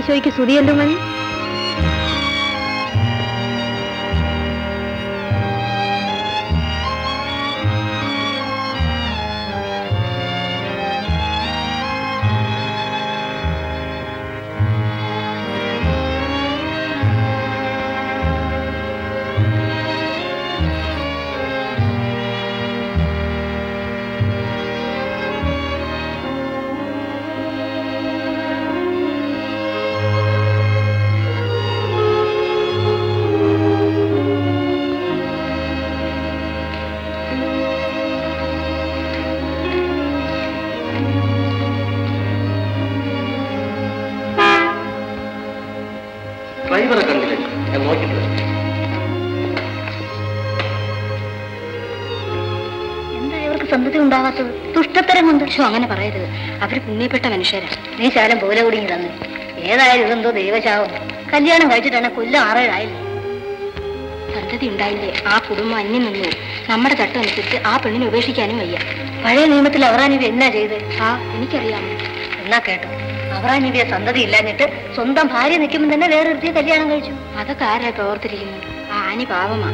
ഈശോയ്ക്ക് സ്തുതിയല്ലോ മണി. ദുഷ്ടത്തരം കൊണ്ട് അങ്ങനെ പറയരുത്. അവര് പുണ്യപ്പെട്ട മനുഷ്യരാണ്. നീ ശാലം പോലെ കുടുങ്ങി തന്നെ. ഏതായാലും ഇതെന്തോ ദൈവശാപം. കല്യാണം കഴിച്ചിട്ടാണ് കൊല്ലം 6-7 ആയില്ലേ. സന്തതി ഉണ്ടായില്ലേ ആ കുടുംബം അന്യം നിന്നു. നമ്മുടെ ചട്ടം അനുസരിച്ച് ആ പെണ്ണിനെ ഉപേക്ഷിക്കാനും വയ്യ. പഴയ നിയമത്തിൽ അവറാനബി എന്നാ ചെയ്ത്? എനിക്കറിയാം. എന്നാ കേട്ടോ, അവറാനബിയെ സന്തതി ഇല്ലാഞ്ഞിട്ട് സ്വന്തം ഭാര്യ നിൽക്കുമ്പോൾ തന്നെ വേറൊരുത്തിയെ കല്യാണം കഴിച്ചു. അതൊക്കെ ആരാ പ്രവർത്തിരിക്കുന്നത്? ആ ആനി പാവമാ.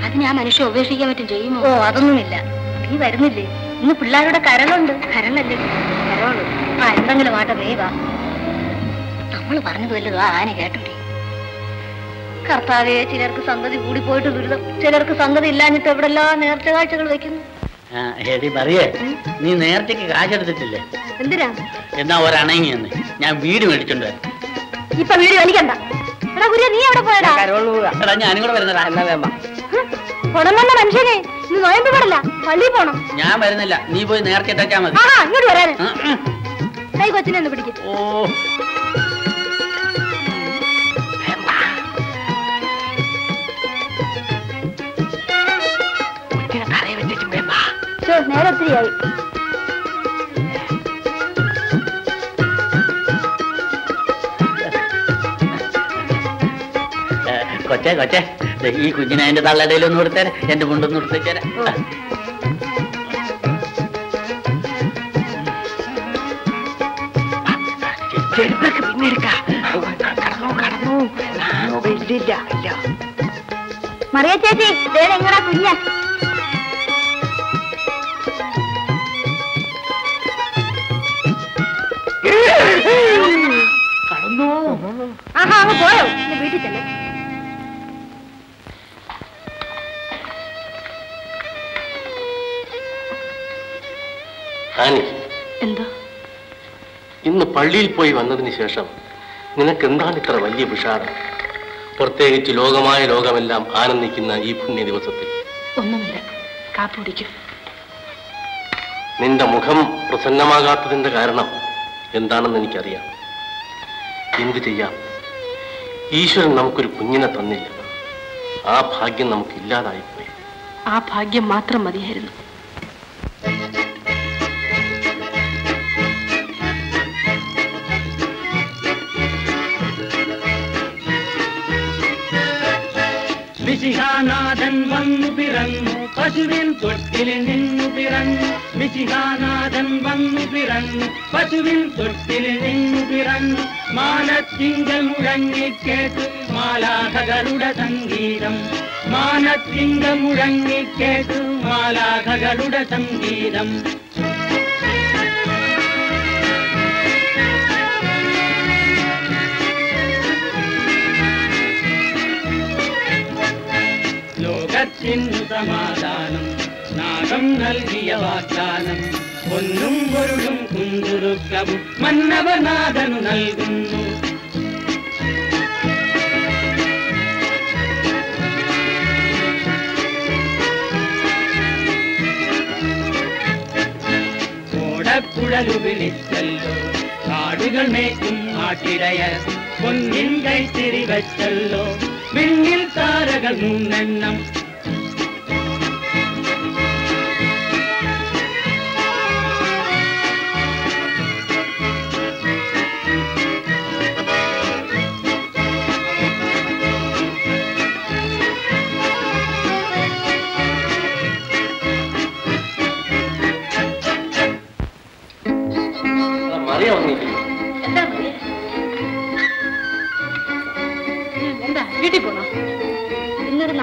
അതിന് ആ മനുഷ്യ ഉപേക്ഷിക്കാൻ പറ്റും ചെയ്യുമോ? ഓ, അതൊന്നുമില്ല. നീ വരുന്നില്ലേ? ഇന്ന് പിള്ളേരുടെ കരളുണ്ട്. കരളല്ലേ? കരളുള്ളൂ. എന്തെങ്കിലും ആട്ടെ, നീ വാ. നമ്മൾ പറഞ്ഞത് വല്ലതോ ആന കേട്ടോടി. കർത്താവേ, ചിലർക്ക് സന്തതി കൂടിപ്പോയിട്ട് ദുരിതം, ചിലർക്ക് സന്തതി ഇല്ലാഞ്ഞിട്ട് എവിടെല്ലാം നേർച്ച കാഴ്ചകൾ വെക്കുന്നു. നീ നേരത്തേക്ക് കാശെടുത്തിട്ടില്ലേ? എന്തിനാ? എന്നാ ഒരണങ്ങി എന്ന് ഞാൻ വീട് മേടിച്ചോണ്ട് വരാം. ഇപ്പൊ വീട് വലിക്കണ്ട. എടാ കുര്യ, നീ എവിടെ പോയടാ? ഞാനും കൂടെ വരുന്നടാ. എന്നാ വേമ്മ പൊണമല്ല മനുഷ്യനെ, നീ നോയമ്പ് പാടില്ല, പള്ളിയിൽ പോണം. ഞാൻ വരുന്നില്ല, നീ പോയി നേരത്തെ ഇട്ടാ മതി. ഇങ്ങോട്ട് വരാൻ കൈ കൊച്ചിനെ ഒന്ന് പിടിക്കും. ഓ, നേരെ ഒത്തിരിയായി. കൊച്ചേ കൊച്ചേ, ഈ കുഞ്ഞിനെ എന്റെ തള്ളടയിലൊന്ന് കൊടുത്തേരെ, എന്റെ മുണ്ടൊന്ന് കൊടുത്തേരെ. പിന്നെ എടുക്കാം. മറിയ ചേച്ചി, എങ്ങടാ കുഞ്ഞ? അങ്ങ് പോയോ? വീട്ടിൽ തന്നെ. എന്താ? ഇന്ന് പള്ളിയിൽ പോയി വന്നതിന് ശേഷം നിനക്ക് എന്താണ് ഇത്ര വലിയ വിഷാദം? പ്രത്യേകിച്ച് ലോകമായ ലോകമെല്ലാം ആനന്ദിക്കുന്ന ഈ പുണ്യ ദിവസത്തിൽ. ഒന്നുമില്ല, കാപ്പി കുടിക്കും. നിന്റെ മുഖം പ്രസന്നമാകാത്തതിന്റെ കാരണം എന്താണെന്ന് എനിക്കറിയാം. എന്ത് ചെയ്യാം? ഈശ്വരൻ നമുക്കൊരു കുഞ്ഞിനെ തന്നില്ല. ആ ഭാഗ്യം നമുക്ക് ഇല്ലാതായിപ്പോയി. ആ ഭാഗ്യം മാത്രം മതിയായിരുന്നു. മിശിഹാനാഥൻ വന്നു പിറന്നു, പശുവിൻ തൊട്ടിൽ നിന്നു പിറന്നു. മിശിഹാനാഥൻ വന്നു പിറന്നു, പശുവിൻ തൊട്ടിൽ നിന്നു പിറന്നു. മാനത്തിങ്കൽ മുഴങ്ങിക്കേട്ടു മാലാഖകളുടെ സംഗീതം. മാനത്തിങ്കൽ മുഴങ്ങിക്കേട്ടു മാലാഖകളുടെ സംഗീതം. ലോകത്തിനു സമാധാനം നാഗം നൽകിയ വാഗ്ദാനം. പൊന്നും പൊരുളും കുന്തുറുക്കവും മന്നവനാഥനു നൽകുന്നു. ഓടക്കുഴലു വിളിച്ചല്ലോ കാടുകൾ മേക്കും ആട്ടിടയർ. പൊന്നിൻ കൈത്തിരി വച്ചല്ലോ വിണ്ണിൽ താരകൾ 3 എണ്ണം.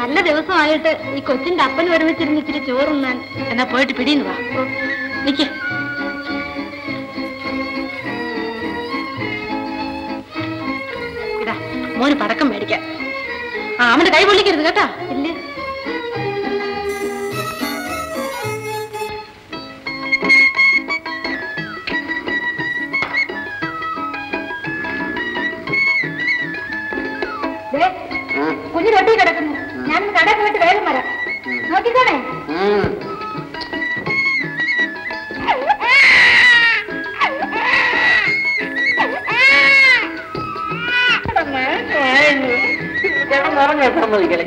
നല്ല ദിവസമായിട്ട് ഈ കൊച്ചിന്റെ അപ്പൻ ഒരുമിച്ചിരുന്ന് ഇച്ചിരി ചോറുന്നാൻ. എന്നാ പോയിട്ട് പിടിയുന്നു വാ. നിക്ക്. ഇതാ മോന് പടക്കം മേടിക്കാം. അവന്റെ കൈ പൊള്ളിക്കരുത് കേട്ടാ. ഇല്ല. കുഞ്ഞു തൊട്ടി കിടക്കുന്നു. ഞാനൊന്ന് കടയിൽ പോയിട്ട് വേഗം വരാം. നോക്കിക്കോണേ.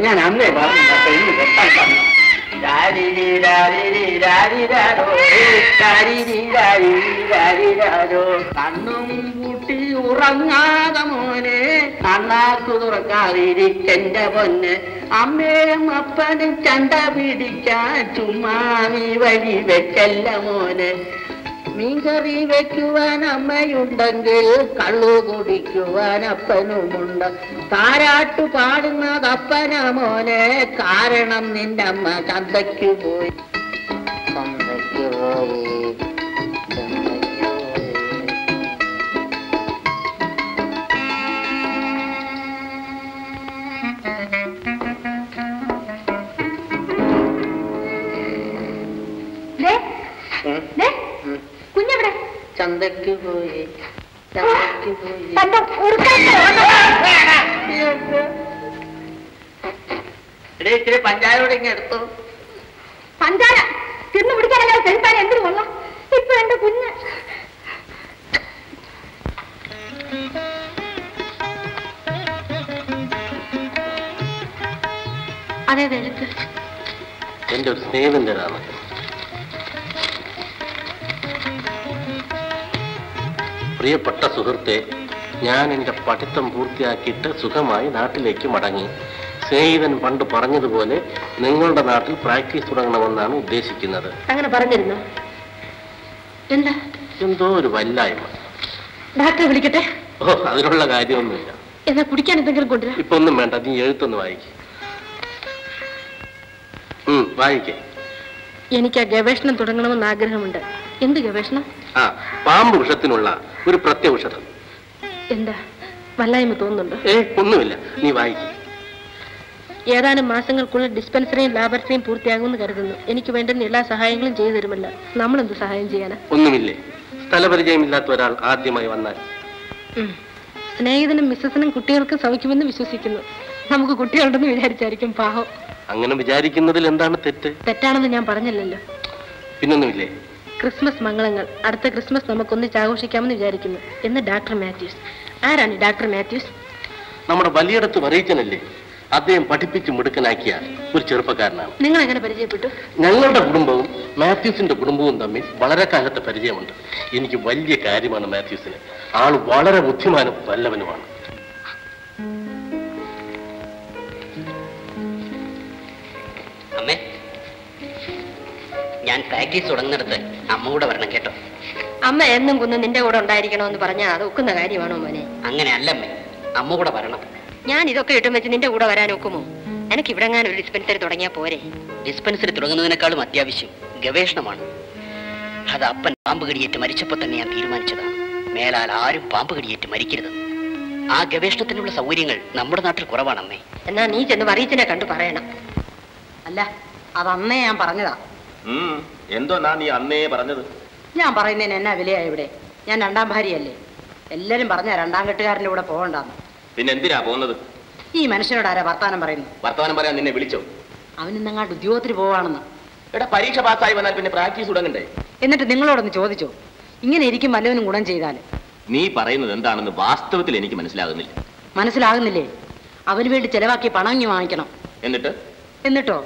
ഞാൻ അന്നേ കണ്ണും കൂട്ടി ഉറങ്ങാതെ മോനെ കണ്ണാക്കു തുറക്കാതിരിക്കെന്റെ പൊന്ന് അമ്മയും അപ്പനും ചണ്ട പിടിക്കാൻ ചുമ്മാ നീ വഴി വെക്കല്ല മോനെ. മീൻകറി വെക്കുവാൻ അമ്മയുണ്ടെങ്കിൽ കള്ളു കുടിക്കുവാൻ അപ്പനുമുണ്ട്. താരാട്ടു പാടുന്നത് അപ്പന മോനെ, കാരണം നിന്റെ അമ്മ ചന്തയ്ക്ക് പോയി. ചന്തയ്ക്ക് പോയി. കുഞ്ഞെവിടെ? ചന്തയ്ക്ക് പോയി. ഇച്ചിരി പഞ്ചായത്തോടെ ഇങ്ങനെ എടുത്തു. പഞ്ചാര തിന്നു പിടിക്കാനല്ലാതെ ചെലുത്താൻ എന്തിനു കൊള്ളാം. ഇപ്പൊ എന്റെ കുഞ്ഞ് അതേത് എഴുത്ത്? എന്റെ ഒരു സ്നേഹിതൻ്റെതാണ്. പ്രിയപ്പെട്ട സുഹൃത്തെ, ഞാൻ എൻ്റെ പഠിത്തം പൂർത്തിയാക്കിയിട്ട് സുഖമായി നാട്ടിലേക്ക് മടങ്ങി. സ്നേഹിതൻ പണ്ട് പറഞ്ഞതുപോലെ നിങ്ങളുടെ നാട്ടിൽ പ്രാക്ടീസ് തുടങ്ങണമെന്നാണ് ഉദ്ദേശിക്കുന്നത്. അങ്ങനെ പറഞ്ഞിരുന്നോ? എന്താ? എന്തോ ഒരു വല്ലായ്മ. ഡാക്ടറെ വിളിക്കട്ടെ? ഓ, അതിനുള്ള കാര്യമൊന്നുമില്ല. എന്നാ കുടിക്കാൻ എന്തെങ്കിലും കൊണ്ടുവരാം. ഇപ്പൊ ഒന്നും വേണ്ട, നീ എഴുത്തൊന്ന് വായിക്കേ. വായിക്കേ. എനിക്ക് ആ ഗവേഷണം തുടങ്ങണമെന്ന് ആഗ്രഹമുണ്ട്. എന്ത് ഗവേഷണം? പാമ്പ് വിഷത്തിനുള്ള ഒരു പ്രത്യൗഷധം. എന്താ വല്ലായ്മ തോന്നുന്നുണ്ടോ? ഒന്നുമില്ല, നീ വായിക്കേ. ഏതാനും മാസങ്ങൾക്കുള്ളിൽ ഡിസ്പെൻസറിയും ലാബറട്ടറിയും പൂർത്തിയാകുമെന്ന് കരുതുന്നു. എനിക്ക് വേണ്ടുന്ന എല്ലാ സഹായങ്ങളും ചെയ്തു തരുമല്ലോ. നമ്മളെന്ത് സഹായം ചെയ്യാനാ? ഒന്നുമില്ലേ, സ്ഥലപരിചയമില്ലാത്ത ഒരാൾ ആദ്യമായി വന്നാൽ. സ്നേഹിതനും മിസ്സസിനും കുട്ടികൾക്ക് സൗഖ്യമെന്ന് വിശ്വസിക്കുന്നു. നമുക്ക് കുട്ടികളുണ്ടെന്ന് വിചാരിച്ചായിരിക്കും പാവം. അങ്ങനെ വിചാരിക്കുന്നതിൽ എന്താണ് തെറ്റ്? തെറ്റാണെന്ന് ഞാൻ പറഞ്ഞില്ലല്ലോ. പിന്നൊന്നുമില്ലേ? ക്രിസ്മസ് മംഗളങ്ങൾ. അടുത്ത ക്രിസ്മസ് നമുക്കൊന്നിച്ച് ആഘോഷിക്കാമെന്ന് വിചാരിക്കുന്നു എന്ന് ഡോക്ടർ മാത്യൂസ്. ആരാണ് ഡോക്ടർ മാത്യൂസ്? നമ്മുടെ വലിയടത്ത് വരയിച്ചനല്ലേ, അദ്ദേഹം പഠിപ്പിച്ച് മിടുക്കനാക്കിയ ഒരു ചെറുപ്പക്കാരനാണ്. നിങ്ങൾ എങ്ങനെ പരിചയപ്പെട്ടു? ഞങ്ങളുടെ കുടുംബവും മാത്യൂസിന്റെ കുടുംബവും തമ്മിൽ വളരെ കാലത്തെ പരിചയമുണ്ട്. എനിക്ക് വലിയ കാര്യമാണ് മാത്യൂസിന്. ആൾ വളരെ ബുദ്ധിമാനും വല്ലവനുമാണ്. അമ്മേ, ഞാൻ പ്രാക്ടീസ് തുടങ്ങുന്നിടത്ത് അമ്മ കൂടെ വരണം കേട്ടോ. അമ്മ എന്നും കുന്ന് നിന്റെ കൂടെ ഉണ്ടായിരിക്കണമെന്ന് പറഞ്ഞാൽ അത് ഒക്കുന്ന കാര്യമാണോ മോനെ? അങ്ങനെ അല്ലമ്മേ, അമ്മ കൂടെ വരണം. ഞാൻ ഇതൊക്കെ ഇട്ടും വെച്ച് നിന്റെ കൂടെ വരാൻ ഒക്കുമോ? എനിക്ക് ഇവിടെ ഒരു ഡിസ്പെൻസറി തുടങ്ങിയാൽ പോരെ? ഡിസ്പെൻസറി തുടങ്ങുന്നതിനേക്കാളും അത്യാവശ്യം ഗവേഷണമാണ്. അത് അപ്പൻ പാമ്പ് കടിയേറ്റ് മരിച്ചപ്പോൾ തന്നെ ഞാൻ തീരുമാനിച്ചതാണ്. മേലാൽ ആരും പാമ്പ് കടിയേറ്റ് മരിക്കരുത്. ആ ഗവേഷണത്തിനുള്ള സൗകര്യങ്ങൾ നമ്മുടെ നാട്ടിൽ കുറവാണമ്മേ. എന്നാ നീ ചെന്ന് വറീച്ചിനെ കണ്ടു പറയണം. അല്ല, അതന്നേ ഞാൻ പറഞ്ഞതാ. എന്തോ നീ അന്നേ പറഞ്ഞത്? ഞാൻ പറയുന്നതിന് എന്നാ വിലയാ ഇവിടെ? ഞാൻ രണ്ടാം ഭാര്യയല്ലേ. എല്ലാരും പറഞ്ഞ രണ്ടാം കെട്ടുകാരൻ്റെ കൂടെ പോകണ്ടെന്ന്. പിന്നെ എന്തിനാ പോകുന്നത്? ഈ മനുഷ്യനോട് ആരാ വർത്താനം പറയുന്നു? വർത്താനം പറയാൻ നിന്നെ വിളിച്ചോ? അവൻ ഇന്നങ്ങാട്ട് ഉദ്യോഗത്തിന് പോവാണെന്ന്. എടാ, പരീക്ഷ പാസ്സായി വന്നാൽ പിന്നെ പ്രാക്ടീസ് തുടങ്ങണ്ടേ? എന്നിട്ട് നിങ്ങളോടൊന്ന് ചോദിച്ചോ, ഇങ്ങനെ ഇരിക്കും വല്ലവനും ഗുണം ചെയ്താൽ? നീ പറയുന്നത് എന്താണെന്ന് വാസ്തവത്തിൽ എനിക്ക് മനസ്സിലാകുന്നില്ല. മനസ്സിലാകുന്നില്ലേ? അവന് വേണ്ടി ചെലവാക്കി പണം ഇങ്ങി വാങ്ങിക്കണം. എന്നിട്ടോ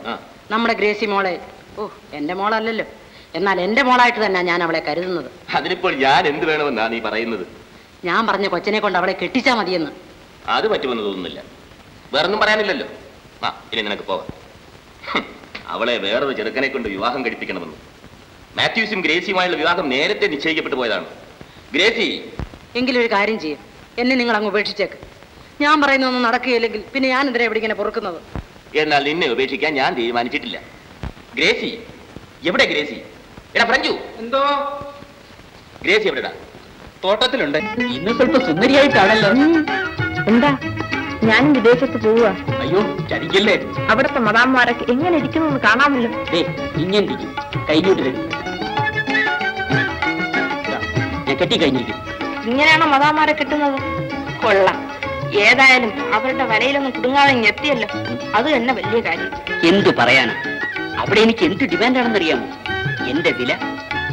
നമ്മുടെ ഗ്രേസി മോളെ, എന്റെ മോളല്ലല്ലോ, എന്നാൽ എന്റെ മോളായിട്ട് തന്നെ ഞാൻ അവളെ കരുതുന്നത്. അതിനിപ്പോൾ ഞാൻ എന്ത് വേണമെന്നാ നീ പറയുന്നത്? ഞാൻ പറഞ്ഞ കൊച്ചനെ കൊണ്ട് അവളെ കെട്ടിച്ചാ മതിയെന്ന്. അത് പറ്റുമെന്ന് തോന്നുന്നില്ല. വേറൊന്നും പറയാനില്ലല്ലോ. ഇനി നിനക്ക് പോകാം. അവളെ വേറൊരു ചെറുക്കനെ കൊണ്ട് വിവാഹം കഴിപ്പിക്കണമെന്ന്. മാത്യൂസും ഗ്രേസിയുമായുള്ള വിവാഹം നേരത്തെ നിശ്ചയിക്കപ്പെട്ടു പോയതാണ്. ഗ്രേസി, എങ്കിലും ഒരു കാര്യം ചെയ്യും, എന്നെ നിങ്ങൾ അങ്ങ് ഉപേക്ഷിച്ചേക്ക്. ഞാൻ പറയുന്നൊന്നും നടക്കുകയില്ലെങ്കിൽ പിന്നെ ഞാൻ എന്തിനാ ഇവിടെ ഇങ്ങനെ പൊറുക്കുന്നത്? എന്നാൽ നിന്നെ ഉപേക്ഷിക്കാൻ ഞാൻ തീരുമാനിച്ചിട്ടില്ല. ഗ്രേസി എവിടെ? ഗ്രേസി എടാ ഫ്രഞ്ചു, എന്തോ? ഗ്രേസി എവിടെടാ? തോട്ടത്തിലുണ്ട്. ഇന്ന് സ്വല്പ സുന്ദരിയായിട്ടാണല്ലോ. എന്താ? ഞാനും വിദേശത്ത് പോവുക. അയ്യോ ചതിക്കല്ലേ. അവിടുത്തെ മദാമ്മമാരൊക്കെ എങ്ങനെ ഇരിക്കുന്നു കാണാമല്ലോ. ഇങ്ങനെ ഇരിക്കും. കൈഞ്ഞോട്ട് തരും. ഞാൻ കെട്ടി കഴിഞ്ഞിരിക്കും. ഇങ്ങനെയാണോ മദാമ്മമാരെ കിട്ടുന്നത്? കൊള്ളാം. ഏതായാലും അവരുടെ വലയിലൊന്നും കുടുങ്ങാതെ എത്തിയല്ലോ, അത് തന്നെ വലിയ കാര്യം. എന്തു പറയാനാ, അവിടെ എനിക്ക് എന്ത് ഡിമാൻഡാണെന്നറിയാമോ? എന്റെ വില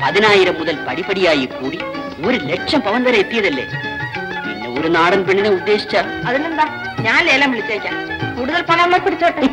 10,000 മുതൽ പടിപടിയായി കൂടി 1,00,000 പവൻ വരെ എത്തിയതല്ലേ. പിന്നെ ഒരു നാടൻ പെണ്ണിനെ ഉദ്ദേശിച്ച അതിനെന്താ, ഞാൻ ലേലം വിളിച്ചേക്കാം. കൂടുതൽ പണം പിടിച്ചോട്ടെ.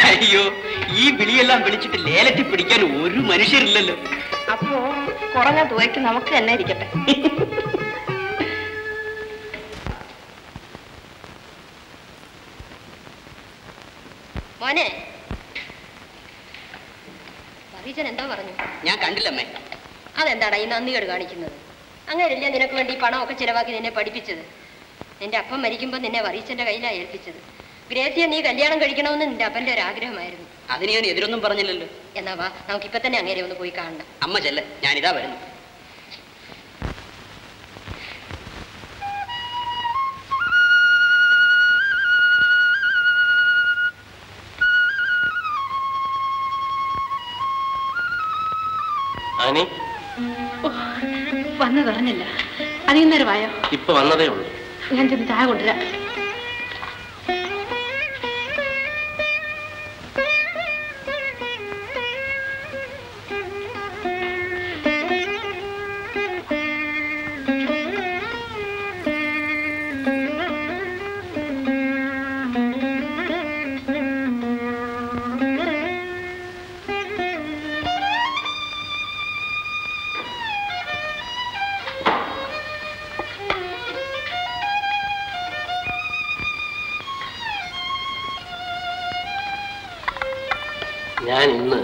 അയ്യോ, ഈ വിളിയെല്ലാം വിളിച്ചിട്ട് ലേലത്തിൽ പിടിക്കാൻ ഒരു മനുഷ്യരില്ലല്ലോ. അപ്പോ കുറഞ്ഞ തുകയ്ക്ക് നമുക്ക് തന്നെ ഇരിക്കട്ടെ. മോനെ, പറീച്ചൻ എന്താ പറഞ്ഞു? ഞാൻ കണ്ടില്ലമ്മേ. അതെന്താടാ ഈ നന്ദികേട് കാണിക്കുന്നത്? അങ്ങനെയല്ലേ നിനക്ക് വേണ്ടി പണമൊക്കെ ചിലവാക്കി നിന്നെ പഠിപ്പിച്ചത്? നിന്റെ അപ്പം മരിക്കുമ്പോൾ നിന്നെ വറീച്ചന്റെ കയ്യിലാണ് ഏൽപ്പിച്ചത്. ഗ്രേസിയെ നീ കല്യാണം കഴിക്കണമെന്ന് നിന്റെ അപ്പന്റെ ഒരു ആഗ്രഹമായിരുന്നു. അതിന് ഞാൻ എതിരൊന്നും പറഞ്ഞില്ലല്ലോ. എന്നാ വാ, നമുക്കിപ്പൊ തന്നെ അങ്ങേരെ ഒന്ന് പോയി കാണണം. അമ്മ ചെല്ല, ഞാനിതാ വരുന്നു. വന്നു പറഞ്ഞില്ല. അധികം വായോ? ഇപ്പൊ വന്നതേ ഉള്ളൂ. ഞാൻ ചെന്ന് ചായ കൊണ്ടുവരാം. ഞാൻ ഇന്ന്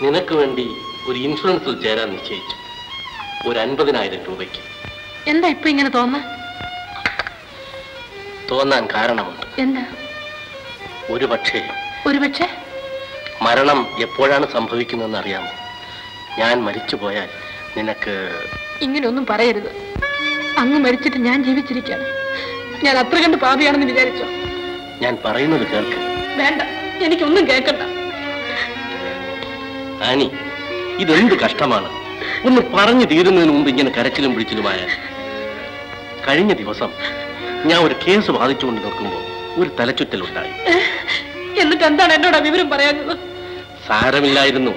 നിനക്ക് വേണ്ടി ഒരു ഇൻഷുറൻസിൽ ചേരാൻ നിശ്ചയിച്ചു. ഒരു 50,000 രൂപയ്ക്ക്. എന്താ ഇപ്പൊ ഇങ്ങനെ തോന്നാൻ കാരണമുണ്ട്. എന്താ? ഒരു പക്ഷേ മരണം എപ്പോഴാണ് സംഭവിക്കുന്നതെന്ന് അറിയാമോ? ഞാൻ മരിച്ചു പോയാൽ നിനക്ക്... ഇങ്ങനെയൊന്നും പറയരുത്. അങ്ങ് മരിച്ചിട്ട് ഞാൻ ജീവിച്ചിരിക്കുകയാണ്. ഞാൻ അത്ര കണ്ട് പാപിയാണെന്ന് വിചാരിച്ചോ? ഞാൻ പറയുന്നത് കേൾക്ക്. വേണ്ട, എനിക്കൊന്നും കേൾക്കണ്ട. ആനി, ഇതെന്ത് കഷ്ടമാണ്. ഒന്ന് പറഞ്ഞു തീരുന്നതിന് മുമ്പ് ഇങ്ങനെ കരച്ചിലും പിടിച്ചിലുമായാൽ. കഴിഞ്ഞ ദിവസം ഞാൻ ഒരു കേസ് വാദിച്ചുകൊണ്ട് നിൽക്കുമ്പോൾ ഒരു തലച്ചുറ്റലുണ്ടായി. എന്നിട്ട് എന്താണ് എന്നോട് വിവരം പറയാഞ്ഞത്? സാരമില്ലായിരുന്നു.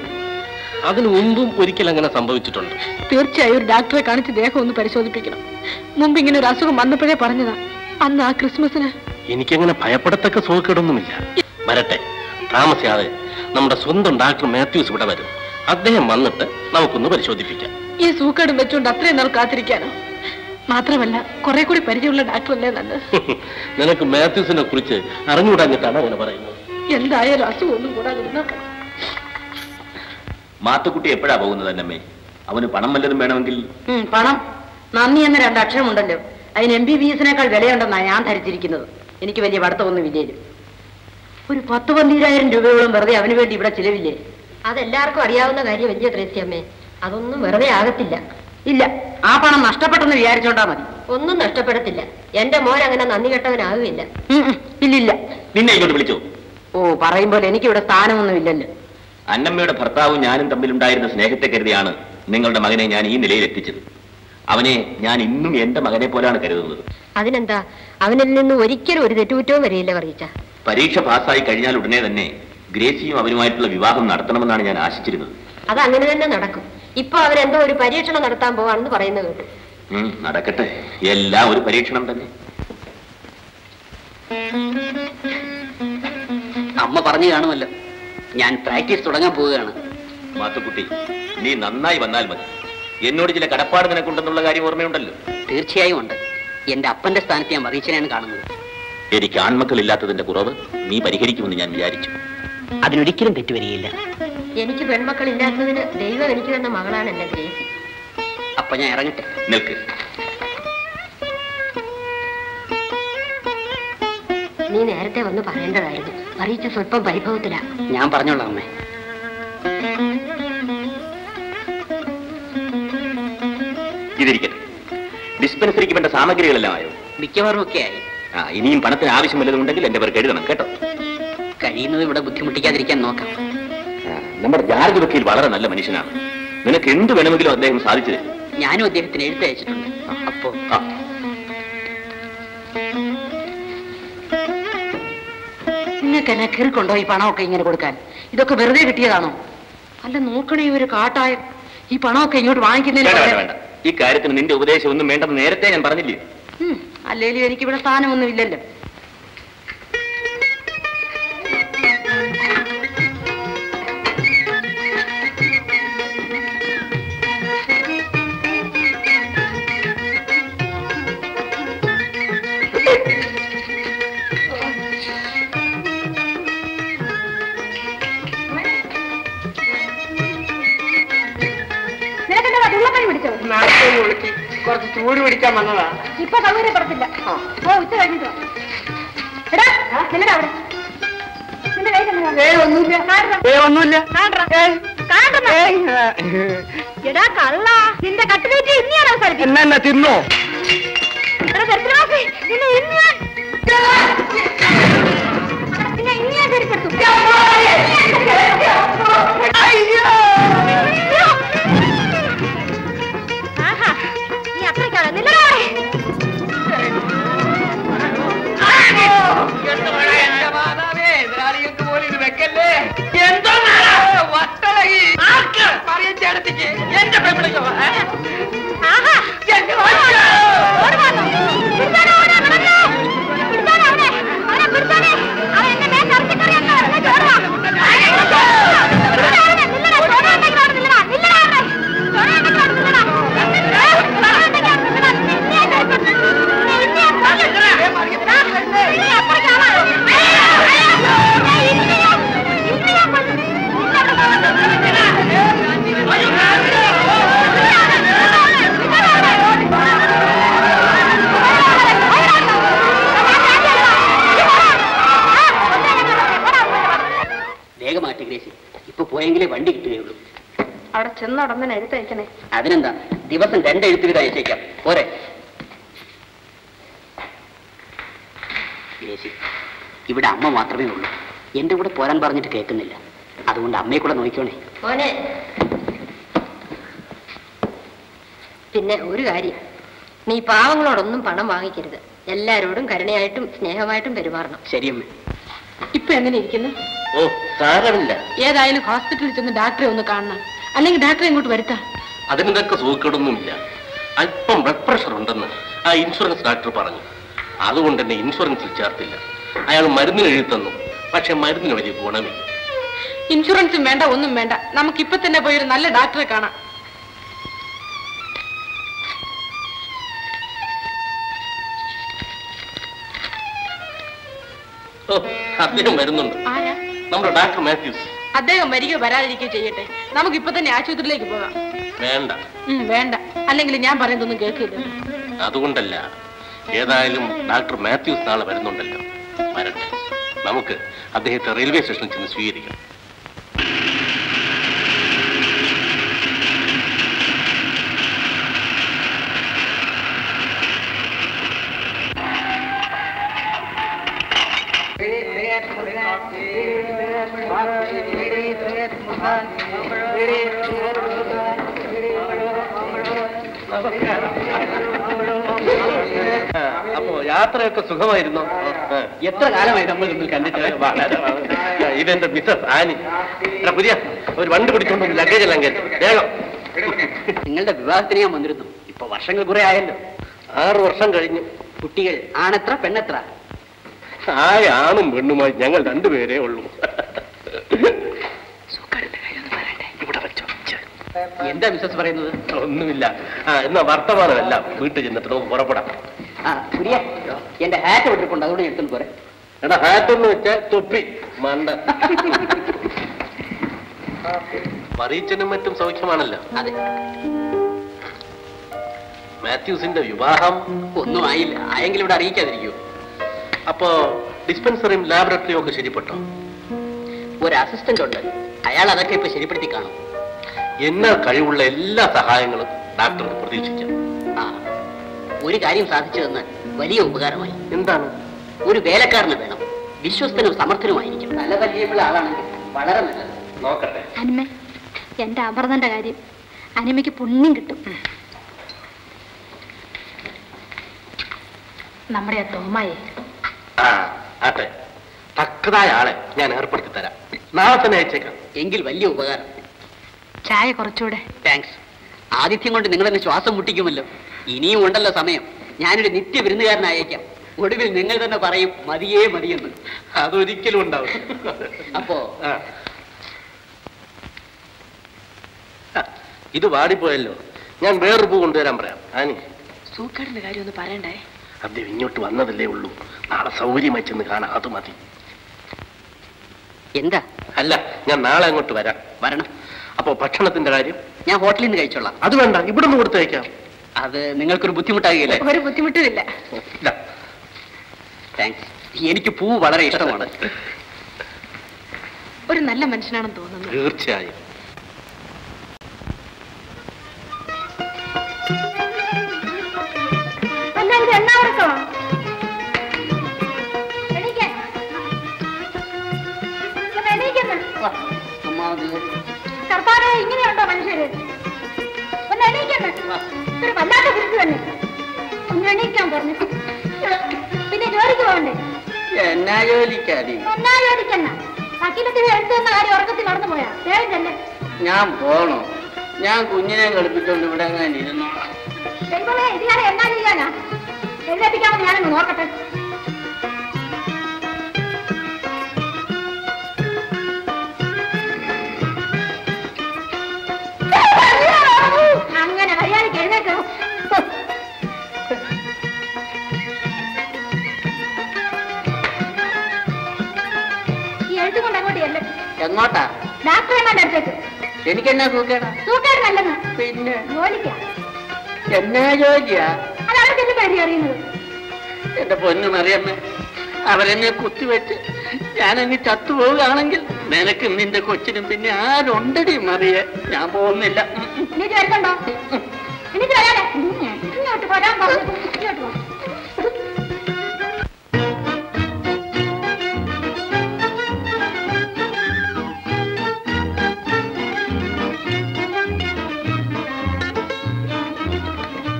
അതിനു മുമ്പും ഒരിക്കൽ അങ്ങനെ സംഭവിച്ചിട്ടുണ്ട്. തീർച്ചയായും ഒരു ഡോക്ടറെ കാണിച്ച് ദേഹം ഒന്ന് പരിശോധിപ്പിക്കണം. മുമ്പ് ഇങ്ങനെ ഒരു അസുഖം വന്നപ്പോഴേ പറഞ്ഞതാ. അന്ന് ആ ക്രിസ്മസിന് എനിക്കങ്ങനെ ഭയപ്പെടത്തക്ക സുഖക്കേടൊന്നുമില്ല. വരട്ടെ, താമസിയാതെ നമ്മുടെ സ്വന്തം ഡോക്ടർ മാത്യൂസ് ഇവിടെ വരും. അദ്ദേഹം വന്നിട്ട് നമുക്കൊന്ന് പരിശോധിപ്പിക്കാം. ഈ സൂക്കേടും വെച്ചുകൊണ്ട് അത്രയും നാൾ കാത്തിരിക്കാനോ? മാത്രമല്ല കുറെ കൂടി പരിചയമുള്ള ഡോക്ടറല്ലേ നല്ലത്. നിനക്ക് മാത്യൂസിനെ കുറിച്ച് അറിഞ്ഞുകൂടാഞ്ഞിട്ടാണ് അങ്ങനെ പറയുന്നത്. എന്തായാലും അസുഖമൊന്നും കൂടാതിരുന്ന മാത്തുക്കുട്ടി എപ്പോഴാ പോകുന്നത് അന്നമ്മേ? അവന് പണം വല്ലതും വേണമെങ്കിൽ... പണം നന്ദി എന്ന 2 അക്ഷരമുണ്ടല്ലോ, അതിന് MBBS-നേക്കാൾ വിലയുണ്ടെന്നാണ് ഞാൻ ധരിച്ചിരിക്കുന്നത്. എനിക്ക് വലിയ പഠിത്തമൊന്നുമില്ലേലും ഒരു 10-12,000 രൂപയോളം വെറുതെ അവന് വേണ്ടി ഇവിടെ ചിലവില്ലേ? അതെല്ലാവർക്കും അറിയാവുന്ന കാര്യമല്ലേ ത്രേസ്യമ്മേ. അതൊന്നും വെറുതെ ആകത്തില്ല. ഇല്ല, ആ പണം നഷ്ടപ്പെട്ടെന്ന് വിചാരിച്ചോണ്ടാ മതി. ഒന്നും നഷ്ടപ്പെടത്തില്ല. എന്റെ മോൻ അങ്ങനെ നന്ദി കെട്ടവനാകുകയില്ല. ഇല്ലില്ല. നിന്നെ ഇങ്ങോട്ട് വിളിച്ചോ? ഓ, പറയുമ്പോൾ എനിക്കിവിടെ സ്ഥാനമൊന്നും ഇല്ലല്ലോ. അന്നമ്മയുടെ ഭർത്താവും ഞാനും തമ്മിലുണ്ടായിരുന്ന സ്നേഹത്തെ കരുതിയാണ് നിങ്ങളുടെ മകനെ ഞാൻ ഈ നിലയിൽ എത്തിച്ചത്. അവനെ ഞാൻ ഇന്നും എന്റെ മകനെ പോലാണ് കരുതുന്നത്. അതിനെന്താ, അവനിൽ നിന്ന് ഒരിക്കലും ഒരു തെറ്റുകുറ്റവും വരില്ല പറയിച്ച. പരീക്ഷ പാസ്സായി കഴിഞ്ഞാൽ ഉടനെ തന്നെ ഗ്രേസിയും അവനുമായിട്ടുള്ള വിവാഹം നടത്തണമെന്നാണ് ഞാൻ ആശിച്ചിരുന്നത്. അത് അങ്ങനെ തന്നെ നടക്കും. ഇപ്പൊ അവരെന്തോ ഒരു പരീക്ഷണം നടത്താൻ പോവാണെന്ന് പറയുന്നത് കേട്ടു. നടക്കട്ടെ, എല്ലാം ഒരു പരീക്ഷണം തന്നെ. അമ്മ പറഞ്ഞു കാണുമല്ലോ, ഞാൻ പ്രാക്ടീസ് തുടങ്ങാൻ പോവുകയാണ്. മാത്തുക്കുട്ടി, നീ നന്നായി വന്നാൽ മതി. എന്നോട് ചില കടപ്പാട് നിനക്കുണ്ടെന്നുള്ള കാര്യം ഓർമ്മയുണ്ടല്ലോ? തീർച്ചയായും ഉണ്ട്. എന്റെ അപ്പന്റെ സ്ഥാനത്ത് ഞാൻ മറിയിച്ചനെയാണ് കാണുന്നത്. എനിക്ക് ആൺമക്കളില്ലാത്തതിന്റെ കുറവ് നീ പരിഹരിക്കുമെന്ന് ഞാൻ വിചാരിച്ചു. അതിനൊരിക്കലും തെറ്റുവരികയില്ല. എനിക്ക് പെൺമക്കളില്ലാത്തതിന് ദൈവം എനിക്ക് തന്ന മകളാണ് എന്റെ ഗ്രേസി. അപ്പൊ ഞാൻ ഇറങ്ങട്ടെ. നിൽക്ക്. നീ നേരത്തെ വന്ന് പറയേണ്ടതായിരുന്നു. പറയിച്ച സ്വല്പം പരിഭവത്തിലാ. ഞാൻ പറഞ്ഞോളാം അമ്മേ. ഇതിരിക്കട്ടെ. ഡിസ്പെൻസറിക്ക് വേണ്ട സാമഗ്രികളെല്ലാം ആയോ? മിക്കവാറും ഒക്കെ ആയി. ഇനിയും പണത്തിന് ആവശ്യം വല്ലതുണ്ടെങ്കിൽ എന്റെ പേർക്ക് എഴുതണം കേട്ടോ. കഴിയുന്നത് ഇവിടെ ബുദ്ധിമുട്ടിക്കാതിരിക്കാൻ നോക്കാം. നമ്മുടെ ജാർജ് വക്കീൽ വളരെ നല്ല മനുഷ്യനാണ്. നിനക്ക് എന്ത് വേണമെങ്കിലും അദ്ദേഹം സാധിച്ചു തരും. ഞാനും അദ്ദേഹത്തിന് എഴുത്ത് അയച്ചിട്ടുണ്ട്. അപ്പോ നിങ്ങൾക്ക് എന്നെ കീറിക്കൊണ്ടോ ഈ പണമൊക്കെ ഇങ്ങനെ കൊടുക്കാൻ? ഇതൊക്കെ വെറുതെ കിട്ടിയതാണോ? അല്ല, നോക്കണേ, ഒരു കാട്ടായ ഈ പണമൊക്കെ ഇങ്ങോട്ട് വാങ്ങിക്കുന്നതിന് വേണ്ട. ഈ കാര്യത്തിന് നിന്റെ ഉപദേശം ഒന്നും വേണ്ടെന്ന് നേരത്തെ ഞാൻ പറഞ്ഞില്ലേ? അല്ലേലും എനിക്കിവിടെ സ്ഥാനമൊന്നും ഇല്ലല്ലോ. കുറച്ച് ചൂട് പിടിക്കാൻ വന്നതാ. ഇപ്പൊ സൗകര്യപ്പെടത്തില്ല. ഉച്ച കഴിഞ്ഞിട്ട് എടാ കള്ള, നിന്റെ കട്ടിലേറ്റ് ഇനിയാണ് അവസാനിപ്പിക്കും. എന്നാ തിന്നോ? നിന്നെ ഇനിയാ ശരിപ്പെടുത്തും. നീ അത്രയ്ക്കാണോ? പോലും ഇത് വെക്കല്ലേ. എന്തോ വട്ടളകി പറയച്ചേടത്തേക്ക് എന്റെ പെമ്പിളിക്കോ അവനെ ഗ്രേസി. ഇപ്പൊ പോയെങ്കിലേ വണ്ടി കിട്ടുകയുള്ളൂ. അവിടെ ചെന്നടന്നെ എഴുത്തയക്കണേ. അതിനെന്താ, ദിവസം 2 എഴുത്ത് വീതം അയച്ചേക്കാം, പോരെ? ഗ്രേസി, ഇവിടെ അമ്മ മാത്രമേ ഉള്ളൂ. എന്റെ കൂടെ പോരാൻ പറഞ്ഞിട്ട് കേൾക്കുന്നില്ല. അതുകൊണ്ട് അമ്മയെ കൂടെ നോക്കിക്കോണേ. മോനെ, പിന്നെ ഒരു കാര്യം, നീ പാവങ്ങളോടൊന്നും പണം വാങ്ങിക്കരുത്. എല്ലാരോടും കരുണയായിട്ടും സ്നേഹമായിട്ടും പെരുമാറണം. ശരിയമ്മ. ഇപ്പൊ എങ്ങനെ ഇരിക്കുന്നു? ഓ, സാരമില്ല. ഏതായാലും ഹോസ്പിറ്റലിൽ ചെന്ന് ഡോക്ടറെ ഒന്ന് കാണണം, അല്ലെങ്കിൽ ഡോക്ടറെ ഇങ്ങോട്ട് വരുത്താം. അതിനൊക്കെ സൂക്കേടൊന്നുമില്ല. അല്പം ബ്ലഡ് പ്രഷർ ഉണ്ടെന്ന് ആ ഇൻഷുറൻസ് ഡോക്ടർ പറഞ്ഞു. അതുകൊണ്ട് തന്നെ ഇൻഷുറൻസിൽ ചേർത്തില്ല. അയാൾ മരുന്നിന് എഴുതി തന്നു. പക്ഷെ മരുന്നിന് വലിയ ഗുണമില്ല. ഇൻഷുറൻസും വേണ്ട, ഒന്നും വേണ്ട. നമുക്കിപ്പൊ തന്നെ പോയി ഒരു നല്ല ഡോക്ടറെ കാണാം. ഓ, അദ്ദേഹം വരുന്നുണ്ട്. ആരാ? നമ്മുടെ ഡോക്ടർ മാത്യൂസ്. അദ്ദേഹം വരികയോ വരാതിരിക്കുകയോ ചെയ്യട്ടെ. നമുക്കിപ്പൊ തന്നെ ആശുപത്രിയിലേക്ക് പോകാം. വേണ്ട. വേണ്ട, അല്ലെങ്കിൽ ഞാൻ പറയുന്നതൊന്നും കേൾക്കില്ല. അതുകൊണ്ടല്ല, ഏതായാലും ഡോക്ടർ മാത്യൂസ് നാളെ വരുന്നുണ്ടല്ലോ. വരട്ടെ. നമുക്ക് അദ്ദേഹത്തെ റെയിൽവേ സ്റ്റേഷനിൽ ചെന്ന് സ്വീകരിക്കാം. അപ്പോ യാത്രയൊക്കെ സുഖമായിരുന്നോ? എത്ര കാലമായി നമ്മൾ തമ്മിൽ കണ്ടിട്ട്? ഇതെന്റെ മിസ്സസ് ആനി. പുതിയ ഒരു വണ്ടി പിടിച്ചോണ്ട് ലഗേജ് എല്ലാം കയറ്റി വേഗം. നിങ്ങളുടെ വിവാഹത്തിന് ഞാൻ വന്നിരുന്നു. ഇപ്പൊ വർഷങ്ങൾ കുറെ ആയല്ലോ. 6 വർഷം കഴിഞ്ഞു. കുട്ടികൾ ആണെത്ര പെണ്ണെത്ര? ആണും പെണ്ണുമായി ഞങ്ങൾ 2 പേരേ ഉള്ളൂ. ഇവിടെ വെച്ചോ. എന്താ മിസ്സസ് പറയുന്നത്? ഒന്നുമില്ല. എന്നാ വർത്തമാനമെല്ലാം വീട്ടിൽ ചെന്നിട്ട് നമുക്ക് പുറപ്പെടാം. പുരിയ, എന്റെ ഹാറ്റ് വിട്ടിട്ടുണ്ട്, അതുകൊണ്ട് എടുത്തു പോരെ. എടാ, ഹാറ്റ് എന്ന് വെച്ചാൽ തൊപ്പി മണ്ട. മറിയച്ചനും മറ്റും സൗഖ്യമാണല്ലോ. അതെ. മാത്യൂസിന്റെ വിവാഹം ഒന്നും ആയില്ല. ആയെങ്കിലും ഇവിടെ അറിയിക്കാതിരിക്കൂ. അപ്പോ ഡിസ്പെൻസറിയും ലാബറട്ടറിയും ഒക്കെ ശരിപ്പെട്ടോ? ഒരു അസിസ്റ്റന്റ് ഉണ്ട്, അയാൾ അതൊക്കെ ഇപ്പൊ ശരിപ്പെടുത്തി കാണും. എന്നാൽ കഴിവുള്ള എല്ലാ സഹായങ്ങളും ഡോക്ടർക്ക് പ്രതീക്ഷിക്കാം. ഒരു കാര്യം സാധിച്ചു തന്നാൽ വലിയ ഉപകാരമായി. എന്താണ്? ഒരു വേലക്കാരന് വേണം, വിശ്വസ്തനും സമർത്ഥനുമായിരിക്കും. നല്ല പരിചയമുള്ള ആളാണെങ്കിൽ വളരെ നല്ലത്. നോക്കട്ടെ. അനിമ, എന്റെ അമൃതന്റെ കാര്യം, അനിമയ്ക്ക് പുണ്യം കിട്ടും. നമ്മുടെ ആ തോമായെ അതെ, തക്കതായ ആളെ ഞാൻ ഏർപ്പെടുത്തി തരാം. നാളെ തന്നെ അയച്ചേക്കാം. എങ്കിൽ വലിയ ഉപകാരം. ചായ കുറച്ചുകൂടെ. താങ്ക്സ്. ആതിഥ്യം കൊണ്ട് നിങ്ങൾ എന്നെ ശ്വാസം മുട്ടിക്കുമല്ലോ. ഇനിയും ഉണ്ടല്ലോ സമയം. ഞാനൊരു നിത്യ വിരുന്നുകാരനായേക്കാം. ഒടുവിൽ നിങ്ങൾ തന്നെ പറയും മതിയേ മതിയെന്ന്. അതൊരിക്കലും ഉണ്ടാവും. അപ്പോ ഇത് വാടിപ്പോയല്ലോ. ഞാൻ വേറൊരു പൂ കൊണ്ടുവരാൻ പറയാം. ആനി, സൂക്കേടിന്റെ കാര്യം ഒന്ന് പറയണ്ടേ? അദ്ദേഹം ഇങ്ങോട്ട് വന്നതല്ലേ ഉള്ളൂ. നാളെ സൗകര്യമായി ചെന്ന് കാണാം. അത് മതി. എന്താ? അല്ല, ഞാൻ നാളെ അങ്ങോട്ട് വരാം. വരണം. അപ്പോ ഭക്ഷണത്തിന്റെ കാര്യം ഞാൻ ഹോട്ടലിൽ നിന്ന് കഴിച്ചോളാം. അത് വേണ്ട, ഇവിടെ നിന്ന് കൊടുത്തയക്കാം. അത് നിങ്ങൾക്കൊരു ബുദ്ധിമുട്ടാകില്ലേ? ഒരു ബുദ്ധിമുട്ടുമില്ല. താങ്ക്സ്. എനിക്ക് പൂ വളരെ ഇഷ്ടമാണ്. ഒരു നല്ല മനുഷ്യനാണെന്ന് തോന്നുന്നു. തീർച്ചയായും. ഇങ്ങനെയുണ്ടോ മനുഷ്യര്? ഒന്ന് എണീക്കണ്ട. ഒരു വല്ലാത്ത കുറിച്ച് തന്നെ. ഒന്ന് എണീക്കാൻ പറഞ്ഞു. പിന്നെ ജോലിക്ക് പോകണ്ടേ? എന്നാ ജോലിക്കാതി? എന്നാ ജോലിക്കല്ല. വക്കീലത്തിന് എടുത്തു തന്ന കാര്യം ഉറക്കത്തിൽ മറന്നു പോയാ? വേഗം തന്നെ. ഞാൻ പോണോ? ഞാൻ കുഞ്ഞിനെ കളിപ്പിച്ചോണ്ട് ഇവിടെ അങ്ങനെ ഇരുന്നോളാം. ദൈവമേ, ഇത് ഞാൻ എന്നാ ചെയ്യാനാ? എഴുന്നേപ്പിക്കാമെന്ന് ഞാനൊന്ന് നോക്കട്ടെ. അങ്ങനെ മര്യാദയ്ക്ക് എഴുന്നേക്കണം. ഈ എഴുത്തുകൊണ്ട് അങ്ങോട്ട് ചെല്ലും. എങ്ങോട്ടാ? ഡാക്ടർമാരുടെ അടുത്തേക്ക്. എനിക്കെന്നാ സൂക്കേടാ? സൂക്കേടിനല്ലെന്ന്. പിന്നെ ജോലിക്കാ. എന്നാ ജോലിയാ? അത് അവിടെ ചെല്ലുമ്പോഴേ അറിയുന്നത്. എന്റെ പൊന്നു മറിയമ്മ, അവരെന്നെ കുത്തിവെച്ച് ഞാനങ്ങ് ചത്തുപോവുകയാണെങ്കിൽ നിനക്കും നിന്റെ കൊച്ചിനും പിന്നെ ആരുണ്ടടി മറിയ. ഞാൻ പോകുന്നില്ല. ഇനി ചേർക്കണ്ടോ? ഇനി ചേരാതെ ഇങ്ങോട്ട് വരാൻ പറഞ്ഞു. ഇങ്ങോട്ട് പോ.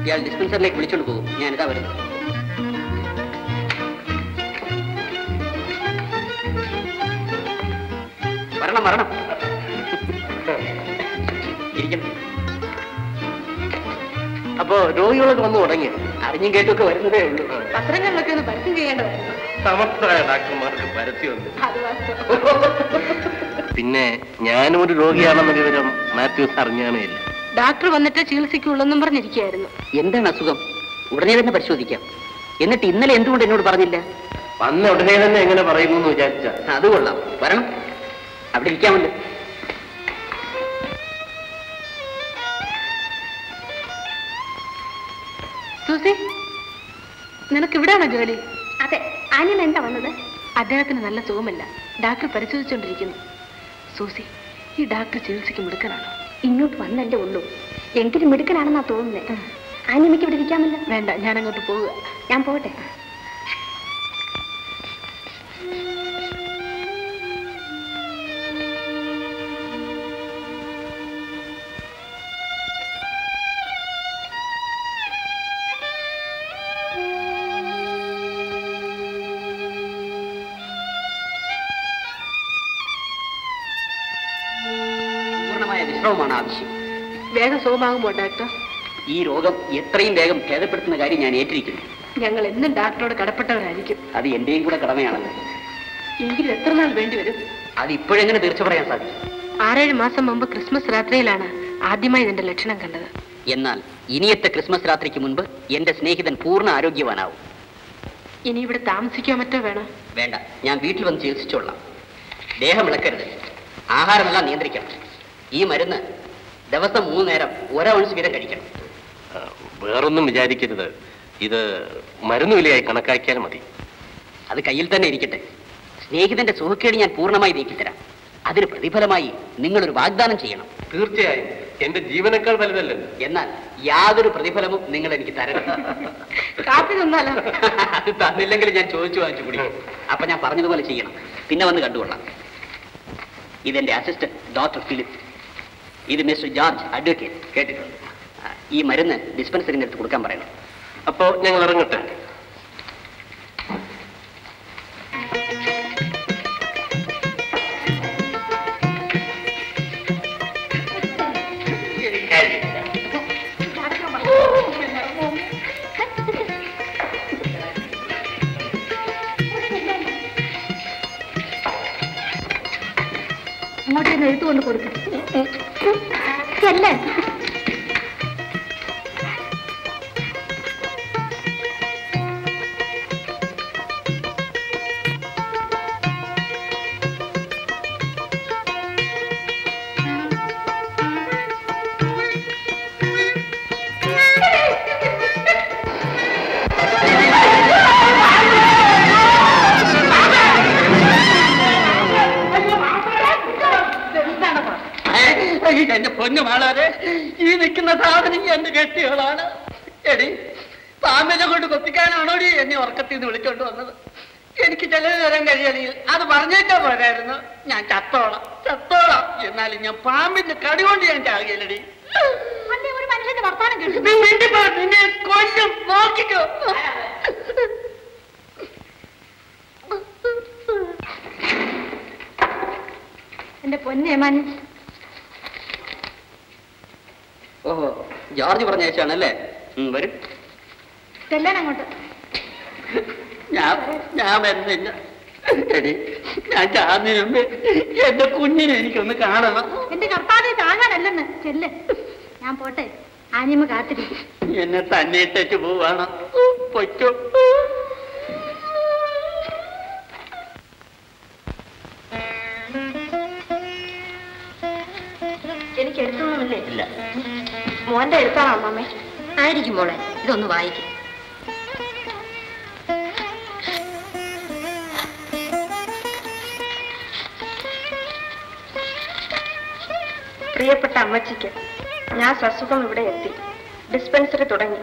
ഇയാൾ ഡിസ്പെൻസറിലേക്ക് വിളിച്ചോണ്ട് പോകും. ഞാനിതാ വരുന്നത്. വരണം വരണം. ഇരിക്കണം. അപ്പോ രോഗികളൊക്കെ വന്നു തുടങ്ങി. അറിഞ്ഞും കേട്ടൊക്കെ വരുന്നതേ ഉള്ളൂ. പത്രങ്ങളിലൊക്കെ ഒന്ന് പരസ്യം ചെയ്യേണ്ടതായിരുന്നു. സമർത്ഥമായ ഡാക്ടർമാർക്ക് പരസ്യമുണ്ട്. അത് വാസ്തവം. പിന്നെ ഞാനും ഒരു രോഗിയാണെന്ന വിവരം മാത്യൂസ് അറിഞ്ഞാണേയില്ല. ഡോക്ടർ വന്നിട്ട് ചികിത്സയ്ക്കുള്ളെന്നും പറഞ്ഞിരിക്കുകയായിരുന്നു. എന്താണ് അസുഖം? ഉടനെ തന്നെ പരിശോധിക്കാം. എന്നിട്ട് ഇന്നലെ എന്തുകൊണ്ട് എന്നോട് പറഞ്ഞില്ല? വന്ന ഉടനെ തന്നെ എങ്ങനെ പറയുന്നു എന്ന് വിചാരിച്ച. അത് കൊള്ളാം. വരണം. അവിടെ ഇരിക്കാമല്ലോ. സൂസി, നിനക്ക് ഇവിടെയാണോ ജോലി? അതെ. ആനിമ എന്താ വന്നത്? അദ്ദേഹത്തിന് നല്ല സുഖമില്ല. ഡോക്ടർ പരിശോധിച്ചുകൊണ്ടിരിക്കുന്നു. സൂസി, ഈ ഡോക്ടർ ചികിത്സയ്ക്ക് മിടുക്കനാണോ? ഇങ്ങോട്ട് വന്നല്ലേ ഉള്ളൂ. എങ്കിലും മിടുക്കനാണെന്നാ തോന്നുന്നത്. ആനിമയ്ക്ക് ഇവിടെ ഇരിക്കാമല്ലോ. വേണ്ട, ഞാൻ അങ്ങോട്ട് പോവുക. ഞാൻ പോട്ടെ. പൂർണ്ണമായ വിശ്രമമാണ് ആവശ്യം. വേഗം സുഖമാകുമോ ഡോക്ടർ? ഈ രോഗം എത്രയും വേഗം ഭേദപ്പെടുത്തുന്ന കാര്യം ഞാൻ ഏറ്റിരിക്കുന്നു. ഞങ്ങൾ എന്നും ഡോക്ടറോട് കടപ്പെട്ടവരായിരിക്കും. അത് എന്റെയും കൂടെ കടമയാണല്ലോ. എങ്കിൽ എത്ര നാൾ വേണ്ടി വരും? അത് ഇപ്പോഴെങ്ങനെ തീർച്ച പറയാൻ സാധിക്കും? 6-7 മാസം മുമ്പ് ക്രിസ്മസ് രാത്രിയിലാണ് ആദ്യമായി ഇതിന്റെ ലക്ഷണം കണ്ടത്. എന്നാൽ ഇനിയത്തെ ക്രിസ്മസ് രാത്രിക്ക് മുൻപ് എന്റെ സ്നേഹിതൻ പൂർണ്ണ ആരോഗ്യവാനാവും. ഇനി ഇവിടെ താമസിക്കാൻ മറ്റോ വേണം? വേണ്ട, ഞാൻ വീട്ടിൽ വന്ന് ചികിത്സിച്ചോളാം. ദേഹം ഇളക്കരുത്. ആഹാരമെല്ലാം നിയന്ത്രിക്കണം. ഈ മരുന്ന് ദിവസം 3 നേരം 1 ഔൺസ് വീതം കഴിക്കണം. വേറൊന്നും വിചാരിക്കരുത്. ഇത് മരുന്ന് വിലയായി കണക്കാക്കിയാൽ മതി. അത് കയ്യിൽ തന്നെ ഇരിക്കട്ടെ. സ്നേഹിതന്റെ സുഖക്കേട് ഞാൻ പൂർണ്ണമായി നീക്കിത്തരാം. അതിന് പ്രതിഫലമായി നിങ്ങളൊരു വാഗ്ദാനം ചെയ്യണം. തീർച്ചയായും. എന്റെ ജീവനേക്കാൾ വലുതല്ലേ. എന്നാൽ യാതൊരു പ്രതിഫലവും നിങ്ങൾ എനിക്ക് തരണം. കാപ്പി തന്നാലോ? അത് തന്നില്ലെങ്കിൽ ഞാൻ ചോദിച്ചു വാങ്ങിച്ചു കുടിക്കും. അപ്പൊ ഞാൻ പറഞ്ഞതുപോലെ ചെയ്യണം. പിന്നെ വന്ന് കണ്ടുകൊള്ളാം. ഇതെന്റെ അസിസ്റ്റന്റ് ഡോക്ടർ ഫിലിപ്പ്. ഇത് മിസ്റ്റർ ജോർജ്, അഡ്വക്കേറ്റ്. കേട്ടിട്ടുണ്ട്. ഈ മരുന്ന് ഡിസ്പെൻസറിന് എടുത്ത് കൊടുക്കാൻ പറയണം. അപ്പോ ഞങ്ങൾ ഇറങ്ങട്ടെ. അങ്ങോട്ട് എഴുത്തുകൊണ്ട് കൊടുക്കും. ചെല്ലേ. എന്റെ പൊന്നു മാളാരെ, ഈ നിൽക്കുന്ന സാധനം എന്റെ കെട്ടികളാണ്. എടി, പാമ്പിനെ കൊണ്ട് കൊത്തിക്കാനാണോടി എന്നെ ഉറക്കത്തിൽ നിന്ന് വിളിച്ചോണ്ട് വന്നത്? എനിക്ക് ചെലവ് തരാൻ കഴിയണെങ്കിൽ അത് പറഞ്ഞേച്ചാ പോരായിരുന്നു. ഞാൻ ചത്തോളാം. എന്നാലും ഞാൻ പാമ്പിന്റെ കടി കൊണ്ട് ഞാൻ ചാകിയല്ലടി. ഒരു മനുഷ്യന്റെ വർത്താനം കേട്ടു. നിന്നെ കൊല്ലും, നോക്കിക്കോ. എന്റെ പൊന്നേമാൻ. ഓഹോ, ജോർജ് പറഞ്ഞ അയച്ചാണല്ലേ? വരും. ചെല്ലാൻ അങ്ങോട്ട്. ഞാൻ വരുന്നില്ല. എടി, ഞാൻ ചാകുന്നതിന് മുമ്പ് എന്റെ കുഞ്ഞിനെ എനിക്കൊന്ന് കാണണം. എന്റെ കർത്താവിനെ താങ്ങാനല്ലെന്ന്. ചെല്ല്. ഞാൻ പോട്ടെ. ആനിമ കാത്തിരിക്കും. എന്നെ തന്നെ ഇട്ടു പോവാണ്. പൊയ്ക്കോ. എനിക്ക് എഴുത്തൊന്നുമില്ലേ? ഇല്ല. മോന്റെ എഴുത്താണോ അമ്മമ്മേ? ആയിരിക്കും മോളെ. ഇതൊന്ന് വായിക്കും. പ്രിയപ്പെട്ട അമ്മച്ചിക്ക്, ഞാൻ സസുഖം ഇവിടെ എത്തി. ഡിസ്പെൻസറി തുടങ്ങി.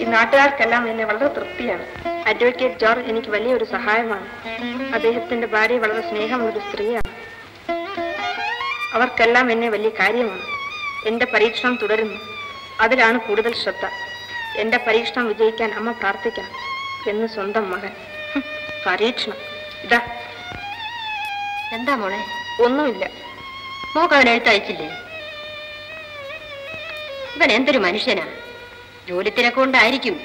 ഈ നാട്ടുകാർക്കെല്ലാം എന്നെ വളരെ തൃപ്തിയാണ്. അഡ്വക്കേറ്റ് ജോർജ് എനിക്ക് വലിയൊരു സഹായമാണ്. അദ്ദേഹത്തിന്റെ ഭാര്യ വളരെ സ്നേഹമുള്ളൊരു സ്ത്രീയാണ്. അവർക്കെല്ലാം എന്നെ വലിയ കാര്യമാണ്. എന്റെ പരീക്ഷണം തുടരുന്നു. അതിലാണ് കൂടുതൽ ശ്രദ്ധ. എന്റെ പരീക്ഷണം വിജയിക്കാൻ അമ്മ പ്രാർത്ഥിക്കണം എന്ന് സ്വന്തം മകൻ. പരീക്ഷണം ഇതാ. എന്താ മോളെ? ഒന്നുമില്ല. മോക്ക് അവൻ എഴുത്തയച്ചില്ലേ? ഇവൻ എന്തൊരു മനുഷ്യനാ. ജോലി തിരക്കൊണ്ടായിരിക്കും.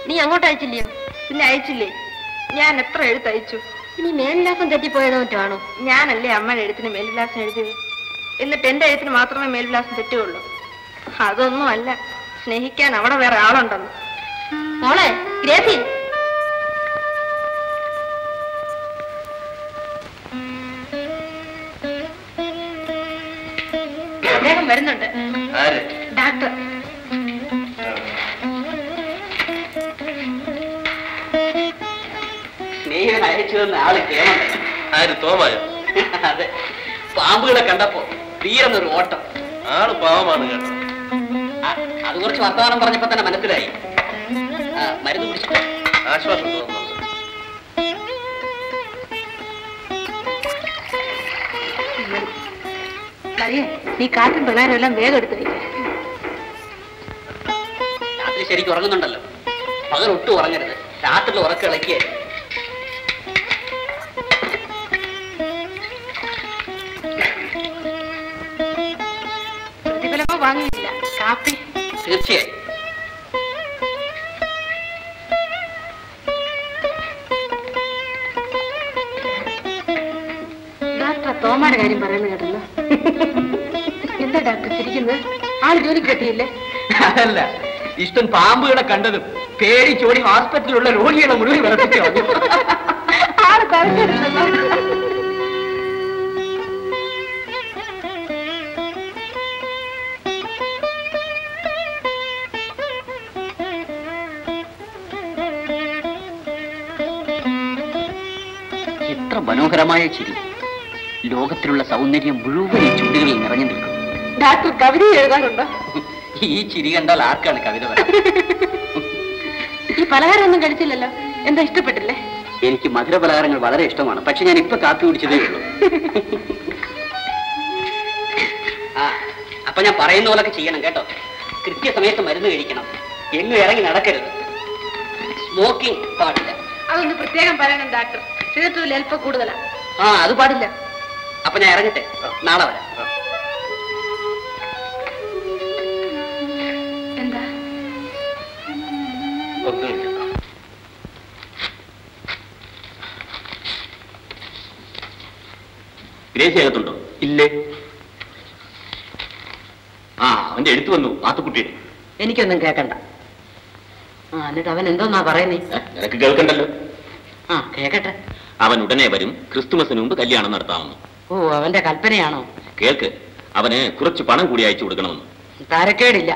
നീ അങ്ങോട്ട് അയച്ചില്ലയോ? പിന്നെ അയച്ചില്ലേ? ഞാൻ എത്ര എഴുത്തയച്ചു. ഇനി മേൽവിലാസം തെറ്റിപ്പോയതോ മറ്റാണോ? ഞാനല്ലേ അമ്മയുടെ എഴുത്തിന് മേൽവിലാസം എഴുതിയത്. എന്നിട്ട് എന്റെ എഴുത്തിന് മാത്രമേ മേൽവിലാസം തെറ്റുകയുള്ളൂ. അതൊന്നും അല്ല, സ്നേഹിക്കാൻ അവിടെ വേറെ ആളുണ്ടെന്ന്. മോളെ ഗ്രേസി, അദ്ദേഹം വരുന്നുണ്ട്. ഡാക്ടർ. സ്നേഹിതൻ അയച്ചു തന്ന ആള് കേമൻ. ആര്? തോമായോ? അതെ. പാമ്പുകളെ കണ്ടപ്പോ തീർന്നൊരു ഓട്ടം. ആള് പാവമാണ് കേട്ടോ. അത് കുറച്ച് വർത്തമാനം പറഞ്ഞപ്പോ തന്നെ മനസ്സിലായി. മരുന്ന് കുടിച്ചു ആശ്വാസം തോന്നുന്നുണ്ട്. നീ കാറ്റും പിള്ളേരും എല്ലാം വേഗം എടുത്തു വയ്ക്കും. രാത്രി ശരിക്കും ഉറങ്ങുന്നുണ്ടല്ലോ. പകൽ ഒട്ടും ഉറങ്ങരുത്. രാത്രി ഉറക്കം ഇളക്കിയേ. പ്രതിഫലമോ വാങ്ങിയില്ല. കാപ്പി തീർച്ചയായും. ഡോക്ടർ തോമയുടെ കാര്യം പറയുന്നത് കേട്ടല്ലോ. എന്താ ഡോക്ടർ ചിരിക്കുന്നത്? ആള് ജോലിക്ക് പറ്റിയില്ലേ? അതല്ല, ഇഷ്ടം പാമ്പുകളെ കണ്ടതും പേടിച്ചോടി ഹോസ്പിറ്റലിലുള്ള രോഗികളെ മുഴുവൻ വിറപ്പിച്ചു. ആള് പറഞ്ഞിരുന്നല്ലോ. എത്ര മനോഹരമായ ചിരി. ലോകത്തിലുള്ള സൗന്ദര്യം മുഴുവൻ ഈ ചുണ്ടുകളിൽ നിറഞ്ഞു നിൽക്കും. ഡോക്ടർ കവിത എഴുതാറുണ്ടോ? ഈ ചിരി കണ്ടാൽ ആർക്കാണ് കവിത വരാൻ? ഈ പലഹാരം ഒന്നും കഴിച്ചില്ലല്ലോ. എന്താ ഇഷ്ടപ്പെട്ടില്ലേ? എനിക്ക് മധുര പലഹാരങ്ങൾ വളരെ ഇഷ്ടമാണ്. പക്ഷെ ഞാൻ ഇപ്പൊ കാപ്പി കുടിച്ചതേ ഉള്ളൂ. അപ്പൊ ഞാൻ പറയുന്ന പോലൊക്കെ ചെയ്യണം കേട്ടോ. കൃത്യസമയത്ത് മരുന്ന് കഴിക്കണം. എങ്ങും ഇറങ്ങി നടക്കരുത്. സ്മോക്കിംഗ് പാടില്ല. അതൊന്ന് പ്രത്യേകം പറയണം ഡോക്ടർ. സിഗരറ്റിൽ അല്പം കൂടുതലാ. അത് പാടില്ല. അപ്പൊ ഞാൻ ഇറങ്ങട്ടെ. നാളെ വരാം. എന്താ? ഒന്നുമില്ല. ഗ്രേസി അകത്തുണ്ടോ? ഇല്ലേ. അവന്റെ എഴുത്ത് വന്നു. ആത്തുക്കുട്ടിയുടെ. എനിക്കൊന്നും കേക്കണ്ട. എന്നിട്ട് അവൻ എന്തോന്നാ പറയുന്നേ? നിനക്ക് കേൾക്കണ്ടല്ലോ. കേക്കട്ടെ. അവൻ ഉടനെ വരും. ക്രിസ്തുമസിന് മുമ്പ് കല്യാണം നടത്താമെന്ന്. ഓ, അവന്റെ കൽപ്പനയാണോ? കേൾക്ക്, അവന് കുറച്ച് പണം കൂടി അയച്ചു കൊടുക്കണമെന്ന്. തരക്കേടില്ല.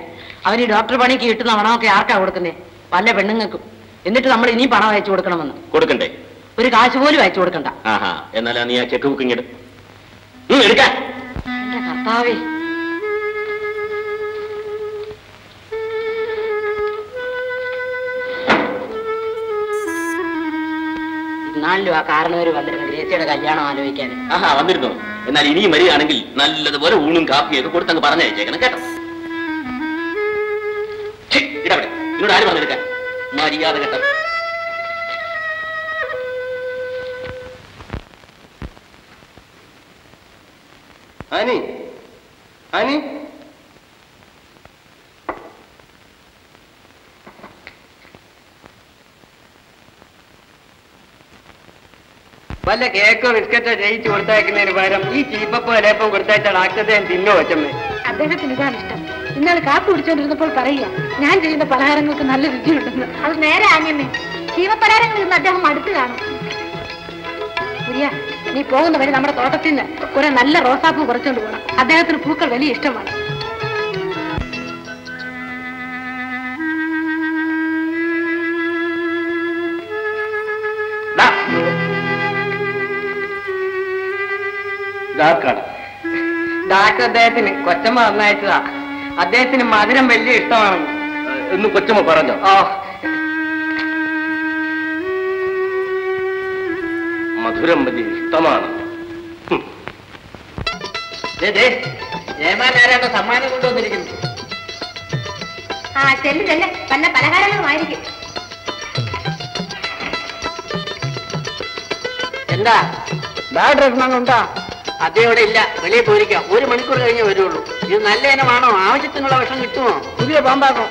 അവൻ ഈ ഡോക്ടർ പണിക്ക് കിട്ടുന്ന പണമൊക്കെ ആർക്കാ കൊടുക്കുന്നേ? വല്ല പെണ്ണുങ്ങൾക്കും. എന്നിട്ട് നമ്മൾ ഇനിയും പണം അയച്ചു കൊടുക്കണമെന്ന്. കൊടുക്കണ്ടേ? ഒരു കാശ് പോലും അയച്ചു കൊടുക്കണ്ട. എന്നാലാ നീ ആ ചെക്ക് ബുക്കിങ് എടുക്കാൻ. എന്റെ കർത്താവേ, ഇന്നാളിലും ആ കാരണവര് വന്നിരുന്നു ഗ്രേസിയുടെ കല്യാണം ആലോചിക്കാൻ. വന്നിരുന്നു. എന്നാൽ ഇനിയും വരികയാണെങ്കിൽ നല്ലതുപോലെ ഊണും കാപ്പിയൊക്കെ കൊടുത്തങ്ങ് പറഞ്ഞയച്ചേക്കണം കേട്ടോ. ഇടപെടെ. എന്നോട് ആര് പറഞ്ഞെടുക്കാൻ? മര്യാദ കേട്ടോ. ആനി, ആനി, വല്ല കേക്കോ ബിസ്ക്കറ്റോ ജയിച്ചു കൊടുത്തയക്കുന്നതിന് പകരം ഈ ചീപ്പപ്പോ ലേപ്പം കൊടുത്തയച്ചാൽ ആക്ഷത്തെ തിന്നോ അച്ഛമ്മേ? അദ്ദേഹത്തിന് ഇതാണ് ഇഷ്ടം. ഇന്നാൾ കാപ്പി കുടിച്ചോണ്ടിരുന്നപ്പോൾ പറയുക, ഞാൻ ചെയ്യുന്ന പലഹാരങ്ങൾക്ക് നല്ല രുചിയുണ്ടെന്ന്. അത് നേരെ ആഞ്ഞമ്മേ. ജീവപലഹാരങ്ങളിൽ നിന്ന് അദ്ദേഹം അടുത്ത് കാണും. പുരിയ, നീ പോകുന്ന വഴി നമ്മുടെ തോട്ടത്തിൽ നിന്ന് കുറെ നല്ല റോസാപ്പൂ കുറച്ചുകൊണ്ട് പോകണം. അദ്ദേഹത്തിന് പൂക്കൾ വലിയ ഇഷ്ടമാണ്. ഡാക്ടർ അദ്ദേഹത്തിന് കൊച്ചമ്മ തന്നയച്ചതാ. അദ്ദേഹത്തിന് മധുരം വലിയ ഇഷ്ടമാണെന്ന്. എന്ന് കൊച്ചമ്മ പറഞ്ഞോ? ഓ, മധുരം വലിയ ഇഷ്ടമാണ്. ജയമാനാരാണ് സമ്മാനം കൊണ്ടുവന്നിരിക്കുന്നു. ആ ചെല്ല് ചെല്ല്, പല പലഹാരങ്ങളുമായിരിക്കും. എന്താ ഡാക്ടർ ഉണ്ടോ? അതേവിടെ ഇല്ല, വെളിയിൽ പോയിരിക്കാം. 1 മണിക്കൂർ കഴിഞ്ഞേ വരുള്ളൂ. ഇത് നല്ല ഇനമാണോ? ആവശ്യത്തിനുള്ള വിഷം കിട്ടുമോ? പുതിയ പാമ്പാക്കും.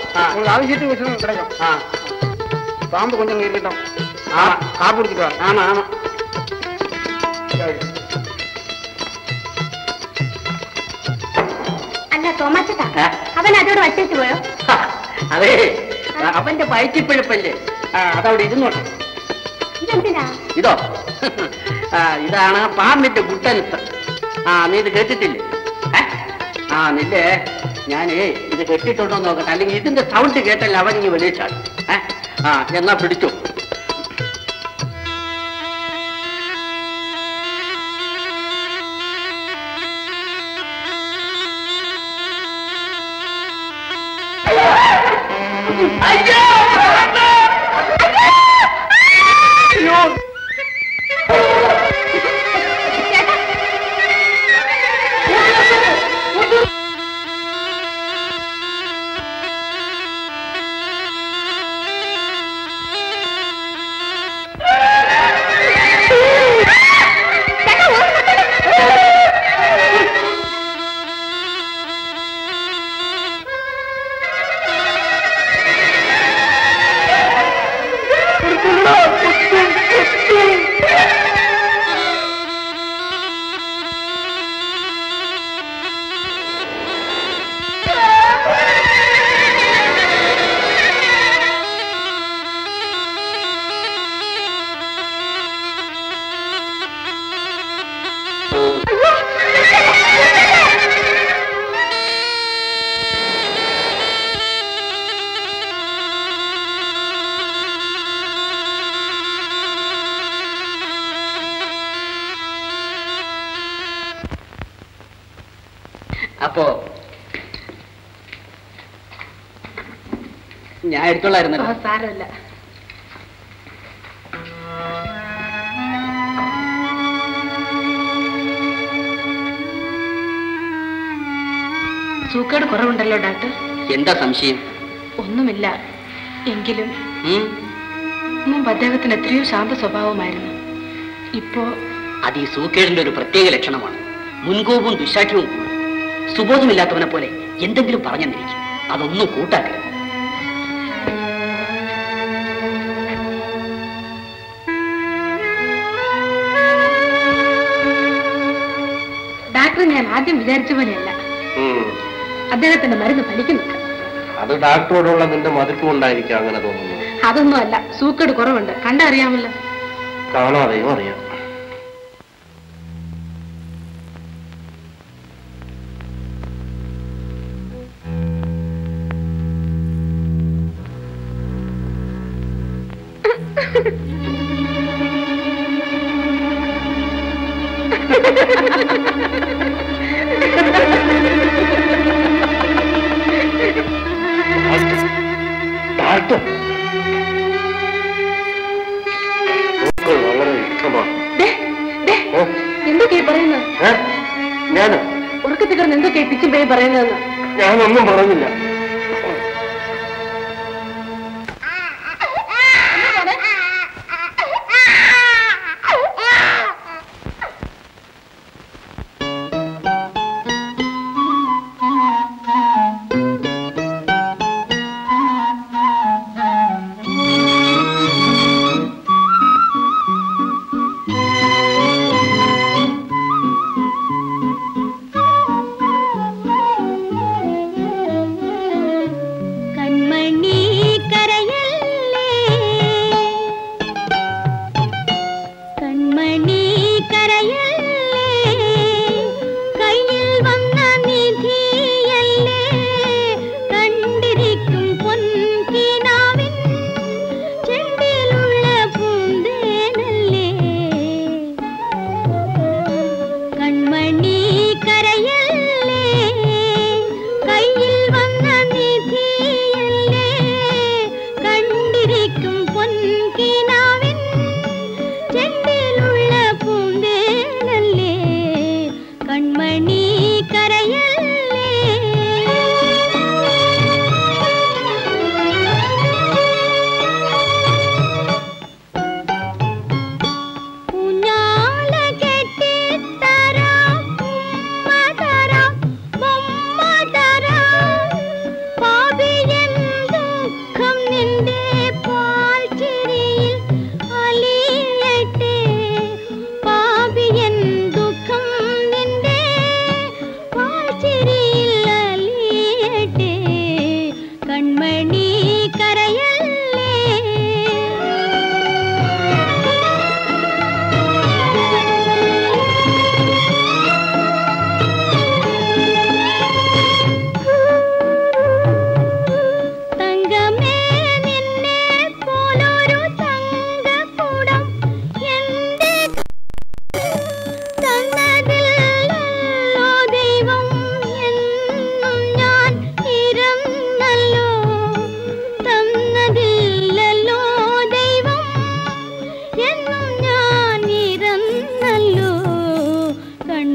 ആവശ്യത്തിന് വിഷം കിടക്കും. ആ പാമ്പ് കൊഞ്ചം കയറിട്ടോ. ആ കാപ്പ് കുടിച്ചിട്ടോ? ആണോ ആണോ. അല്ല തോമാച്ചേട്ടാ, അവൻ അതോട് വച്ചേച്ച് പോയോ? അതെ, അവന്റെ പയറ്റിപ്പിഴപ്പല്ലേ. അതവിടെ ഇരുന്നോട്ടെ. ഇതെന്തിനാ? ഇതോ? ഇതാണ് പാമ്പിന്റെ ഗുട്ടൻസ്. നീ ഇത് കേട്ടിട്ടില്ലേ? നില്ലേ, ഞാനേ ഇത് കെട്ടിട്ടുണ്ടോ നോക്കട്ടെ, അല്ലെങ്കിൽ ഇതിന്റെ സൗണ്ട് കേട്ടല്ലേ അവൻ ഇനി വെളിയിച്ചാണ്. എന്നാ പിടിച്ചു. അപ്പോ ഞാൻ എടുത്തോളായിരുന്നല്ലോ. സാരമില്ല. സൂക്കേട് കുറവുണ്ടല്ലോ ഡോക്ടർ? എന്താ സംശയം? ഒന്നുമില്ല. എങ്കിലും മുമ്പ് അദ്ദേഹത്തിന് എത്രയോ ശാന്ത സ്വഭാവമായിരുന്നു. ഇപ്പോ അത് ഈ സൂക്കേടിന്റെ ഒരു പ്രത്യേക ലക്ഷണമാണ്. മുൻകോപവും ദുശാഠ്യവും കൂടും. സുബോധമില്ലാത്തവനെ പോലെ എന്തെങ്കിലും പറഞ്ഞെന്നിരിക്കും. അതൊന്നും കൂട്ടാക്കരുത്. ഡോക്ടർ ഞാൻ ആദ്യം വിചാരിച്ച പോലെയല്ല. അദ്ദേഹത്തിന്റെ മരുന്ന് ഫലിക്കുന്നുണ്ട്. അത് ഡാക്ടറോടുള്ള നിന്റെ മതിപ്പ് കൊണ്ടായിരിക്കും അങ്ങനെ തോന്നുന്നു. അതൊന്നും അല്ല, സൂക്കേട് കുറവുണ്ട്. കണ്ടറിയാമല്ലോ. കാണാതെയും അറിയാം. വളരെ ഇഷ്ടമാണ്. എന്തൊക്കെയാ പറയുന്നത്? ഞാനോ? ഉറക്കത്തിൽ കിടന്ന് എന്തൊക്കെയാ പിച്ചും പേയും പറയുന്നതെന്ന്? ഞാനൊന്നും പറഞ്ഞില്ല.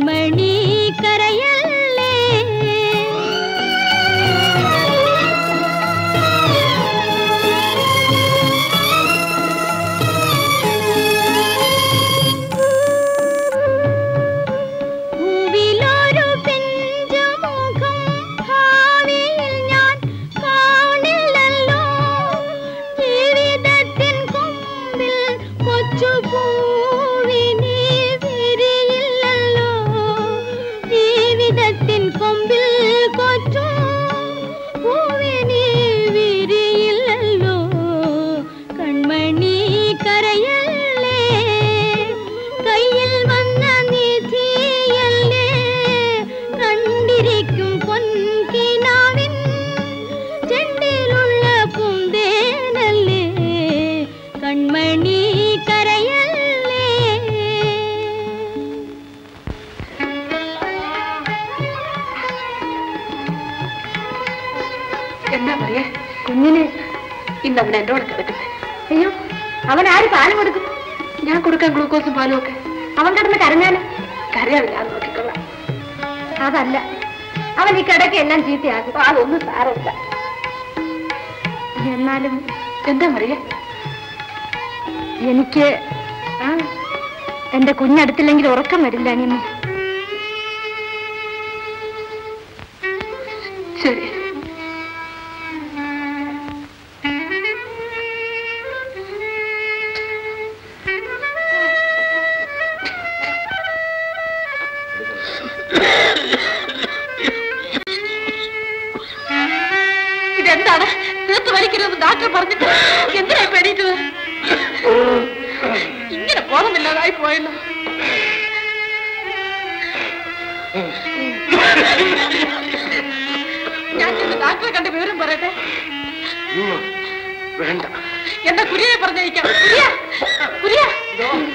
കൺമണി കരയല്ലേ ഭൂവിലൊരു പിഞ്ചുമുഖം ഭാവിയിൽ ഞാൻ കാണില്ലല്ലോ ജീവിതത്തിൻ കൊമ്പിൽ കൊച്ചു പൂവിനി വിരിയില്ലല്ലോ ജീവിതത്തിൻ കൊമ്പിൽ കൊച്ചു പൂവിനി വിരിയില്ലല്ലോ കൺമണി കരയല്ലേ കയ്യിൽ വന്ന നിധിയല്ലേ കണ്ടിരിക്കും പൊൻകിനാവിൻ ചെണ്ടിലുള്ള പൂന്തേനല്ലേ കൺമണി കരയല്ലേ എന്താ പറയാ കുഞ്ഞിന് ഇന്ന് അവൻ എന്നോട് കിടക്കുന്നത്. അയ്യോ, അവൻ ആര് പാലും കൊടുക്കും? ഞാൻ കൊടുക്കാൻ ഗ്ലൂക്കോസും പാലും ഒക്കെ. അവൻ കിടന്ന് കരഞ്ഞാലും കരയാവില്ല, അത് നോക്കിക്കൊള്ളാം. അതല്ല, അവൻ ഈ കിടക്ക് എല്ലാം ചീത്തയാക്കും. അതൊന്നും സാരമില്ല. എന്നാലും എന്താ പറയാ, എനിക്ക് എന്റെ കുഞ്ഞടുത്തില്ലെങ്കിൽ ഉറക്കം വരില്ല. അനിയമ്മ ശരി. ഇതെന്താണ് തീർത്ത് വലിക്കരുതെന്ന് ഡോക്ടർ പറഞ്ഞിട്ട് എന്തിനാ പേടിയിട്ടത്? ഇങ്ങനെ ബോധമില്ലാതായി പോയല്ലോ. ഞാൻ ഡോക്ടറെ കണ്ട് വിവരം പറയട്ടെ. വേണ്ട, എന്താ കുരിയെ പറഞ്ഞയക്കാം. കുരിയ,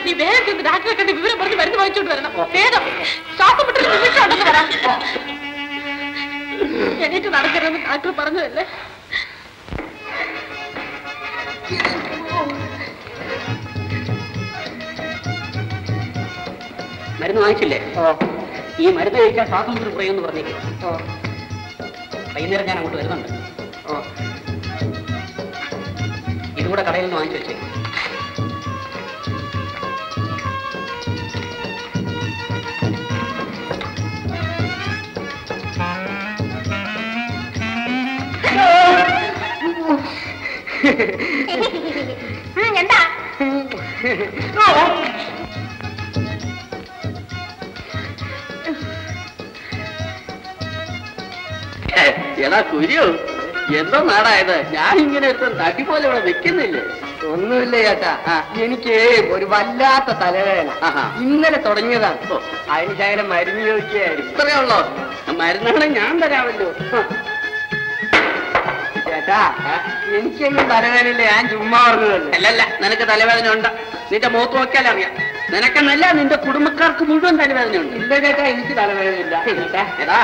നീ വേഗം ചെന്ന് ഡോക്ടറെ കണ്ട് വിവരം പറഞ്ഞ് മരുന്ന് വാങ്ങിച്ചോണ്ട് വരണം. വേഗം. ശ്വാസം വിട്ടൊരു നിമിഷം ഉണ്ടെന്ന് വരാം. എണീറ്റ് നടക്കരുതെന്ന് ഡോക്ടർ പറഞ്ഞതല്ലേ. മരുന്ന് വാങ്ങിച്ചില്ലേ? ഈ മരുന്ന് കഴിക്കാൻ ശ്വാസം മുട്ട് കുറയുമെന്ന് പറഞ്ഞേക്കും. വൈകുന്നേരം ഞാൻ അങ്ങോട്ട് വരുന്നുണ്ട്. ഇതുകൂടെ കടയിൽ നിന്ന് വാങ്ങിച്ചു വെച്ചേ. എന്താ എടാ കുരിയോ, എന്തോ നാടായത്? ഞാൻ ഇങ്ങനെ തട്ടി പോലെ ഇവിടെ നിൽക്കുന്നില്ലേ? ഒന്നുമില്ല ചേട്ടാ, എനിക്ക് ഒരു വല്ലാത്ത തലവേദന ഇന്നലെ തുടങ്ങിയതാണ്. അതിന് ശകലം മരുന്ന് ചോദിക്കുകയായിരുന്നു. ഇത്രയേ ഉള്ളോ? മരുന്നാണ് ഞാൻ തരാമല്ലോ. ചേട്ടാ, എനിക്കെങ്കിലും തലവേദനയില്ല, ഞാൻ ചുമ്മാ പറഞ്ഞതല്ലേ. അല്ലല്ല, നിനക്ക് തലവേദന ഉണ്ട്. നിന്റെ മുഖത്ത് നോക്കിയാൽ അറിയാം. നിനക്കെന്നല്ല, നിന്റെ കുടുംബക്കാർക്ക് മുഴുവൻ തലവേദനയുണ്ട്. ഇല്ല ചേട്ടാ, എനിക്ക് തലവേദനയില്ല. എടാ,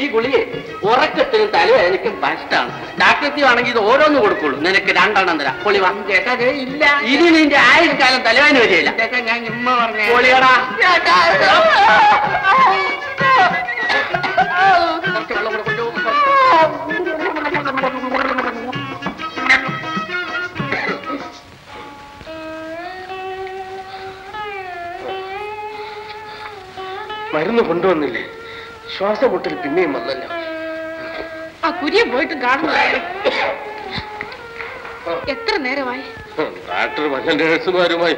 ഈ ഗുളിയെ ഉറക്കത്തിനും തലവേദനയ്ക്കും ബെസ്റ്റാണ്. ഡാക്ടർ ആണെങ്കിൽ ഇത് ഓരോന്ന് കൊടുക്കുള്ളൂ. നിനക്ക് 2 എണ്ണം തരാം. പൊളി വാ. ചേട്ടാ ഇല്ല, ഇനി നിന്റെ ആയുഷ്കാലം തലവേദന വരികയില്ല. ചേട്ടാ, ഞാൻ ചുമ്മാ പറഞ്ഞു. പൊളിയടാ. കുറച്ച് വെള്ളം കൂടെ കൊണ്ടു. മരുന്ന് കൊണ്ടുവന്നില്ലേ? ശ്വാസം മുട്ടൽ പിന്നെയും വന്നല്ലോ. ആ കുരിയ പോയിട്ടും കാണുന്നില്ല. എത്ര നേരമായി? ഡോക്ടർ മറ്റേ നഴ്സുമാരുമായി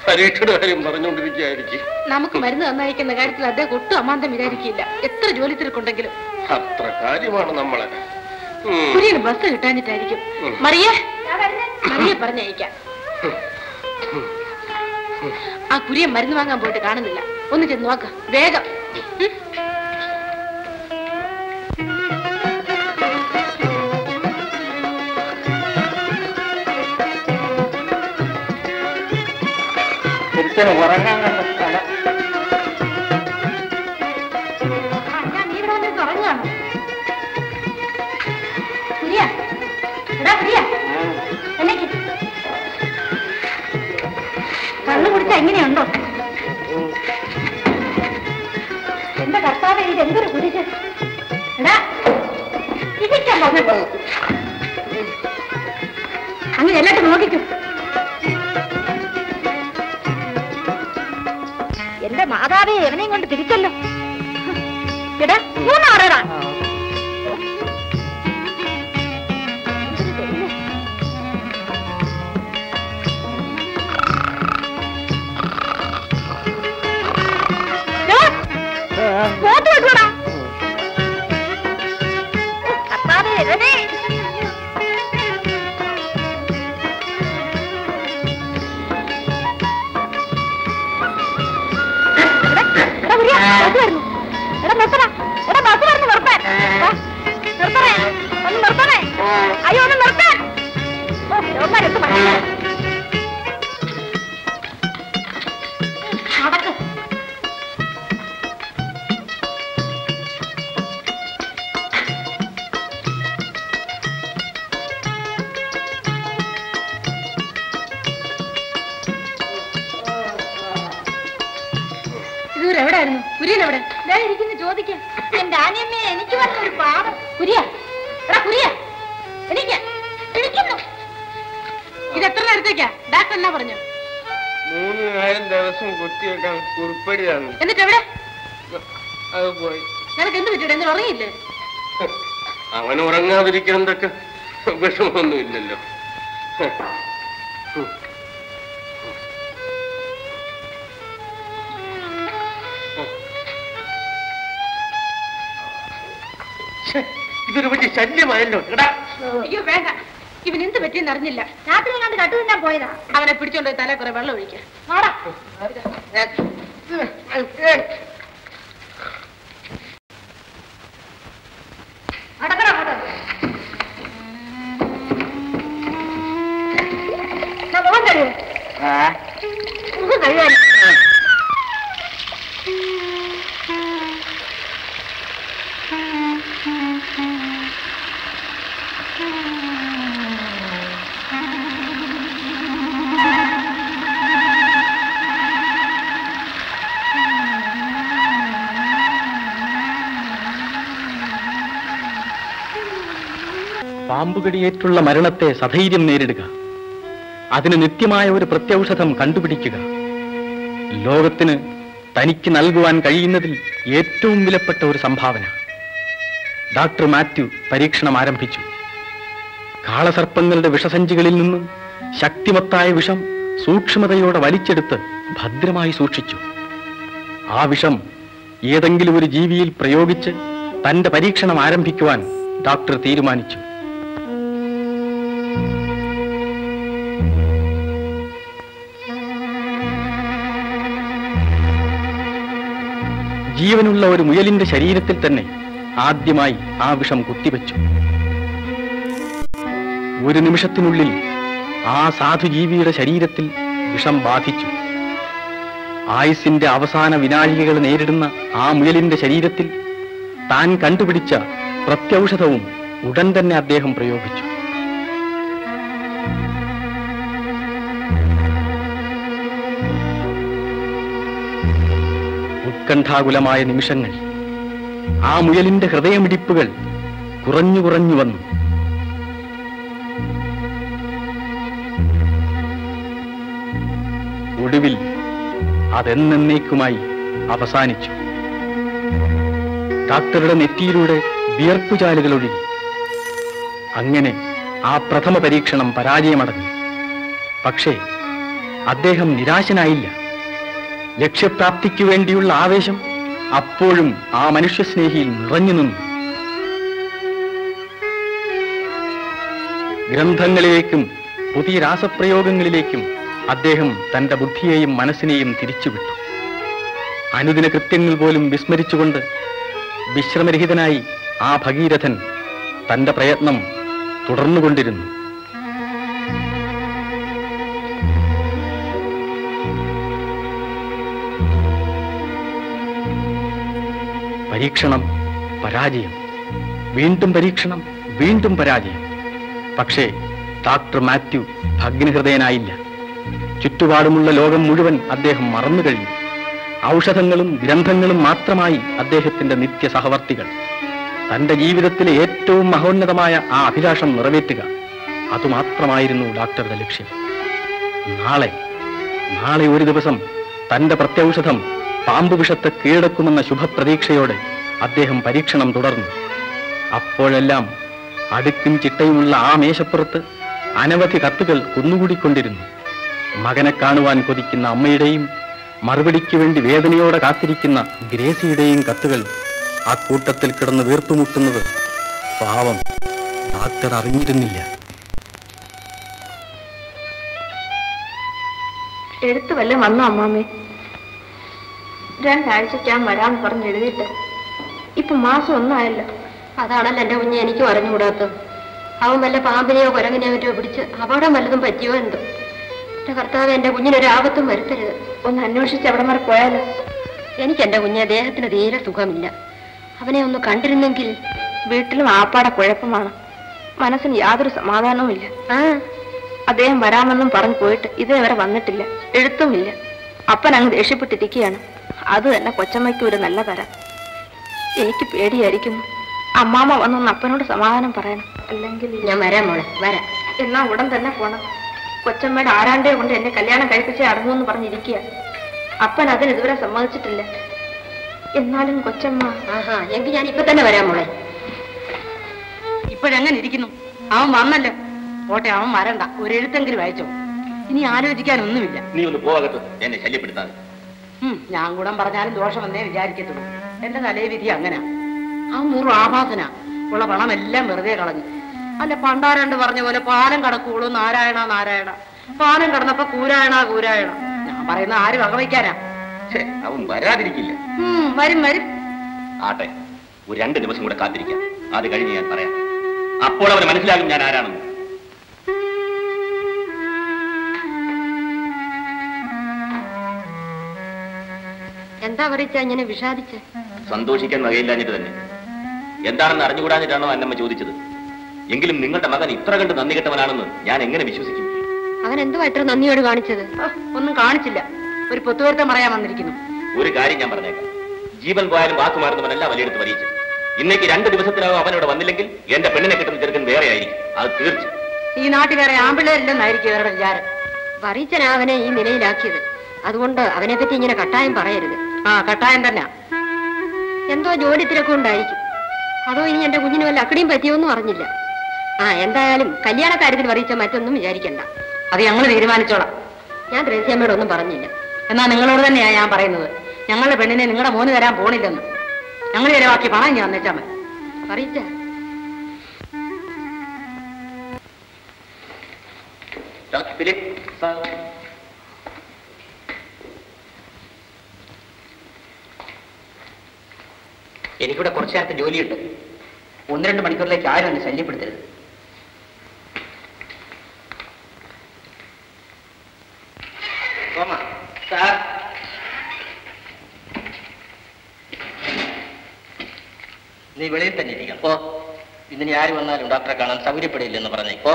പരീക്ഷയുടെ കാര്യം പറഞ്ഞുകൊണ്ടിരിക്കുകയായിരിക്കും. നമുക്ക് മരുന്ന് നന്നായിരിക്കുന്ന കാര്യത്തിൽ അദ്ദേഹം ഒട്ടും അമാന്തം വിചാരിക്കില്ല. എത്ര ജോലി തിരക്കുണ്ടെങ്കിലും. അത്ര കാര്യമാണ് നമ്മളെ. കുരിയന് ബസ് കിട്ടാഞ്ഞിട്ടായിരിക്കും. മറിയെ പറഞ്ഞയക്കാം. ആ കുരിയ മരുന്ന് വാങ്ങാൻ പോയിട്ട് കാണുന്നില്ല. ഒന്ന് ചെന്ന് നോക്ക വേഗം. ഉറങ്ങാൻ കണ്ട സ്ഥലം. കള്ളു കുടിച്ച എങ്ങനെയുണ്ടോ? എന്തൊരു കുടിച്ച് അങ്ങനെ എല്ലാട്ടും നോക്കിക്കും. എന്റെ മാതാവേ, എവനെയും കൊണ്ട് തിരിച്ചല്ലോ. എടാ മൂന്നാറടാ. അയ്യോ ഒന്ന് നിർത്താൻ. നടക്ക്. എവിടെയായിരുന്നു കുര്യൻ? എവിടെ ഇരിക്കുന്നു ചോദിക്കാം. എന്റെ ആനിയമ്മയെ എനിക്ക് വന്നൊരു പാവം. കുര്യ, എടാ കുര്യ, എനിക്കുന്നു. ഇത് എത്ര നേരത്തേക്കാ? ഡാക്ടർ എന്നാ പറഞ്ഞു? 3000 ദിവസം കുത്തിവെക്കാൻ കുറിപ്പടിയാണ്. എന്നിട്ട് എവിടെ? അത് പോയി. നിനക്ക് എന്ത് പറ്റിയിട്ട്? എന്ത് ഉറങ്ങിയില്ലേ? അവൻ ഉറങ്ങാതിരിക്കുന്നതൊക്കെ വിഷമമൊന്നുമില്ലല്ലോ. ഇതൊരു വലിയ ശല്യമായല്ലോ. അയ്യോ വേണ്ട, ഇവൻ എന്ത് പറ്റിയെന്ന് അറിഞ്ഞില്ല. രാത്രി കണ്ട് കട്ടു തിന്നാൻ പോയതാ. അവനെ പിടിച്ചോണ്ട് തല കുറെ വെള്ളം ഒഴിക്കാം. കഴിയാൻ പാമ്പുകടിയേറ്റുള്ള മരണത്തെ സധൈര്യം നേരിടുക, അതിന് നിത്യമായ ഒരു പ്രത്യൗഷധം കണ്ടുപിടിക്കുക, ലോകത്തിന് തനിക്ക് നൽകുവാൻ കഴിയുന്നതിൽ ഏറ്റവും വിലപ്പെട്ട ഒരു സംഭാവന. ഡോക്ടർ മാത്യു പരീക്ഷണം ആരംഭിച്ചു. കാളസർപ്പങ്ങളുടെ വിഷസഞ്ചികളിൽ നിന്നും ശക്തിമത്തായ വിഷം സൂക്ഷ്മതയോടെ വലിച്ചെടുത്ത് ഭദ്രമായി സൂക്ഷിച്ചു. ആ വിഷം ഏതെങ്കിലും ഒരു ജീവിയിൽ പ്രയോഗിച്ച് തന്റെ പരീക്ഷണം ആരംഭിക്കുവാൻ ഡോക്ടർ തീരുമാനിച്ചു. ജീവനുള്ള ഒരു മുയലിന്റെ ശരീരത്തിൽ തന്നെ ആദ്യമായി ആ വിഷം കുത്തിവെച്ചു. ഒരു നിമിഷത്തിനുള്ളിൽ ആ സാധുജീവിയുടെ ശരീരത്തിൽ വിഷം ബാധിച്ചു. ആയുസിന്റെ അവസാന വിനാഴികകൾ നേരിടുന്ന ആ മുയലിന്റെ ശരീരത്തിൽ താൻ കണ്ടുപിടിച്ച പ്രത്യൗഷധവും ഉടൻ തന്നെ അദ്ദേഹം പ്രയോഗിച്ചു. ഉത്കണ്ഠാകുലമായ നിമിഷങ്ങൾ. ആ മുയലിന്റെ ഹൃദയമിടിപ്പുകൾ കുറഞ്ഞു കുറഞ്ഞു വന്നു. ഒടുവിൽ അതെന്നേക്കുമായി അവസാനിച്ചു. ഡോക്ടറുടെ നെറ്റിയിലൂടെ വിയർപ്പുചാലുകൾ ഒഴുകി. അങ്ങനെ ആ പ്രഥമ പരീക്ഷണം പരാജയമടഞ്ഞു. പക്ഷേ അദ്ദേഹം നിരാശനായില്ല. ലക്ഷ്യപ്രാപ്തിക്കു വേണ്ടിയുള്ള ആവേശം അപ്പോഴും ആ മനുഷ്യസ്നേഹിയിൽ നിറഞ്ഞു നിന്നു. ഗ്രന്ഥങ്ങളിലേക്കും പുതിയ രാസപ്രയോഗങ്ങളിലേക്കും അദ്ദേഹം തന്റെ ബുദ്ധിയെയും മനസ്സിനെയും തിരിച്ചുവിട്ടു. അനുദിന കൃത്യങ്ങൾ പോലും വിസ്മരിച്ചുകൊണ്ട് വിശ്രമരഹിതനായി ആ ഭഗീരഥൻ തന്റെ പ്രയത്നം തുടർന്നുകൊണ്ടിരുന്നു. പരീക്ഷണം, പരാജയം, വീണ്ടും പരീക്ഷണം, വീണ്ടും പരാജയം. പക്ഷേ ഡോക്ടർ മാത്യു ഭഗ്നഹൃദയനായില്ല. ചുറ്റുപാടുമുള്ള ലോകം മുഴുവൻ അദ്ദേഹം മറന്നു കഴിഞ്ഞു. ഔഷധങ്ങളും ഗ്രന്ഥങ്ങളും മാത്രമായി അദ്ദേഹത്തിന്റെ നിത്യ സഹവർത്തികൾ. തന്റെ ജീവിതത്തിലെ ഏറ്റവും മഹോന്നതമായ ആ അഭിലാഷം നിറവേറ്റുക, അതുമാത്രമായിരുന്നു ഡോക്ടറുടെ ലക്ഷ്യം. നാളെ ഒരു ദിവസം തന്റെ പ്രത്യൗഷധം പാമ്പ് വിഷത്തെ കീഴടക്കുമെന്ന ശുഭപ്രതീക്ഷയോടെ അദ്ദേഹം പരീക്ഷണം തുടർന്നു. അപ്പോഴെല്ലാം അടുക്കും ചിട്ടയുമുള്ള ആ മേശപ്പുറത്ത് അനവധി കത്തുകൾ കുന്നുകൂടിക്കൊണ്ടിരുന്നു. മകനെ കാണുവാൻ കൊതിക്കുന്ന അമ്മയുടെയും മറുപടിക്ക് വേണ്ടി വേദനയോടെ കാത്തിരിക്കുന്ന ഗ്രേസിയുടെയും കത്തുകൾ ആ കൂട്ടത്തിൽ കിടന്ന് വീർപ്പുമുട്ടുന്നത് പാവം ഡോക്ടർ അറിഞ്ഞിരുന്നില്ല. എഴുത്ത് വല്ലതും വന്നോ അമ്മാമ്മേ? 2 ആഴ്ചയ്ക്കാൻ വരാന്ന് പറഞ്ഞ് എഴുതിയിട്ട് ഇപ്പൊ മാസം 1 ആയല്ലോ. അതാണല്ലോ എന്റെ കുഞ്ഞ് എനിക്കും അറിഞ്ഞുകൂടാത്തത്. അവൻ വല്ല പാമ്പിനെയോ കുരങ്ങിനെയോ മറ്റോ പിടിച്ച് അപകടം വല്ലതും പറ്റിയോ എന്തോ. എന്റെ കർത്താവ് എന്റെ കുഞ്ഞിനൊരാപത്തും വരുത്തരുത്. ഒന്ന് അന്വേഷിച്ച് അവിടെ വരെ പോയാലോ? എനിക്ക് എന്റെ കുഞ്ഞ് ദേഹത്തിന് തീരെ സുഖമില്ല. അവനെ ഒന്ന് കണ്ടിരുന്നെങ്കിൽ. വീട്ടിലും ആപ്പാടെ കുഴപ്പമാണ്. മനസ്സിന് യാതൊരു സമാധാനവും ഇല്ല. അദ്ദേഹം വരാമെന്നും പറഞ്ഞു പോയിട്ട് ഇതേവരെ വന്നിട്ടില്ല, എഴുത്തുമില്ല. അപ്പൻ അങ്ങ് ദേഷ്യപ്പെട്ടിരിക്കുകയാണ്. അത് തന്നെ കൊച്ചമ്മയ്ക്ക് ഒരു നല്ല തരം. എനിക്ക് പേടിയായിരിക്കുന്നു. അമ്മാമ്മ വന്നൊന്ന് അപ്പനോട് സമാധാനം പറയണം. അല്ലെങ്കിൽ ഞാൻ വരാം മോളെ, വരാം. എന്നാ ഉടൻ തന്നെ പോണം. കൊച്ചമ്മയുടെ ആരാണ്ടേ കൊണ്ട് എന്നെ കല്യാണം കഴിപ്പിച്ചേ അടങ്ങുമെന്ന് പറഞ്ഞിരിക്കുക. അപ്പൻ അതിന് ഇതുവരെ സമ്മതിച്ചിട്ടില്ല. എന്നാലും കൊച്ചമ്മ. എങ്കിൽ ഞാൻ ഇപ്പൊ തന്നെ വരാം മോളെ. ഇപ്പോഴെങ്ങനെ ഇരിക്കുന്നു? അവൻ വന്നല്ലോ, പോട്ടെ, അവൻ വരണ്ട. ഒരു എഴുത്തെങ്കിലും അയച്ചോ. ഇനി ആലോചിക്കാനൊന്നുമില്ല. നീ ഒന്ന് പോകത്ത്, എന്നെ ശല്യപ്പെടുത്താതെ. ഞാൻ കൂടെ പറഞ്ഞാലും ദോഷമെന്നേ വിചാരിക്കത്തുള്ളൂ. എന്റെ തലേ വിധി അങ്ങനെ. ആ മുറു ആഭാസന ഉള്ള പണമെല്ലാം വെറുതെ കളഞ്ഞു. അല്ല, പണ്ടാരണ്ട് പറഞ്ഞ പോലെ പാലം കടക്കുള്ളൂ നാരായണ നാരായണ. പാലം കടന്നപ്പോ കൂരായണ കൂരായണ. ഞാൻ പറയുന്ന ആര് വകവയ്ക്കാനാ? അവൻ വരാതിരിക്കില്ല. വരും വരും. ആട്ടെ, ഒരു 2 ദിവസം കൂടെ കാത്തിരിക്കാം. അത് കഴിഞ്ഞ് ഞാൻ പറയാം. അപ്പോൾ അവന് മനസ്സിലാകും ഞാൻ ആരാണെന്ന്. എന്താ പറയിച്ച ഇങ്ങനെ വിഷാദിച്ച്? സന്തോഷിക്കാൻ വകയില്ലാഞ്ഞിട്ട് തന്നെ. എന്താണെന്ന് അറിഞ്ഞുകൂടാഞ്ഞിട്ടാണോ അന്നമ്മ ചോദിച്ചത്? എങ്കിലും നിങ്ങളുടെ മകൻ ഇത്ര കണ്ട് നന്ദി കെട്ടവനാണെന്ന് ഞാൻ എങ്ങനെ വിശ്വസിക്കും? അവൻ എന്തുവാ ഇത്ര നന്ദിയോട് കാണിച്ചത്? ഒന്നും കാണിച്ചില്ല. ഒരു പൊത്തുവരുത്തം പറയാൻ വന്നിരിക്കുന്നു. ഒരു കാര്യം ഞാൻ പറഞ്ഞേക്കാം. ജീവൻ പോയാലും വാക്ക് മാറുന്നവനല്ല വലിയെടുത്ത് പരീക്ഷ. ഇന്നേക്ക് 2 ദിവസത്തിനകം അവനോട് വന്നില്ലെങ്കിൽ എന്റെ പെണ്ണിനെ കിട്ടുന്ന ചെറുക്കൻ വേറെ ആയിരിക്കും. അത് തീർച്ച. ഈ നാട്ടിൽ വേറെ ആമ്പിള്ളേരില്ലെന്നായിരിക്കും അവരുടെ വിചാരം. വറീച്ചനാ അവനെ ഈ നിലയിലാക്കിയത്. അതുകൊണ്ട് അവനെ പറ്റി ഇങ്ങനെ കട്ടായം പറയരുത്. കട്ടായം തന്നെ. എന്തോ ജോലി തിരക്കും ഉണ്ടായിരിക്കും. അതോ ഇനി എന്റെ കുഞ്ഞിന് വല്ല അക്കടിയും പറ്റിയോന്നും അറിഞ്ഞില്ല. എന്തായാലും കല്യാണ കാര്യത്തിൽ വറീച്ച മറ്റൊന്നും വിചാരിക്കണ്ട. അത് ഞങ്ങൾ തീരുമാനിച്ചോളാം. ഞാൻ ത്രേസ്യമ്മയോടൊന്നും പറഞ്ഞില്ല. എന്നാ നിങ്ങളോട് തന്നെയാ ഞാൻ പറയുന്നത്. ഞങ്ങളുടെ പെണ്ണിനെ നിങ്ങളുടെ മോന് തരാൻ പോണില്ലെന്ന്. ഞങ്ങൾ ചിലവാക്കി പണം ഞാൻ വന്നേച്ചാ മതി. വറീച്ച എനിക്കിവിടെ കുറച്ചു നേരത്തെ ജോലിയുണ്ട്. 1-2 മണിക്കൂറിലേക്ക് ആരും എന്നെ ശല്യപ്പെടുത്തരുത്. നീ വെളിയിൽ തന്നെ ഇരിക്കണം. ഇന്നിനി ആര് വന്നാലും ഡോക്ടറെ കാണാൻ സൗകര്യപ്പെടില്ലെന്ന് പറഞ്ഞേക്കോ.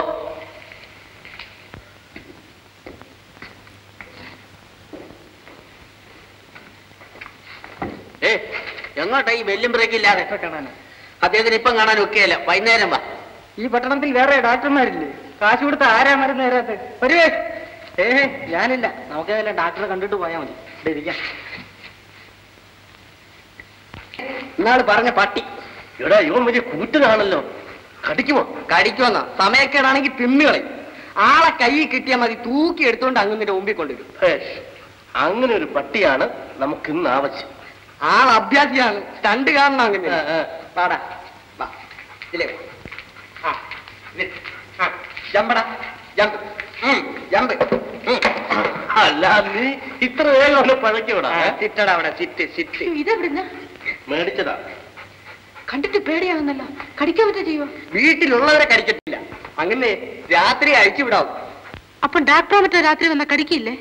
എങ്ങോട്ടാ ഈ ബെല്ലും ബ്രേക്ക് ഇല്ലാതെ കാണാൻ? അദ്ദേഹത്തിന് ഇപ്പം കാണാൻ ഒക്കെയല്ല, വൈകുന്നേരം വാ. ഈ പട്ടണത്തിൽ വേറെ ഡോക്ടർമാരില്ലേ? കാശ് കൊടുത്ത ആരാ മരുന്ന് തരാത്ത? വരുവേ. ഞാനില്ല, നമുക്കേതല്ല ഡോക്ടറെ കണ്ടിട്ട് പോയാൽ മതി. ഇവിടെ ഇരിക്കാം. ഇന്നാള് പറഞ്ഞ പട്ടി. ഇവിടെ ഇവൻ വലിയ കൂറ്റനാണല്ലോ. കടിക്കുമോ? കടിക്കുമെന്നാ? സമയക്കേടാണെങ്കിൽ തിന്നുകളയും. ആളെ കൈ കിട്ടിയാൽ മതി, തൂക്കി എടുത്തുകൊണ്ട് അങ്ങ് മുമ്പിൽ കൊണ്ടുവരും. അങ്ങനെ ഒരു പട്ടിയാണ് നമുക്ക് ഇന്ന് ആവശ്യം. ആൾ അഭ്യാസിയാണ്, സ്റ്റണ്ട് കാണണം. അങ്ങനെ പാടാ ഇതിലേ ജമ്പടാ ജമ്പ് ജമ്പ്. അല്ല, നീ ഇത്ര വേഗം പഴക്കോടാ? ചിറ്റടാ അവിടെ, ചിറ്റ് ചിറ്റ്. ഇതെവിടുന്ന മേടിച്ചതാ. കണ്ടിട്ട് പേടിയാവുന്നല്ലോ. കടിക്കാൻ പറ്റാ ചെയ്യുവോ? വീട്ടിലുള്ളവരെ കടിക്കത്തില്ല. അങ്ങനെ രാത്രി അഴിച്ചു വിടാവും. അപ്പൊ ഡോക്ടറെ മറ്റോ രാത്രി വന്ന കടിക്കില്ലേ?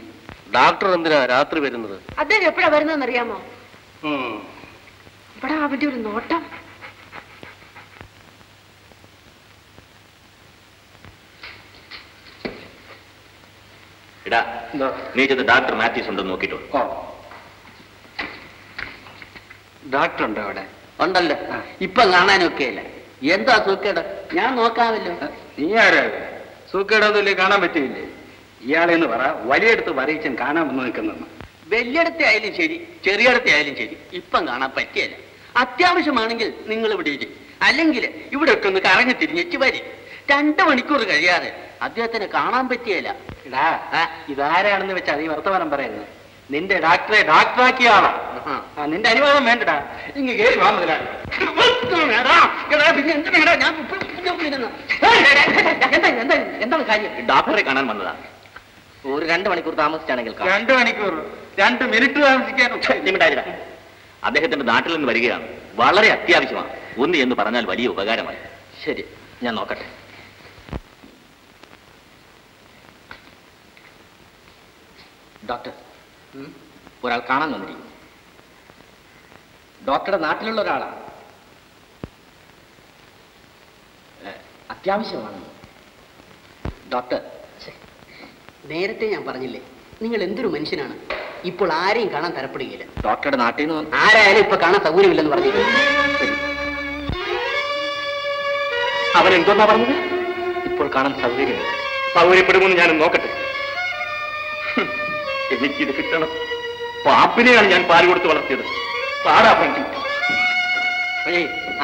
ഡോക്ടർ എന്തിനാ രാത്രി വരുന്നത്? അദ്ദേഹം എപ്പോഴാ വരുന്നതെന്ന് അറിയാമോ? ഇവിടെ അവന്റെ ഒരു നോട്ടം. നീ ചെന്ന് ഡോക്ടർ മാത്യൂസ് ഉണ്ടെന്ന് നോക്കിട്ടോ. ഡോക്ടർ ഉണ്ടോ അവിടെ? ഉണ്ടല്ലോ. ഇപ്പൊ കാണാനൊക്കെ ഇല്ല. എന്താ സൂക്കേട്? ഞാൻ നോക്കാമല്ലോ. നീ ആരാ? സൂക്കേടൊന്നുമില്ലേ? കാണാൻ പറ്റില്ലേ? ഇയാളെന്ന് പറ, വലിയടത്ത് വരയിച്ചൻ കാണാൻ വന്ന് നിൽക്കുന്നു. വലിയടത്തെ ആയാലും ശരി, ചെറിയടത്തെ ആയാലും ശരി, ഇപ്പം കാണാൻ പറ്റിയല്ല. അത്യാവശ്യമാണെങ്കിൽ നിങ്ങൾ ഇവിടെ ഇരി, അല്ലെങ്കിൽ ഇവിടെ ഒക്കെ ഒന്ന് കറങ്ങി തിരിഞ്ഞിട്ട് വരും. 2 മണിക്കൂർ കഴിയാതെ അദ്ദേഹത്തിന് കാണാൻ പറ്റിയല്ല. എടാ, ഇതാരാണെന്ന് വെച്ചാൽ നീ വർത്തമാനം പറയുന്നത്. നിന്റെ ഡോക്ടറെ ഡോക്ടറാക്കിയ ആളാ. നിന്റെ അനുവാദം വേണ്ടടാ. ഇങ്ങ് കേറി വാ മുതലാളി. എന്താണ് കാര്യം? ഡോക്ടറെ കാണാൻ വന്നതാ. ഒരു 2 മണിക്കൂർ താമസിച്ചാണെങ്കിൽ 2 മണിക്കൂർ 2 മിനിറ്റ് താമസിക്കാനോ? അദ്ദേഹത്തിന്റെ നാട്ടിൽ നിന്ന് വരികയാണ്. വളരെ അത്യാവശ്യമാണ്. ഒന്ന് എന്ന് പറഞ്ഞാൽ വലിയ ഉപകാരമായി. ശരി, ഞാൻ നോക്കട്ടെ. ഡോക്ടർ, ഒരാൾ കാണാൻ വന്നിരിക്കുന്നു. ഡോക്ടറുടെ നാട്ടിലുള്ള ഒരാളാണ്. അത്യാവശ്യമാണ്. ഡോക്ടർ, നേരത്തെ ഞാൻ പറഞ്ഞില്ലേ, നിങ്ങൾ എന്തൊരു മനുഷ്യനാണ്. ഇപ്പോൾ ആരെയും കാണാൻ തരപ്പെടുകയില്ല. ഡോക്ടറുടെ നാട്ടിൽ നിന്ന് ആരായാലും ഇപ്പൊ കാണാൻ സൗകര്യമില്ലെന്ന് പറഞ്ഞില്ല. അവൻ എന്തോന്നാ പറഞ്ഞത്? ഇപ്പോൾ കാണാൻ സൗകര്യമില്ല. സൗകര്യപ്പെടുമെന്ന് ഞാനും നോക്കട്ടെ. എനിക്കിത് കിട്ടണം. പാപ്പിനെയാണ് ഞാൻ പാല് കൊടുത്ത് വളർത്തിയത്. പാടാ പറ്റി.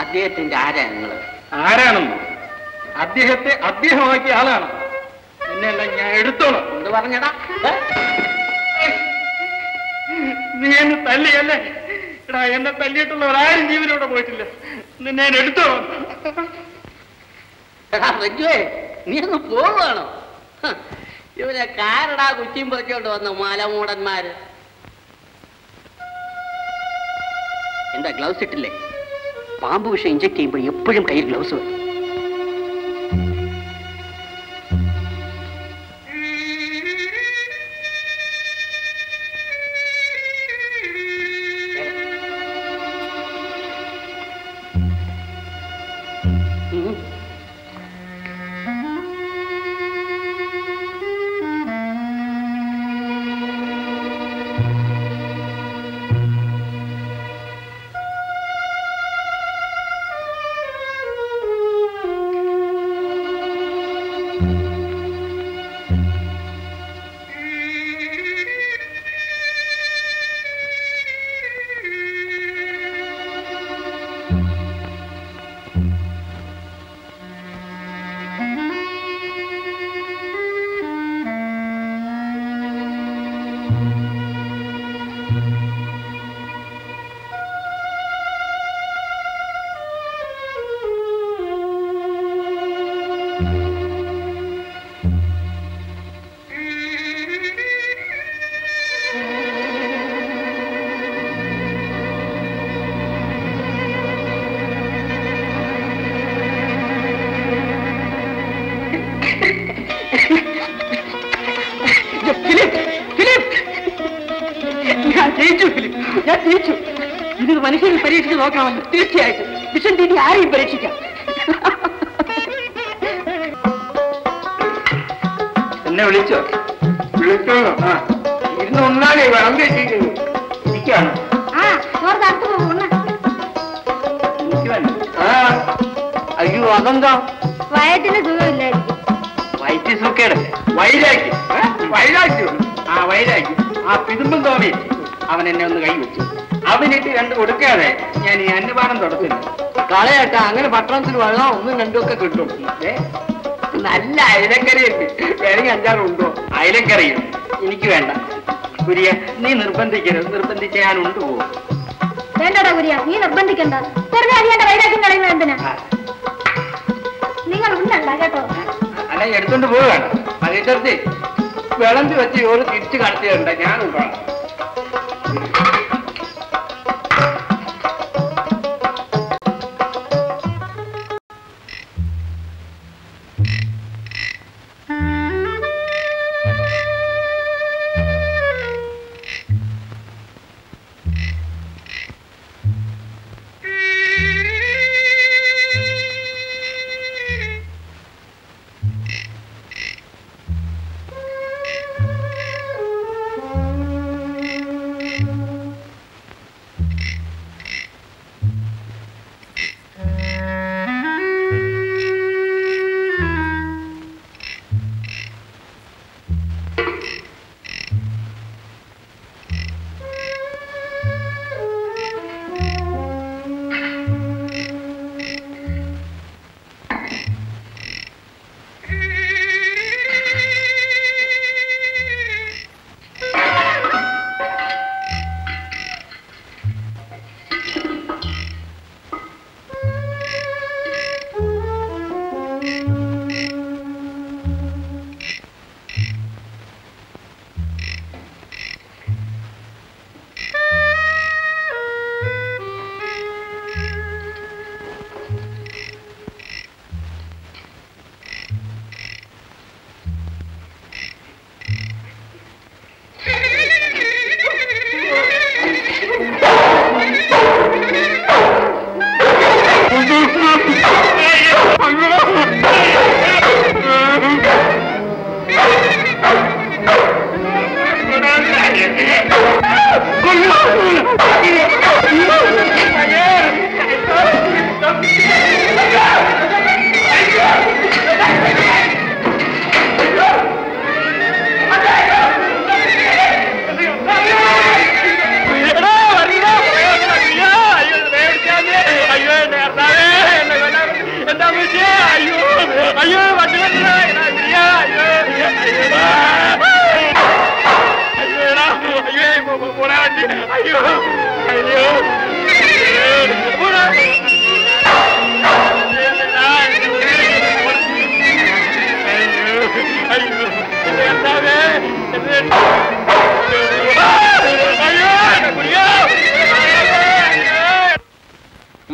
അദ്ദേഹത്തിന്റെ ആരാ നിങ്ങൾ? ആരാണെന്നോ? അദ്ദേഹത്തെ അദ്ദേഹമാക്കിയ ആളാണ്. എന്നെയല്ല ഞാൻ എടുത്തോളാം. എന്ത് പറഞ്ഞടാ? നീ എന്നെ തല്ലിയല്ലേ? എടാ, എന്നെ തല്ലിയിട്ടുള്ളവരാരും ജീവനോടെ പോയിട്ടില്ല. നിന്നെ ഞാൻ എടുത്തോളാം. നീ ഒന്ന് പോവുകയാണോ? ഇവരെ കാരടാ കുറ്റിയും പറിച്ചോണ്ട് വന്ന മലമൂടന്മാര്. എന്താ ഗ്ലൗസ് ഇട്ടില്ലേ? പാമ്പ് വിഷം ഇഞ്ചക്ട് ചെയ്യുമ്പോൾ എപ്പോഴും കയ്യിൽ ഗ്ലൗസ് വേണം. ഇത് മനുഷ്യരെ പരീക്ഷിച്ച് നോക്കാമല്ലോ. തീർച്ചയായിട്ടും വിഷം തീറ്റി ആരെയും പരീക്ഷിക്കാം. എന്നെ വിളിച്ചോ? വിളിച്ചോളൂ. ഇരുന്ന് ഒന്നാലേ വിളമ്പിച്ചിരിക്കുന്നു. ഇരിക്കാണ്. അയ്യോ, അതെന്താ? വയറ്റിന് സുഖമില്ലായിരിക്കും. വയറ്റി സുഖേടല്ലേ? വൈരാഗ്യം. വൈരാഗ്യം. വൈരാഗ്യം. പിതുമ്പം തോന്നി അവൻ എന്നെ ഒന്ന് കൈവച്ചു. അവനിട്ട് 2 കൊടുക്കാതെ ഞാൻ ഈ അന്നപാനം തുടച്ചില്ല. കളയട്ട, അങ്ങനെ പട്ടണത്തിൽ വെള്ളം 1ഉം 2ഉം ഒക്കെ കിട്ടും. നല്ല അയലക്കറിയുണ്ട്. വേണമെങ്കിൽ 5-6 ഉണ്ടോ? അയലക്കറിയും എനിക്ക് വേണ്ട. കുരിയ, നീ നിർബന്ധിക്കരുത്. നിർബന്ധിച്ച ഞാൻ ഉണ്ടുപോകും. വേണ്ടടാ കുരിയ, നീ നിർബന്ധിക്കണ്ട. വെറുതെ അറിയാണ്ട വൈരാഗ്യം കളയുന്നത് എന്തിനാ? നിങ്ങൾ ഉണ്ടല്ല കേട്ടോ. അല്ല, എടുത്തോണ്ട് പോവുകയാണ്. അതേറ്റടുത്ത് വിളമ്പി വെച്ച് ഓരോ തിരിച്ചു കാണിച്ചിട്ടുണ്ട്. ഞാൻ ഉണ്ടോളാം.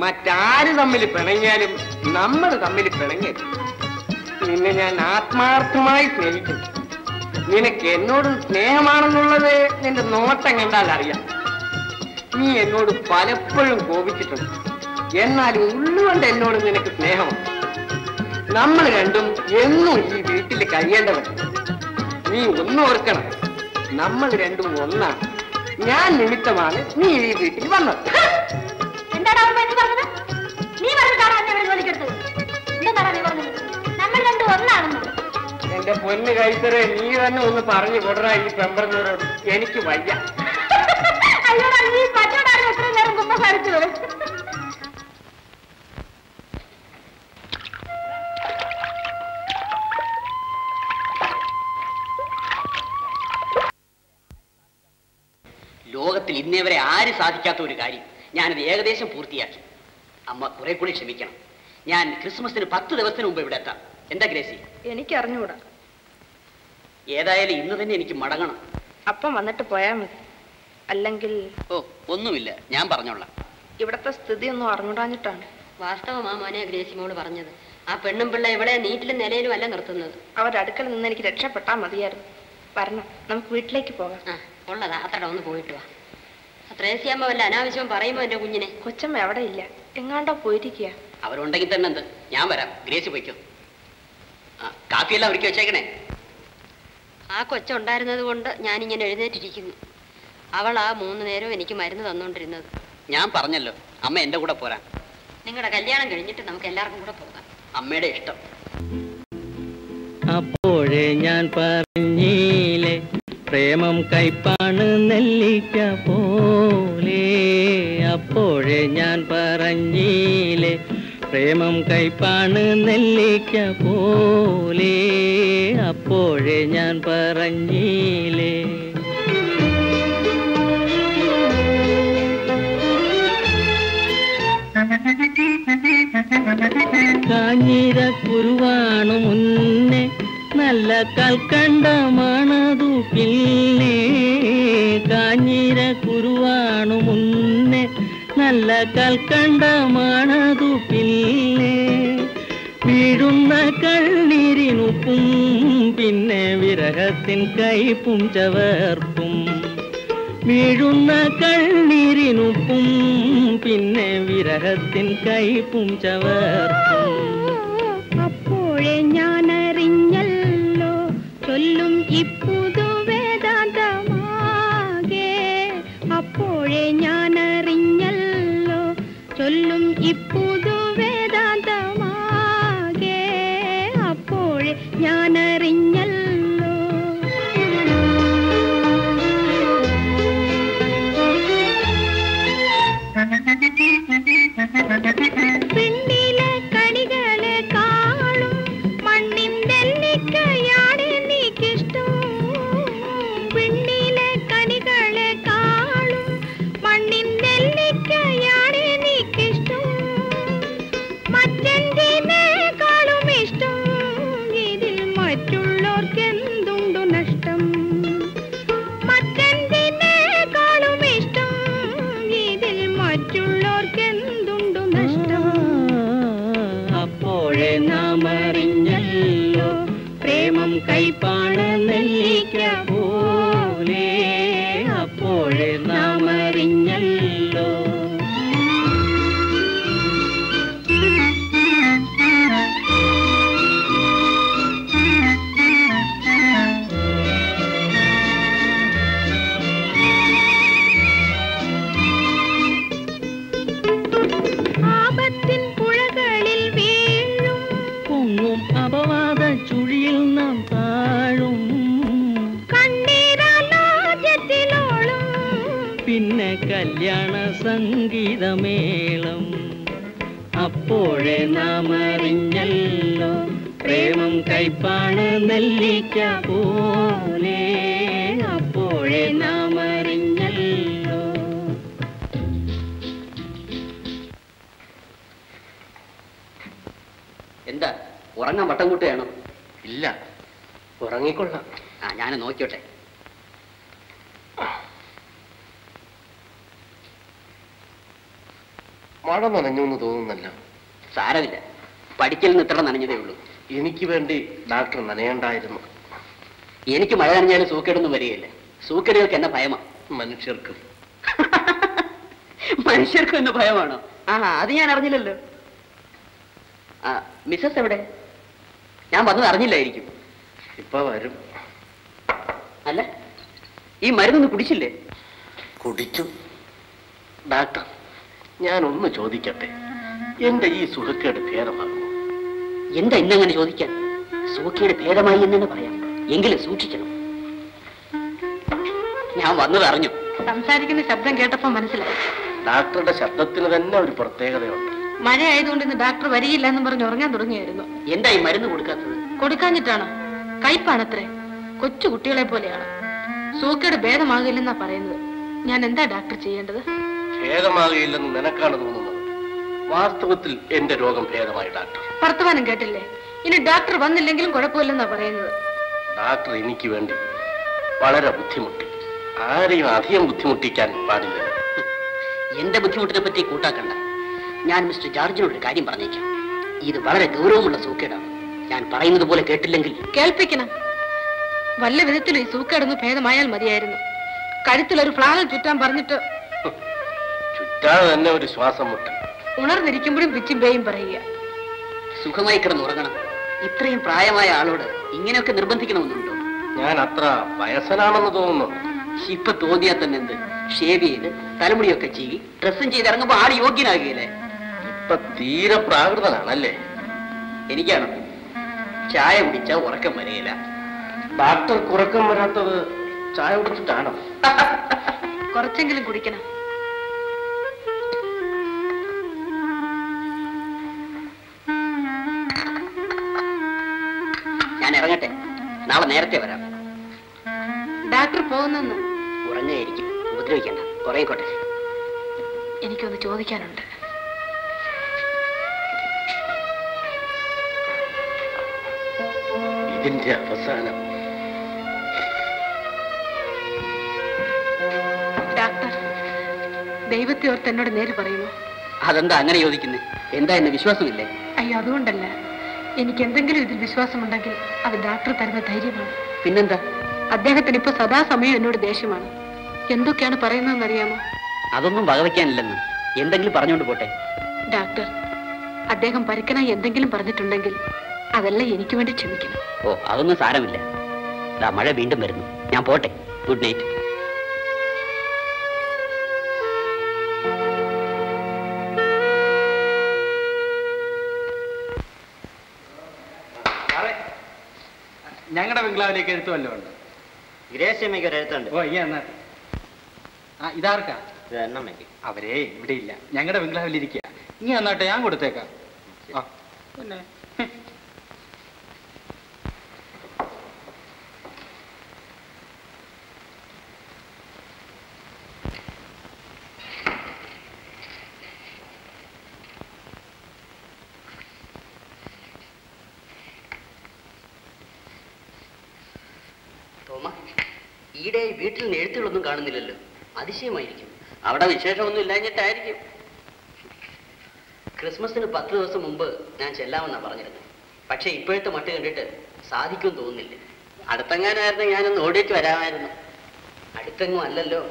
മറ്റാര് തമ്മിൽ പിണങ്ങിയാലും നമ്മൾ തമ്മിൽ പിണങ്ങരുത്. നിന്നെ ഞാൻ ആത്മാർത്ഥമായി സ്നേഹിക്കുന്നു. നിനക്ക് എന്നോട് സ്നേഹമാണെന്നുള്ളത് നിന്റെ നോട്ടം കണ്ടാൽ അറിയാം. നീ എന്നോട് പലപ്പോഴും കോപിച്ചിട്ടുണ്ട്, എന്നാലും ഉള്ളുകൊണ്ട് എന്നോട് നിനക്ക് സ്നേഹമാണ്. നമ്മൾ രണ്ടും എന്നും ഈ വീട്ടിൽ കഴിയേണ്ടവർ. നീ ഒന്നും ഓർക്കണം, നമ്മൾ രണ്ടും ഒന്നാണ്. ഞാൻ നിമിത്തമാണ് നീ ഈ വീട്ടിൽ വന്നത്. എന്താടാ പറഞ്ഞത്? നീ പറഞ്ഞിട്ടാണോ എന്നെ ജോലിക്കെടുത്തത്? എന്താ നീ പറഞ്ഞത്? നമ്മൾ രണ്ടും ഒന്നാണെന്ന്. എന്റെ പൊന്ന് കൈത്തറെ, നീ തന്നെ ഒന്ന് പറഞ്ഞു കൊടുറാ ഈ പെമ്പറന്നൂരോട്. എനിക്ക് വയ്യ. അയ്യോടാ, നീ പച്ചോടാണ് എത്ര നേരം കുമ്പസാരിച്ചത്. ലോകത്തിൽ ഇന്നേ വരെ ആര് സാധിക്കാത്ത ഒരു കാര്യം ഞാനത് ഏകദേശം പൂർത്തിയാക്കി. അമ്മ കുറെ കൂടി ക്ഷമിക്കണം. ഞാൻ ക്രിസ്മസിന് 10 ദിവസത്തിന് മുമ്പ് ഇവിടെ എത്താം. എന്താ ഗ്രേസി? എനിക്കറിഞ്ഞുകൂടാ. ഏതായാലും ഇന്ന് തന്നെ എനിക്ക് മടങ്ങണം. അപ്പം വന്നിട്ട് പോയാൽ മതി. അല്ലെങ്കിൽ ഓ ഒന്നുമില്ല, ഞാൻ പറഞ്ഞോളാം. ഇവിടത്തെ സ്ഥിതി ഒന്നും അറിഞ്ഞുടാഞ്ഞിട്ടാണ്. വാസ്തവമാ മോനെ ഗ്രേസിമോള് പറഞ്ഞത്. ആ പെണ്ണും പിള്ള ഇവിടെ നീട്ടിലും നിലയിലും അല്ല നിർത്തുന്നത്. അവരുടെ അടുക്കൽ നിന്ന് എനിക്ക് രക്ഷപ്പെട്ടാൽ മതിയായിരുന്നു. വരണം, നമുക്ക് വീട്ടിലേക്ക് പോകാം. ഉള്ളതാ, അത്ര ഒന്ന് പോയിട്ട് വാ. ത്രേസ്യാമ്മ വല്ല അനാവശ്യവും പറയുമ്പോ എന്റെ കുഞ്ഞിനെ. കൊച്ചമ്മ അവിടെ ഇല്ല, എങ്ങാണ്ടോ പോയിരിക്കുക. അവരുണ്ടെങ്കിൽ തന്നെ എന്ത്, ഞാൻ വരാം. ഗ്രേസി പോയിക്കോ. കാപ്പിയെല്ലാം ഒരുക്കി വെച്ചേക്കണേ. ആ കൊച്ചുണ്ടായിരുന്നത് കൊണ്ട് ഞാനിങ്ങനെ എഴുന്നേറ്റിരിക്കുന്നു. അവൾ ആ 3 നേരവും എനിക്ക് മരുന്ന് തന്നോണ്ടിരുന്നത്. ഞാൻ പറഞ്ഞല്ലോ, അമ്മ എന്റെ കൂടെ പോരാൻ. നിങ്ങളുടെ കല്യാണം കഴിഞ്ഞിട്ട് നമുക്ക് എല്ലാവർക്കും കൂടെ പോകാം. അമ്മയുടെ ഇഷ്ടം. അപ്പോഴേ ഞാൻ പറഞ്ഞില്ലേ പ്രേമം കൈപ്പാണ് നെല്ലിക്ക പോലെ. അപ്പോഴേ ഞാൻ പറഞ്ഞില്ലേ പ്രേമം കൈപ്പാണ് നെല്ലിക്ക പോലെ. അപ്പോഴേ ഞാൻ പറഞ്ഞില്ലേ. കാഞ്ഞിര കുരുവാണു മുന്നേ നല്ല കൽക്കണ്ടമാണതു പിന്നെ. കാഞ്ഞിര കുരുവാണു മുന്നേ നല്ല കൽക്കണ്ടമാണതു പിന്നെ. വീഴുന്ന കണ്ണീരിനുപ്പും പിന്നെ വിരഹത്തിൻ കൈപ്പും ചവർപ്പും. വീഴുന്ന കണ്ണീരിനുപ്പും പിന്നെ വിരഹത്തിൻ കൈപ്പും ചവർപ്പും. അപ്പോഴേ ഞാൻ അറിഞ്ഞല്ലോ ചൊല്ലും ഇപ്പുതു വേദാന്തമാകെ. അപ്പോഴേ ഞാൻ അറിഞ്ഞല്ലോ ചൊല്ലും ഇപ്പുതു വേദാന്തമാകെ. അപ്പോഴേ ഞാൻ അറിഞ്ഞല്ലോ. പെണ്ണിലെ കണികളെ കാണും മണ്ണിന്റെ നെല്ലിക്കയാണ് എനിക്കിഷ്ടം. പെണ്ണിലെ കണികളെ കാണും മണ്ണിന്റെ നെല്ലിക്കയാണ് എനിക്കിഷ്ടം. മറ്റെന്തിനേക്കാളും ഇഷ്ടം ഇതിൽ മറ്റുള്ളവർക്ക് എന്തുണ്ടു നഷ്ടം. മറ്റെന്തിനേക്കാളും ഇഷ്ടം ഇതിൽ മറ്റുള്ളവർക്ക് എന്തുണ്ടു നഷ്ടം. അപ്പോഴേ നാം അറിഞ്ഞല്ലോ പ്രേമം കൈപ്പാണ് നെല്ലിക്ക പോലെ. അപ്പോഴേ നാം അറിഞ്ഞല്ലോ. ആപത്തിൻ പുഴകളിൽ വീഴും പൊങ്ങും അപവാദ ചുഴിയിൽ നാം താഴും. കണ്ണീരാലോചത്തിലോളും പിന്നെ കല്യാണ സംഗീതമേളം. അപ്പോഴേ നാം അറിഞ്ഞല്ലോ പ്രേമം കൈപ്പാണ് നെല്ലിക്ക പോലെ. അപ്പോഴേ നാം അറിഞ്ഞല്ലോ. എന്താ ഉറങ്ങാൻ വട്ടം കൂട്ടുകയാണോ? ഇല്ല, ഉറങ്ങിക്കൊള്ളാം. ആ ഞാൻ നോക്കിയോട്ടെ. മഴ നനഞ്ഞു എന്ന് തോന്നുന്നല്ലോ. സാരമില്ല, പഠിക്കൽ നിന്ന് ഇത്ര നനഞ്ഞതേ ഉള്ളൂ. എനിക്ക് വേണ്ടി ഡാക്ടർ നനയണ്ടായിരുന്നു. എനിക്ക് മഴ നനഞ്ഞാലും സൂക്കേടൊന്നും വരികയില്ല. സൂക്കേടുകൾക്ക് എന്നെ ഭയമാ. മനുഷ്യർക്കും മനുഷ്യർക്കും എന്നെ ഭയമാണോ? ആ അത് ഞാൻ അറിഞ്ഞില്ലല്ലോ. ആ മിസ്സസ് എവിടെ? ഞാൻ വന്നത് അറിഞ്ഞില്ലായിരിക്കും. ഇപ്പൊ വരും. അല്ല, ഈ മരുന്നൊന്ന് കുടിച്ചില്ലേ? കുടിച്ചു. ഡാക്ടർ, ഞാനൊന്ന് ചോദിക്കട്ടെ, എന്റെ ഈ സുഖക്കേട് ഭേദമാകുമോ? എന്താ ഇന്നങ്ങനെ ചോദിക്കാൻ? സുഖക്കേട് ഭേദമായി എന്നു പറയാം, എങ്കിലും സൂക്ഷിക്കണം. ഞാൻ വന്നത് അറിഞ്ഞു. സംസാരിക്കുന്ന ശബ്ദം കേട്ടപ്പോ മനസ്സിലായി. ഡാക്ടറുടെ ശബ്ദത്തിന് തന്നെ ഒരു പ്രത്യേകതയുണ്ട്. മഴ ആയതുകൊണ്ട് ഇന്ന് ഡോക്ടർ വരികയില്ല എന്ന് പറഞ്ഞ് ഉറങ്ങാൻ തുടങ്ങിയായിരുന്നു. എന്താ ഈ മരുന്ന് കൊടുക്കാത്തത്? കൊടുക്കാഞ്ഞിട്ടാണോ? കയ്പാണത്രേ. കൊച്ചു കുട്ടികളെ പോലെയാണ്. സൂക്കേട് ഭേദമാകില്ലെന്നാ പറയുന്നത്. ഞാൻ എന്താ ഡോക്ടർ ചെയ്യേണ്ടത്? ഭേദമാകില്ലെന്ന് നിനക്കാണ് തോന്നുന്നത്. വാസ്തവത്തിൽ എന്റെ രോഗം ഭേദമായി ഡാക്ടർ. വർത്തമാനം കേട്ടില്ലേ? ഇനി ഡോക്ടർ വന്നില്ലെങ്കിലും കുഴപ്പമില്ലെന്നാ പറയുന്നത്. ഡാക്ടർ എനിക്ക് വേണ്ടി വളരെ ബുദ്ധിമുട്ടി. ആരെയും അധികം ബുദ്ധിമുട്ടിക്കാൻ പാടില്ല. എന്റെ ബുദ്ധിമുട്ടിനെ പറ്റി കൂട്ടാക്കണ്ട. ഞാൻ മിസ്റ്റർ ജോർജിനോട് ഒരു കാര്യം പറഞ്ഞേക്കാം. ഇത് വളരെ ഗൗരവമുള്ള സൂക്കേടാണ്. ഞാൻ പറയുന്നത് പോലെ കേട്ടില്ലെങ്കിൽ കേൾപ്പിക്കണം. വല്ല വിധത്തിലും ഈ സൂക്കേടൊന്ന് ഭേദമായാൽ മതിയായിരുന്നു. കഴുത്തിലൊരു ഫ്ലാനൽ ചുറ്റാൻ പറഞ്ഞിട്ട് ചുറ്റാതെ തന്നെ ഒരു ശ്വാസം മുട്ടൽ. ഉണർന്നിരിക്കുമ്പോഴും പിച്ചും പേയും പറയുക. സുഖമായി കിടന്നുറങ്ങണം. ഇത്രയും പ്രായമായ ആളോട് ഇങ്ങനെയൊക്കെ നിർബന്ധിക്കണമെന്നുണ്ടോ? ഞാൻ അത്ര വയസ്സനാണെന്ന് തോന്നുന്നു. ഇപ്പൊ തോന്നിയാ തന്നെ എന്ത്? ഷേവ് ചെയ്ത് തലമുടിയൊക്കെ ചെയ്യി ഡ്രസ്സും ചെയ്ത് ഇറങ്ങുമ്പോ ആൾ യോഗ്യനാകുകയല്ലേ? ഇപ്പൊ തീരെ പ്രാകൃതനാണല്ലേ? എനിക്കാണോ? ചായ കുടിച്ചാ ഉറക്കം വരികയില്ല. ഡാക്ടർക്ക് ഉറക്കം വരാത്തത് ചായ കുടിച്ചിട്ടാണോ? കുറച്ചെങ്കിലും കുടിക്കണം. ഞാൻ ഇറങ്ങട്ടെ, നാളെ നേരത്തെ വരാം. ഡോക്ടർ പോകുന്നെന്ന് ഉറങ്ങായിരിക്കും, ഉപദ്രവിക്കണ്ട, ഉറങ്ങിക്കോട്ടെ. എനിക്കൊന്ന് ചോദിക്കാനുണ്ട്. ഇതിന്റെ അവസാനം. ഡോക്ടർ, ദൈവത്തെ ഓർത്ത് എന്നോട് നേര് പറയുമോ? അതെന്താ അങ്ങനെ ചോദിക്കുന്നത്? എന്താ എന്നെ വിശ്വാസമില്ലേ? അയ്യോ, അതുകൊണ്ടല്ല. എനിക്ക് എന്തെങ്കിലും ഇതിൽ വിശ്വാസമുണ്ടെങ്കിൽ അത് ഡോക്ടർ തരുന്ന ധൈര്യമാണ്. പിന്നെന്താ? അദ്ദേഹത്തിന് ഇപ്പൊ സദാസമയം എന്നോട് ദേഷ്യമാണ്. എന്തൊക്കെയാണ് പറയുന്നതെന്ന് അറിയാമോ? അതൊന്നും വകവയ്ക്കാനില്ലെന്ന്. എന്തെങ്കിലും പറഞ്ഞുകൊണ്ട് പോട്ടെ. ഡോക്ടർ, അദ്ദേഹം പരുക്കനായി എന്തെങ്കിലും പറഞ്ഞിട്ടുണ്ടെങ്കിൽ അതെല്ലാം എനിക്ക് വേണ്ടി ക്ഷമിക്കണം. ഓ, അതൊന്നും സാരമില്ല. ദാ മഴ വീണ്ടും വരുന്നു. ഞാൻ പോട്ടെ. Good night. ഞങ്ങളുടെ ബംഗ്ലാവിലേക്ക് എഴുത്ത് വല്ലതും ഉണ്ട്? ഗ്രേസ്യമ്മയ്ക്ക് ഒരു എഴുത്തുണ്ട്. ഓ, ഈ എന്നാ ഇതാർക്കാ? അവരേ ഇവിടെ ഇല്ല, ഞങ്ങളുടെ ബംഗ്ലാവിൽ ഇരിക്കുക. ഇനി എന്നാട്ടെ, ഞാൻ കൊടുത്തേക്കാം. ആ പിന്നെ ഈടെ വീട്ടിൽ നിന്ന് എഴുത്തുകളൊന്നും കാണുന്നില്ലല്ലോ. അതിശയമായിരിക്കും. അവിടെ വിശേഷമൊന്നും ഇല്ലാഞ്ഞിട്ടായിരിക്കും. ക്രിസ്മസിന് 10 ദിവസം മുമ്പ് ഞാൻ ചെല്ലാമെന്നാ പറഞ്ഞിരുന്നു. പക്ഷെ ഇപ്പോഴത്തെ മട്ട് കണ്ടിട്ട് സാധിക്കുമെന്ന് തോന്നുന്നില്ല. അടുത്തെങ്ങാനായിരുന്നു ഞാനൊന്ന് ഓടിയിട്ട് വരാമായിരുന്നു. അടുത്തെങ്ങും അല്ലല്ലോ.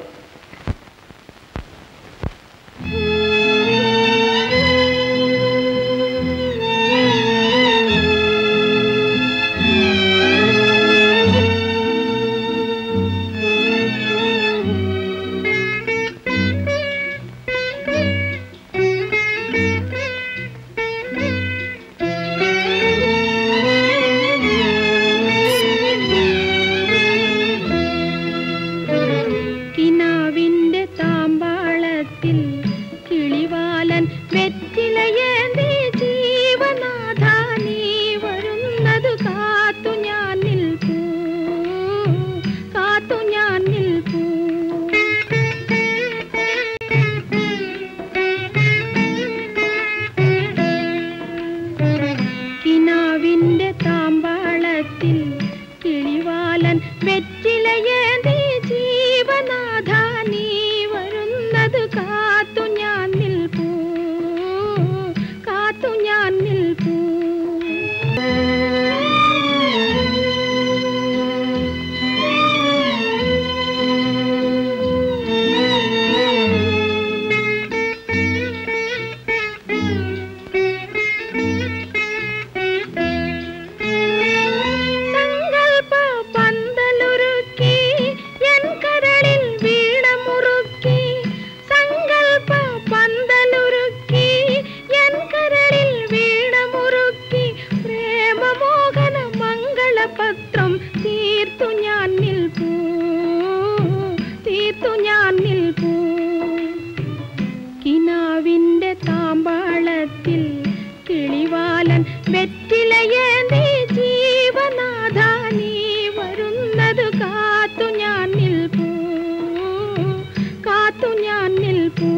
किनारे വെറ്റിലയേന്തി ജീവനാഥ നീ വരുന്നത് കാത്തു ഞാൻ നിൽപ്പൂ, കാത്തു ഞാൻ നിൽപ്പൂ.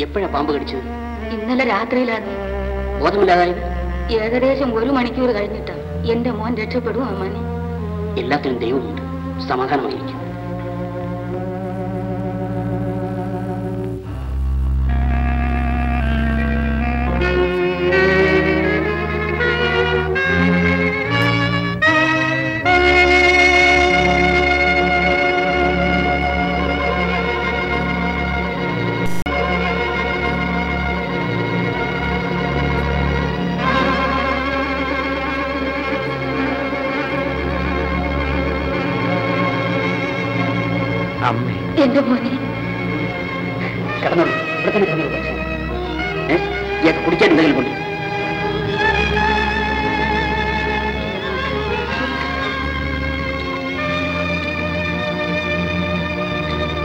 എപ്പോഴാ പാമ്പ് കടിച്ചത്? ഇന്നലെ രാത്രിയിലാണ്. ബോധമില്ലാതായത്? ഏകദേശം 1 മണിക്കൂർ കഴിഞ്ഞിട്ടാ. എന്റെ മോൻ രക്ഷപ്പെടും അമ്മാനെ. എല്ലാത്തിനും ദൈവമുണ്ട്. സമാധാനമായിരിക്കും. എന്റെ മോനെ കിടന്നോളൂ. ഇവിടെ തന്നെ കിടന്നോളൂ. ഇയാൾക്ക് കുടിക്കാൻ എന്തെങ്കിലും കൊണ്ട്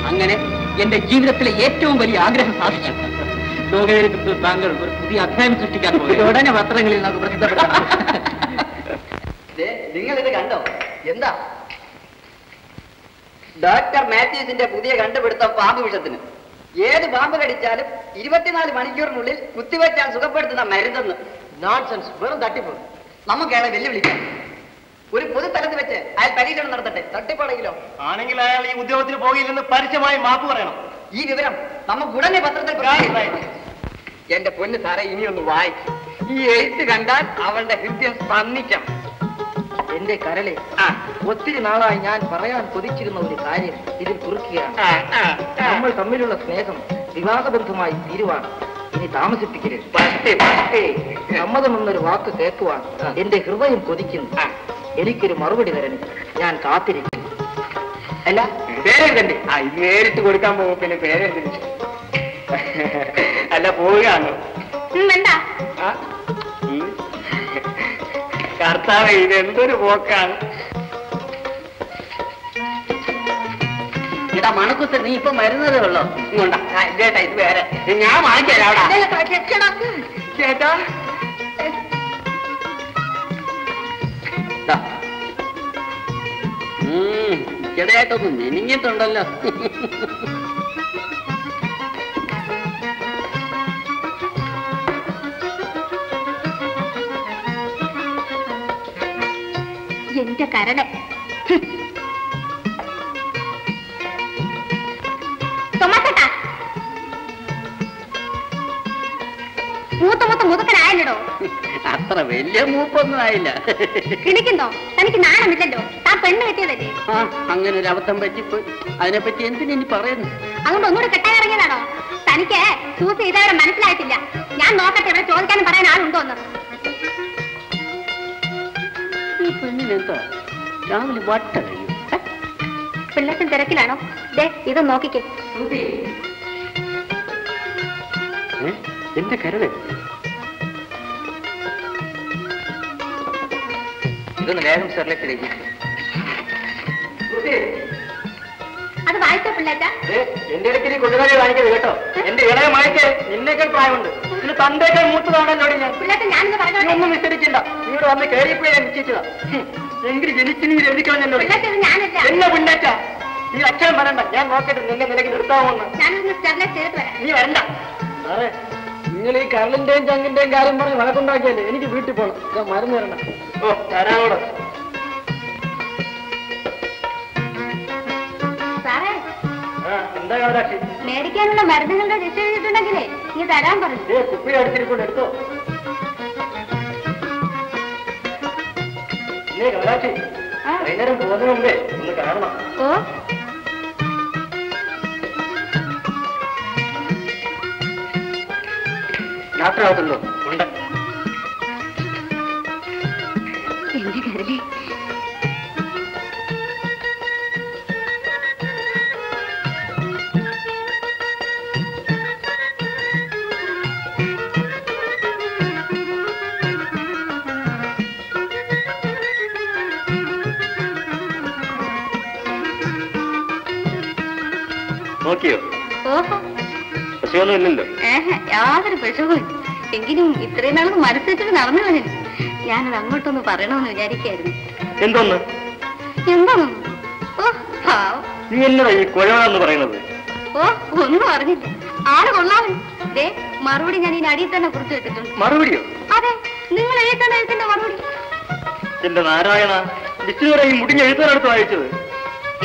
അങ്ങനെ എന്റെ ജീവിതത്തിലെ ഏറ്റവും വലിയ ആഗ്രഹം സാധിച്ചു. ലോകചരിത്രത്തിൽ താങ്കൾ ഒരു പുതിയ അധ്യായം സൃഷ്ടിക്കാൻ പോകും. ഉടനെ പത്രങ്ങളിൽ നമുക്ക് പ്രസിദ്ധപ്പെടാം. നിങ്ങൾ ഇത് കണ്ടോ? എന്താ ഡോക്ടർ മാത്യൂസിന്റെ പുതിയ കണ്ടുപിടുത്തം പാമ്പ് വിഷത്തിന്. ഏത് പാമ്പ് കടിച്ചാലും 24 മണിക്കൂറിനുള്ളിൽ കുത്തിവെച്ചാൽ സുഖപ്പെടുത്തുന്ന മരുന്നെന്ന്. നോൺസെൻസ്, വെറും തട്ടിപ്പ്. നമുക്ക് അയാളെ വെല്ലുവിളിക്കാം. ഒരു പൊതുസ്ഥലത്ത് വെച്ച് അയാൾ പരീക്ഷണം നടത്തട്ടെ. തട്ടിപ്പാണെങ്കിലോ? ആണെങ്കിൽ അയാൾ ഈ ഉദ്യോഗത്തിന് പോകില്ലെന്ന് പരസ്യമായി മാപ്പ് പറയണം. ഈ വിവരം നമുക്ക് ഉടനെ പത്രത്തിൽ. എന്റെ പൊന്ന് സാറേ, ഇനിയൊന്ന് വായിക്കും. ഈ എഴുത്ത് കണ്ടാൽ അവളുടെ ഹൃദയം സ്പന്ദിക്കണം. എന്റെ കരളെ, ഒത്തിരി നാളായി ഞാൻ പറയാൻ കൊതിച്ചിരുന്ന ഒരു കാര്യം ഇതിൽ കുറിക്കുകയാണ്. നമ്മൾ തമ്മിലുള്ള സ്നേഹം വിവാഹബന്ധമായി തീരുവാണ്. ഇനി താമസിപ്പിക്കരുത്. സമ്മതമെന്നൊരു വാക്ക് കേൾക്കുവാൻ എന്റെ ഹൃദയം കൊതിക്കുന്നു. എനിക്കൊരു മറുപടി തരണം. ഞാൻ കാത്തിരിക്കുന്നു. അല്ല, പേരെഴുതണ്ടേ? ഇത് നേരിട്ട് കൊടുക്കാൻ പോകും. പിന്നെ പേരെഴുതി അല്ല പോവുകയാണോ? കർത്താവേ, ഇത് എന്തൊരു പോക്കാണ്. ഇതാ മണക്കുത്ത്, നീ ഇപ്പൊ വരുന്നതേ ഉള്ളോ? ഇങ്ങോട്ടാ ചേട്ടാ, ഇത് വേറെ ഞാൻ വാങ്ങിച്ചേരാ. ചേട്ടാ ചെറിയായിട്ടൊന്ന് നെനിങ്ങിട്ടുണ്ടല്ലോ. എന്റെ കരളെ, മൂത്ത മുതുക്കനായല്ലോ. അത്ര വലിയ മൂപ്പൊന്നും ആയില്ല. കിണിക്കുന്നോ? തനിക്ക് നാണമില്ലല്ലോ, താൻ പെണ്ണ് കെട്ടിയതല്ലേ? ആ, അങ്ങനെ ഒരു അബദ്ധം പറ്റിപ്പോയി. അതിനെപ്പറ്റി എന്തിനാ ഇനി പറയുന്നു? അതുകൊണ്ട് ഒന്നുകൂടെ കെട്ടാൻ ഇറങ്ങിയതാണോ? തനിക്ക് സൂസി ഇതവിടെ മനസ്സിലായിട്ടില്ല. ഞാൻ നോക്കട്ടെ, ഇവിടെ ചോദിക്കാനും പറയാൻ ആളുണ്ടോ എന്ന്. ഈ പെണ്ണിനെന്താ രാവിലെ വട്ടറിയും? പിള്ളേക്കും തിരക്കിലാണോ? ദേ ഇത് നോക്കിക്കേ. എന്റെ കരള് ഇതൊന്ന് വേഗം സെറിലേക്ക് രചിക്കും. അത് വായിച്ചോ പിള്ളേച്ച? എന്റെ ഇടയ്ക്ക് കൊണ്ടുകാരി കാണിക്കരുത് കേട്ടോ. എന്റെ ഇളയ മഴയ്ക്ക് നിന്നേക്കാൾ പ്രായമുണ്ട്. ഇതിന് തന്തേക്കാൾ മൂത്തതാണല്ലോ ഞാൻ. പിള്ളേച്ച ഞാനിന്ന് പറഞ്ഞു ഒന്നും നിശ്ചയിച്ചില്ല. നീ ഇവിടെ വന്ന് കയറിയപ്പോഴേ നിശ്ചയിച്ചതാ. എങ്കിലും ജനിച്ചു നീ എഴുതിക്കളഞ്ഞല്ലോ. ഞാനില്ല. എന്നെ പിന്നേറ്റ നീ അക്ഷരം വരണ്ട. ഞാൻ നോക്കട്ടെ നിന്നെ നിലയ്ക്ക് നിർത്താവുമെന്ന്. ഞാനൊന്ന് സ്റ്റെറിലേക്ക് ചെയ്തിട്ട് വരാം. നീ വരണ്ട. സാറേ, നിങ്ങൾ ഈ കരളിന്റെയും ചങ്ങിന്റെയും കാര്യം പറഞ്ഞ് വഴക്കുണ്ടാക്കിയല്ലേ? എനിക്ക് വീട്ടിൽ പോകണം. ഞാൻ മരുന്ന് തരണം. ഓ തരാനോട് സാറേ, എന്താ കാലാക്ഷി? മേടിക്കാനുള്ള മരുന്നുകളുടെ ലിസ്റ്റ് എഴുതിയിട്ടുണ്ടെങ്കിലേ നീ തരാൻ പറഞ്ഞു. കുപ്പി അടുത്തിരിക്കൊണ്ട് എടുത്തോ. ഇല്ലേ കാലാക്ഷി, വൈകുന്നേരം പോകുന്നതിന് മുമ്പേ ഒന്ന് കാണണം. ഓ, ഡോക്ടർ ആകത്തുണ്ടോ? ഉണ്ട്. എന്റെ കരളി, നോക്കിയോ? ഓഹോ, പശുവൊന്നും ഇല്ലല്ലോ. യാതൊരു പശുവും. എങ്കിലും ഇത്രയും നാൾ മനസ്സിച്ചിട്ട് നടന്നു കഴിഞ്ഞു. ഞാനത് അങ്ങോട്ടൊന്ന് പറയണമെന്ന് വിചാരിക്കായിരുന്നു. എന്തോന്ന്? എന്താണോ? ഓ പാവം. നീ എന്നതാ ഈ കുഴവെന്ന് പറയുന്നത്? ഓ, ഒന്നും അറിഞ്ഞില്ല. ആള് കൊള്ളാമൻ. ദേ മറുപടി ഞാൻ ഈ അടിയിൽ തന്നെ കുറിച്ച് വെച്ചിട്ടുണ്ട്. മറുപടിയോ? അതെ, നിങ്ങൾ എഴുതുന്ന എഴുത്തിന്റെ മറുപടി. എന്റെ നാരായണ, വിഷ്ണുവിടെ ഈ മുടിഞ്ഞ എഴുത്താനടുത്ത് വായിച്ചത്.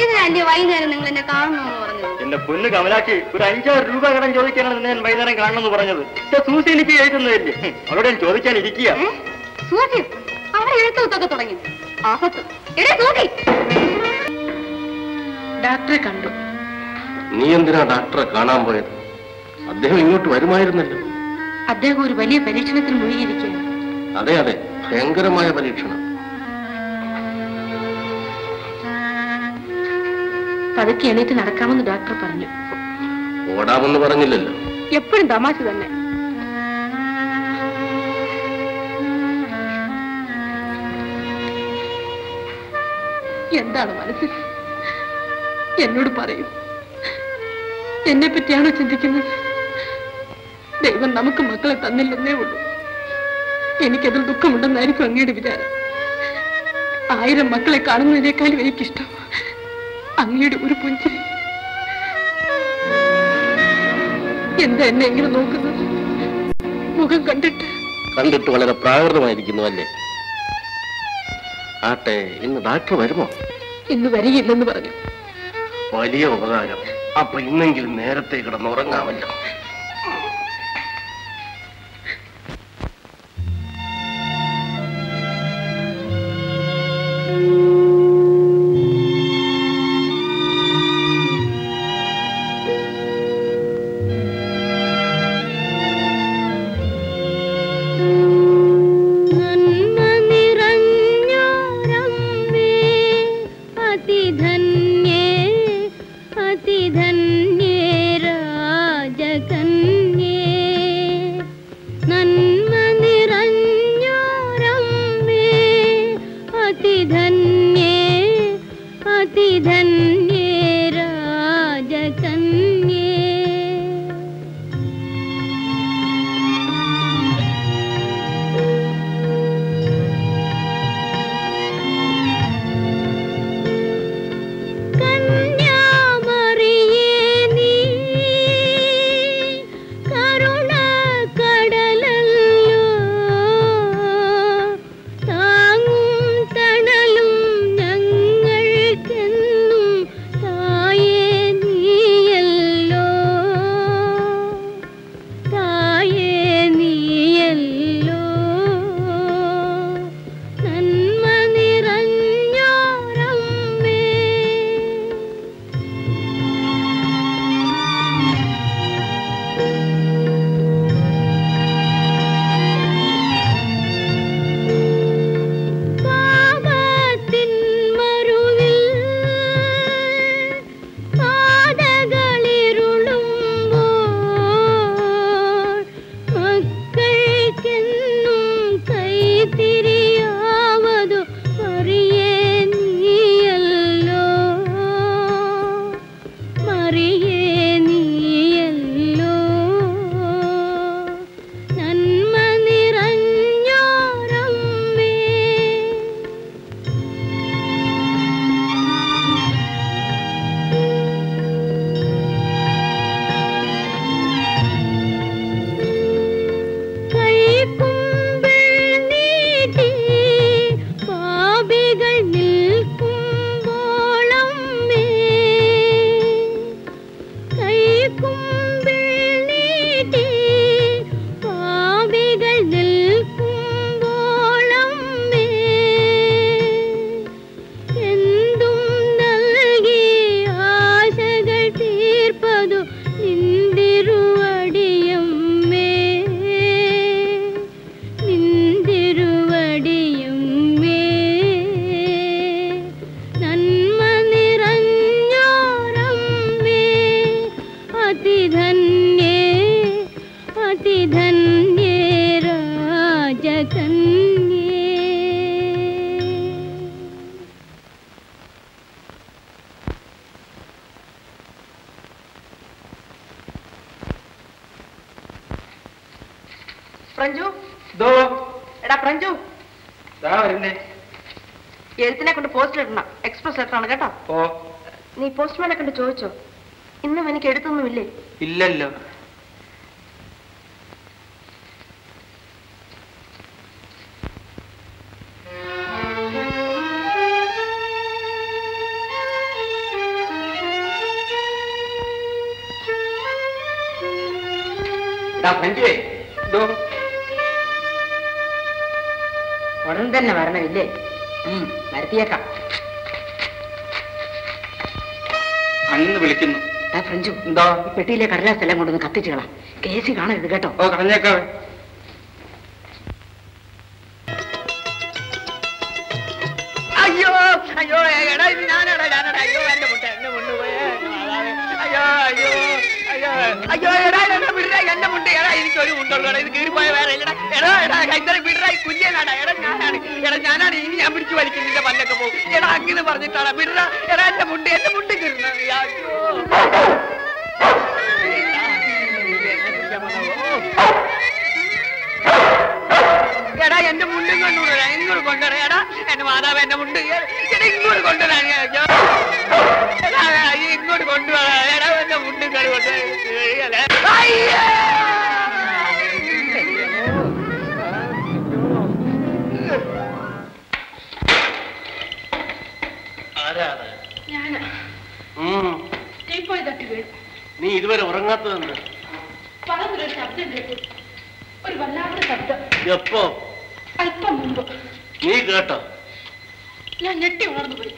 ഇതിനല്ലേ വൈകുന്നേരം നിങ്ങൾ എന്നെ കാണണമെന്ന് പറഞ്ഞത്? എന്റെ പൊന്ന് കമലാക്ഷി, ഒരു 5,000 രൂപ കടം ചോദിക്കാനാണ് ഞാൻ വൈകുന്നേരം കാണണമെന്ന് പറഞ്ഞത്. സൂസി എനിക്ക് എഴുതുന്നതല്ലേ, അവിടെ ചോദിക്കാൻ ഇരിക്കുക. സൂചി അവിടെ എഴുത്തൊക്കെ തുടങ്ങി. ആഹത്ത് എടേ സൂചി. ഡോക്ടറെ കണ്ടു. നീ എന്തിനാ ഡോക്ടറെ കാണാൻ പോയത്? അദ്ദേഹം ഇങ്ങോട്ട് വരുമായിരുന്നല്ലോ. അദ്ദേഹം ഒരു വലിയ പരീക്ഷണത്തിൽ മുഴുകിയിരിക്കുകയാണ്. അതെ അതെ, ഭയങ്കരമായ പരീക്ഷണം. പതുക്കെ എണീറ്റ് നടക്കാമെന്ന് ഡോക്ടർ പറഞ്ഞു. ഓടാമെന്ന് പറഞ്ഞില്ലല്ലോ. എപ്പോഴും തമാശ തന്നെ. എന്താണ് മനസ്സിൽ? എന്നോട് പറയൂ. എന്നെ പറ്റിയാണോ ചിന്തിക്കുന്നത്? ദൈവം നമുക്ക് മക്കളെ തന്നില്ലെന്നേ ഉള്ളൂ. എനിക്കതിൽ ദുഃഖമുണ്ടെന്നായിരിക്കും അങ്ങയുടെ വിചാരം. 1000 മക്കളെ കാണുന്നതിനേക്കാളും എനിക്കിഷ്ടം അങ്ങയുടെ ഒരു പുഞ്ചിരി. എന്താ എന്നെ എങ്ങനെ നോക്കുന്നത്? മുഖം കണ്ടിട്ട് വളരെ പ്രാകൃതമായിരിക്കുന്നു അല്ലേ? ആട്ടെ, ഇന്ന് ഡോക്ടർ വരുമോ? ഇന്ന് വരികയില്ലെന്ന് പറഞ്ഞു. വലിയ ഉപകാരം. അപ്പൊ ഇന്നെങ്കിലും നേരത്തെ കിടന്നുറങ്ങാമല്ലോ. തായേ നീയല്ല ഫ്രഞ്ചു എടാ ഫ്രഞ്ചു എഴുത്തിനെ കൊണ്ട് പോസ്റ്റ് ഇടണം. എക്സ്പ്രസ് ലെറ്റർ ആണ് കേട്ടോ. നീ പോസ്റ്റ്മാനെ കണ്ട് ചോദിച്ചോ? ഇന്നും എനിക്ക് എഴുത്തൊന്നുമില്ലേ? ഇല്ലല്ലോ. ഉടൻ തന്നെ വരണമില്ലേ? വരുത്തിയേക്കാം. അന്ന് വിളിക്കുന്നു. ഫ്രഞ്ചു എന്തോ പെട്ടിയിലെ കടലാസ് എല്ലാം കൊണ്ടൊന്ന് കത്തിച്ചു കളാം. കേസി കാണരുത് കേട്ടോ. കളഞ്ഞേക്കാം. അയ്യോ അയ്യോ എടാ ഇത് ഞാനടാ അയ്യോ എന്റെ മുട്ട പോയേ. അയ്യോ അയ്യോ അയ്യോ അയ്യോ എടാ വിടരാ എന്റെ മുട്ട. എടാ എനിക്കൊരു മുണ്ടുള്ളൂ. ഇത് കീറിപ്പോയ വേറെ ഇല്ലടാ. എടാ കൈത്തറി വിടരാ. കുഞ്ഞനാടാ. ഞാനാണ് ഇനി ഞാൻ പിടിച്ചു വലിക്കും. നിന്റെ പല്ലൊക്കെ പോകും. എടാ അങ്ങനെ പറഞ്ഞിട്ടാണ് വിടരാ. എടാ എന്റെ മുണ്ട് കീറുന്ന. എടാ എന്റെ മുണ്ടും കൊണ്ടുവരാ. ഇങ്ങോട്ട് കൊണ്ടുവരാ. എടാ എന്റെ മാതാവ് എന്റെ മുണ്ട് ഇങ്ങോട്ട് കൊണ്ടുവരാ. ഇങ്ങോട്ട് കൊണ്ടുവരാ. എടാ എന്റെ മുണ്ടും കറി കൊണ്ടുവരാ. നീ ഇതുവരെ ഉറങ്ങാത്തതെന്ന് പറമ്പൊരു ശബ്ദം കേട്ടു. ഒരു വല്ലാത്ത ശബ്ദം. എപ്പോ? അല്പം മുമ്പ്. നീ കേട്ടോ? ഞാൻ ഞെട്ടി ഉണർന്നു പോയി.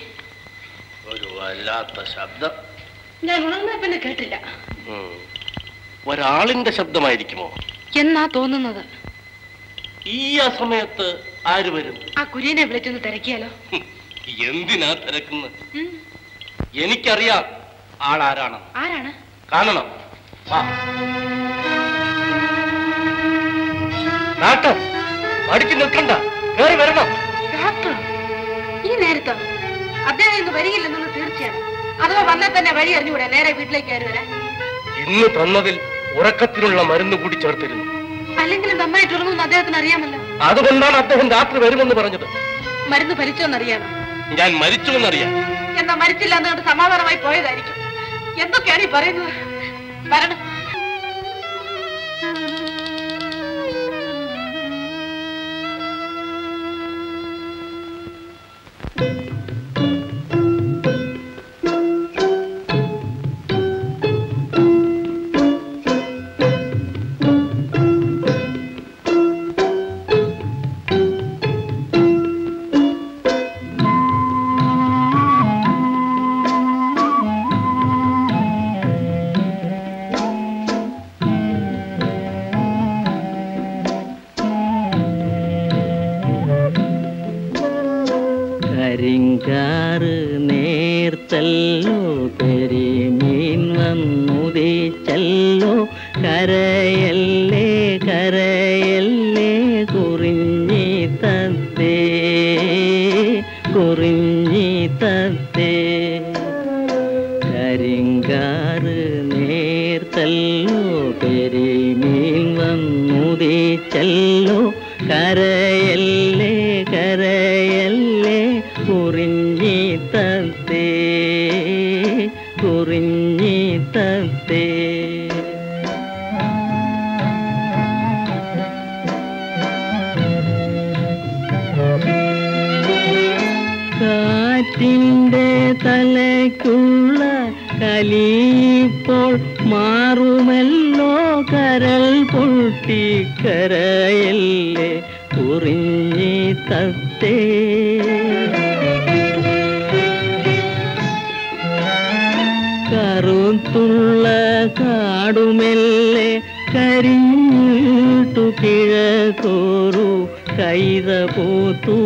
ഒരു വല്ലാത്ത ശബ്ദം. ഞാൻ ഉണർന്ന പിന്നെ കേട്ടില്ല. ഒരാളിന്റെ ശബ്ദമായിരിക്കുമോ എന്നാ തോന്നുന്നത്? ഈ സമയത്ത് ആര് വരും? ആ കുര്യനെ വിളിച്ചൊന്ന് തിരക്കിയാലോ? എന്തിനാ തിരക്കുന്നത്? എനിക്കറിയാം ആളാരാണ്. ആരാണ്? കാണണം. ഡാക്ടർ മടിച്ചു നിൽക്കണ്ട, കേറി വരണം. ഡോക്ടർ ഈ നേരത്തോ? അദ്ദേഹം ഇന്ന് വരികയില്ലെന്നുള്ളത് തീർച്ചയാണ്. അഥവാ വന്നാൽ തന്നെ വഴി അറിഞ്ഞുകൂടെ നേരെ വീട്ടിലേക്ക് കയറി വരാൻ? ഇന്ന് തന്നതിൽ ഉറക്കത്തിനുള്ള മരുന്ന് കൂടി ചേർത്തിരുന്നു. അല്ലെങ്കിൽ നന്നായിട്ട് ഉറങ്ങുമെന്ന് അദ്ദേഹത്തിന് അറിയാമല്ലോ. അതുകൊണ്ടാണ് അദ്ദേഹം രാത്രി വരുമെന്ന് പറഞ്ഞത്. മരുന്ന് ഫലിച്ചോന്നറിയാമോ? ഞാൻ മരിച്ചുവെന്നറിയാം. എന്നാ മരിച്ചില്ല എന്നുകൊണ്ട് സമാധാനമായി പോയതായിരിക്കും. എന്തൊക്കെയാണ് ഈ പറയുന്നത്? വരണം. കരിങ്കാറ് നേർത്തല്ലോ പെരിമീൻ വന്നുദിച്ചല്ലോ കരയല്ലേ കരയല്ലേ കുറിഞ്ഞി തത്തേ കുറിഞ്ഞി തത്തേ കരിങ്കാറ് നേർത്തല്ലോ പെരിമീൻ വന്നുദിച്ചല്ലോ കരയല്ലേ കരയല്ലേ കുറിഞ്ഞി തത്തേ കുറിഞ്ഞി തത്തേ കാറ്റിൻ്റെ തലയ്ക്കുള്ള കലിപ്പോൾ മാറുമല്ലോ കരൾ പൊട്ടി കരയല്ലേ കുറിഞ്ഞി തത്തേ കറുത്തുള്ള കാടുമെല്ലെ കരിഞ്ഞിട്ടു കിഴക്കോറു കൈത പൂത്തു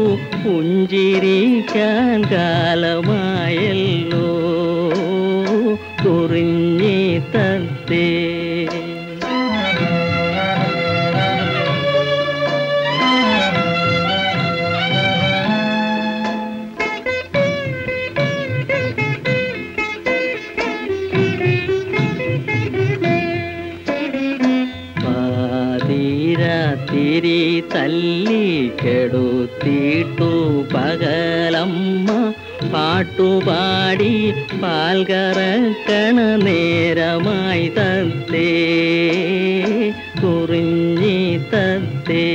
പുഞ്ചിരിക്കാൻ കാലമായല്ലോ കുറിഞ്ഞി തത്തേ തിരി തല്ലി കെടുത്തിട്ടു പകലമ്മ പാട്ടുപാടി പാൽ കറക്കണ നേരമായി തത്തേ കുറിഞ്ഞി തത്തേ.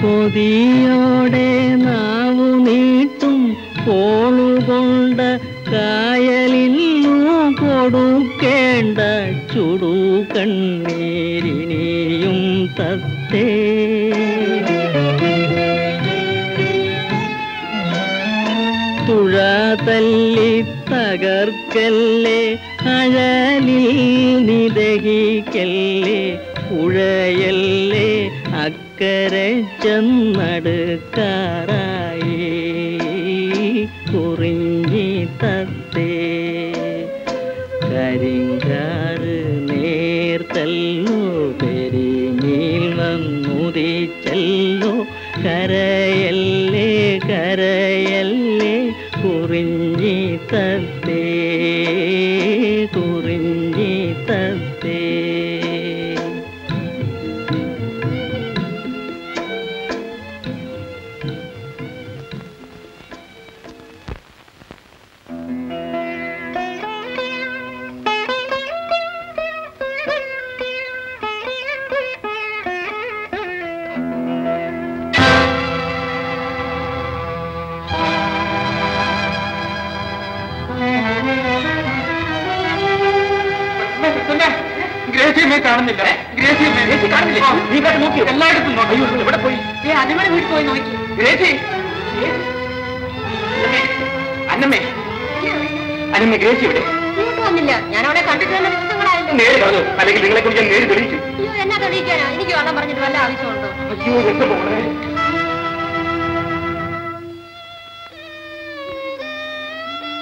കൊതിയോടെ നാവു നീട്ടും കോളുകൊണ്ട കായലിന്നു കൊടുക്കേണ്ട ചുടു കണ്ണീരിനിയും തത്തേ. തുഴ തല്ലി തകർക്കല്ലേ അഴലിൽ നിദഹിക്കല്ലേ പുഴയല്ലേ അക്കരെ ചെന്നടുക്കാറായി കുറിഞ്ഞി തത്തേ. കരിങ്കാറ് നേർത്തല്ലോ പെരിമീൽ വന്നുദിച്ചല്ലോ കരയല്ലേ കരയല്ലേ കുറിഞ്ഞി തത്തേ കുറിഞ്ഞി തത്തേ. ഗ്രേസിയമ്മയെ കാണുന്നില്ല. എല്ലായിടത്തും എവിടെ പോയി? അനിമയുടെ വീട്ടിൽ പോയി നോക്കി. ഗ്രേസി, അന്നമ്മേ, അന്നമ്മ ഗ്രേസി ഇവിടെ വന്നില്ല. ഞാൻ അവിടെ കണ്ടിട്ട് തന്നെ ദിവസങ്ങളായല്ലോ. നേര് പറഞ്ഞു, അല്ലെങ്കിൽ നിങ്ങളെ കുറിച്ച് ഞാൻ നേര് തെളിയിച്ചു. അയ്യോ, എന്നാ തെളിയിക്കാനാ? എനിക്ക് വെള്ളം പറഞ്ഞിട്ട് വല്ല ആവശ്യമുണ്ടോ? അയ്യോ, എന്റെ മോളെ.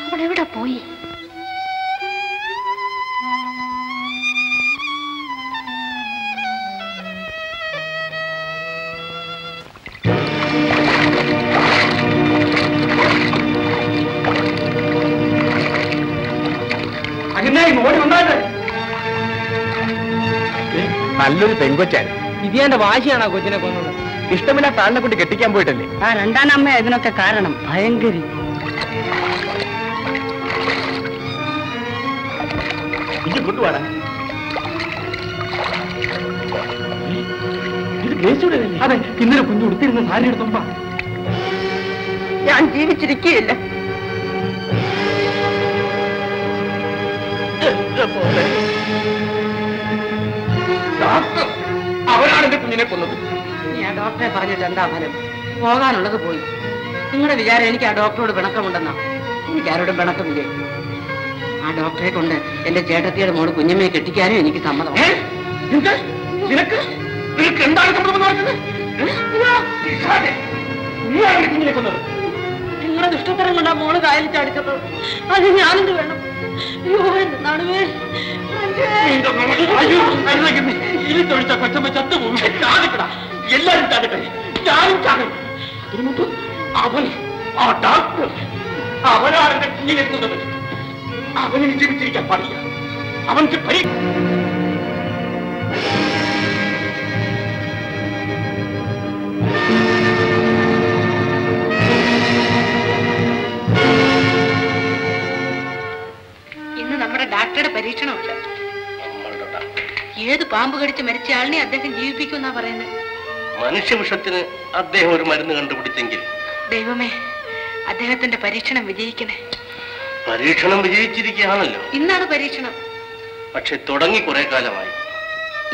അവളെവിടെ പോയി? നല്ലൊരു പെൺകൊച്ചാണ്. ഇതിന്റെ വാശിയാണോ കൊച്ചിനെ കൊന്നത്? ഇഷ്ടമില്ലാത്ത ആളിനെ കൊണ്ട് കെട്ടിക്കാൻ പോയിട്ടല്ലേ? ആ രണ്ടാം അമ്മ ഇതിനൊക്കെ കാരണം. ഭയങ്കരി. ഇത് കൊണ്ടുപോടാ. ഇത് ഗ്രേസിയുടെ അല്ലേ? അതെ, ഇന്നലെ കുഞ്ഞു ഉടുത്തിരുന്ന സാരി എടുത്തുമ്പ ഞാൻ ജീവിച്ചിരിക്കുകയില്ല. അവരാണ് എന്റെ കുഞ്ഞിനെ കൊന്നത്. ഞാൻ ഡോക്ടറെ പറഞ്ഞിട്ട് എന്താ ഫലം? പോകാനുള്ളത് പോയി. നിങ്ങളുടെ വിചാരം എനിക്ക് ആ ഡോക്ടറോട് പിണക്കമുണ്ടെന്നാ? എനിക്ക് ആരോടും പിണക്കമില്ലേ? ആ ഡോക്ടറെ കൊണ്ട് എന്റെ ചേട്ടത്തിയുടെ മോള് കുഞ്ഞമ്മയെ കെട്ടിക്കാനും എനിക്ക് സമ്മതം. നിനക്ക് എന്താണ് സമ്മതം നടക്കുന്നത്? നീയാണ് കുഞ്ഞിനെ കൊന്നത്. നിങ്ങളുടെ ദുഷ്ടത്തരം കൊണ്ട് ആ മോള് കായലിൽ ചാടിച്ചത്. അത് ഞാനെന്ത് വേണം? ഇനി തൊഴിച്ച കൊച്ചമ്മ ചത്തുപോകും. ചാടിക്കട, എല്ലാരും ചാടട്ടെ, ഞാനും ചാടും. അതിനു മുമ്പ് അവൻ, ആ ഡോക്ടർ, അവനാണ് എന്റെ കുഞ്ഞിനെ കൊന്നത്. അവനിന് ജീവിച്ചിരിക്കാൻ പാടില്ല. അവൻക്ക് ഇന്ന് നമ്മുടെ ഡാക്ടറുടെ പരീക്ഷണമുണ്ട്. ഏത് പാമ്പ് കടിച്ച് മരിച്ച ആളിനെ അദ്ദേഹം ജീവിപ്പിക്കുമെന്നാ പറയുന്നത്. മനുഷ്യവിഷത്തിന് അദ്ദേഹം ഒരു മരുന്ന് കണ്ടുപിടിച്ചെങ്കിൽ ദൈവമേ, അദ്ദേഹത്തിന്റെ പരീക്ഷണം വിജയിക്കണേ. പരീക്ഷണം വിജയിച്ചിരിക്കുകയാണല്ലോ. ഇന്നാണ് പരീക്ഷണം. പക്ഷെ തുടങ്ങി കുറെ കാലമായി.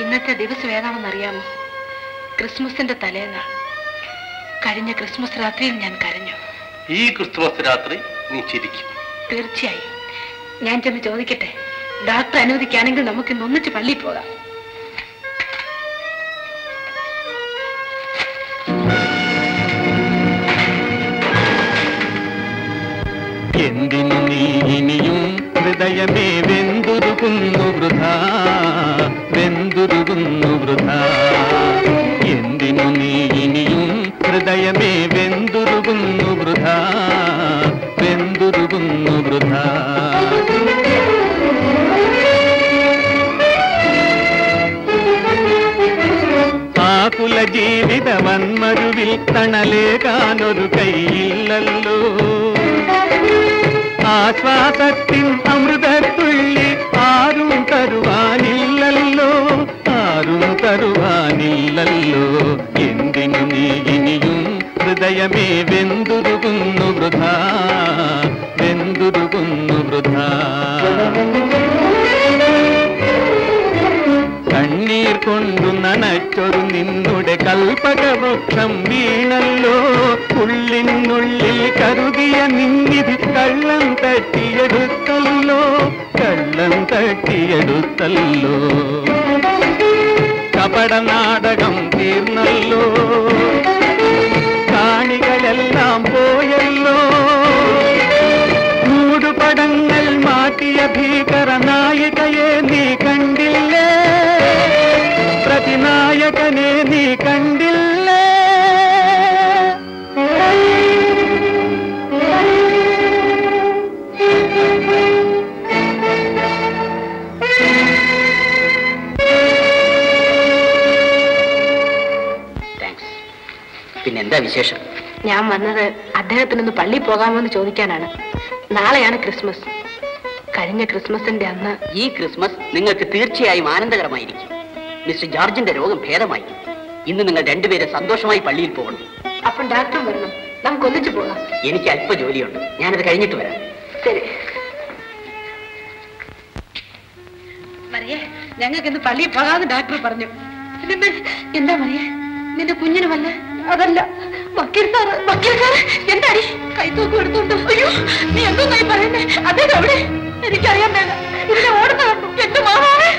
ഇന്നത്തെ ദിവസം ഏതാണെന്ന് അറിയാമോ? ക്രിസ്മസിന്റെ തലേന്നാൾ. കഴിഞ്ഞ ക്രിസ്മസ് രാത്രിയിൽ ഞാൻ കരഞ്ഞു. ഈ ക്രിസ്മസ് രാത്രി നീ ചിരിക്കും. തീർച്ചയായും. ഞാൻ ചെന്ന് ചോദിക്കട്ടെ? ഡോക്ടർ അനുവദിക്കുകയാണെങ്കിൽ നമുക്ക് ഇന്ന് ഒന്നിച്ച് പള്ളിയിൽ പോകാം. എന്തിനു നീ ഇനിയും ഹൃദയമേ വെന്തുരുകുന്നു വൃഥാ, വെന്തുരുകുന്നു വൃഥാ. എന്തിനു നീ ഇനിയും ഹൃദയമേ വെന്തുരുകുന്നു വൃഥാ, വെന്തു വെന്തുരുകുന്നു വൃഥാ. ആകുല ജീവിത വന്മരുവിൽ തണലേകാനൊരു കൈയില്ലല്ലോ. ആശ്വാസത്തിൻ അമൃതത്തുള്ളി ആരും തരുവാനില്ലല്ലോ, ആരും തരുവാനില്ലല്ലോ. എന്തിനു നീ ഇനിയും ഹൃദയമേ വെന്തുരുകുന്നു വൃഥാ, വെന്തുരുകുന്നു വൃഥാ. കണ്ണീർ കൊണ്ടു നനച്ചൊരു നിന്നുടെ കൽപ്പകവൃക്ഷം വീണല്ലോ. ഉള്ളിനുള്ളിൽ കരുതിയ നിന്നിധി കള്ളം തട്ടിയെടുത്തല്ലോ, കള്ളം തട്ടിയെടുത്തല്ലോ. കപട നാടകം തീർന്നല്ലോ, കാണികളെല്ലാം പോയല്ലോ. മൂടുപടങ്ങൾ മാറ്റിയ ഭീകര നായികയെ നീ കണ്ടില്ലേ, പ്രതിനായകനെ നീ കണ്ടില്ലേ. പിന്നെന്താ വിശേഷം? ഞാൻ വന്നത് അദ്ദേഹത്തിനൊന്ന് പള്ളി പോകാമോന്ന് ചോദിക്കാനാണ്. നാളെയാണ് ക്രിസ്മസ്. കഴിഞ്ഞ ക്രിസ്മസിന്റെ അന്ന്. ഈ ക്രിസ്മസ് നിങ്ങൾക്ക് തീർച്ചയായും ആനന്ദകരമായിരിക്കും. മിസ്റ്റർ ജോർജിന്റെ രോഗം ഭേദമായി. ഇന്ന് നിങ്ങൾ രണ്ടുപേരെ സന്തോഷമായി പള്ളിയിൽ പോകണം. അപ്പം ഡാക്ടർ വരണം, നമുക്ക് ഒന്നിച്ചു പോകാം. എനിക്ക് അല്പ ജോലിയുണ്ട്, ഞാനത് കഴിഞ്ഞിട്ട് വരാം. ശരി. മറിയേ, ഞങ്ങൾക്ക് ഇന്ന് പള്ളിയിൽ പോകാമെന്ന് ഡാക്ടർ പറഞ്ഞു. എന്താ മറിയേ, നിന്റെ കുഞ്ഞിന് വല്ല? അതല്ല, വക്കീൽ സാറ്. വക്കീൽ സാറ് എന്താടി കൈത്തൂക്കം എടുത്തോണ്ട്? അയ്യോ, നീ എന്തോന്നായി പറയുന്നേ? അദ്ദേഹം എവിടെ? എനിക്കറിയാൻ വേണ്ട. ഇതിനെ ഓടുന്ന കണ്ടു എന്റെ മാമാവേ.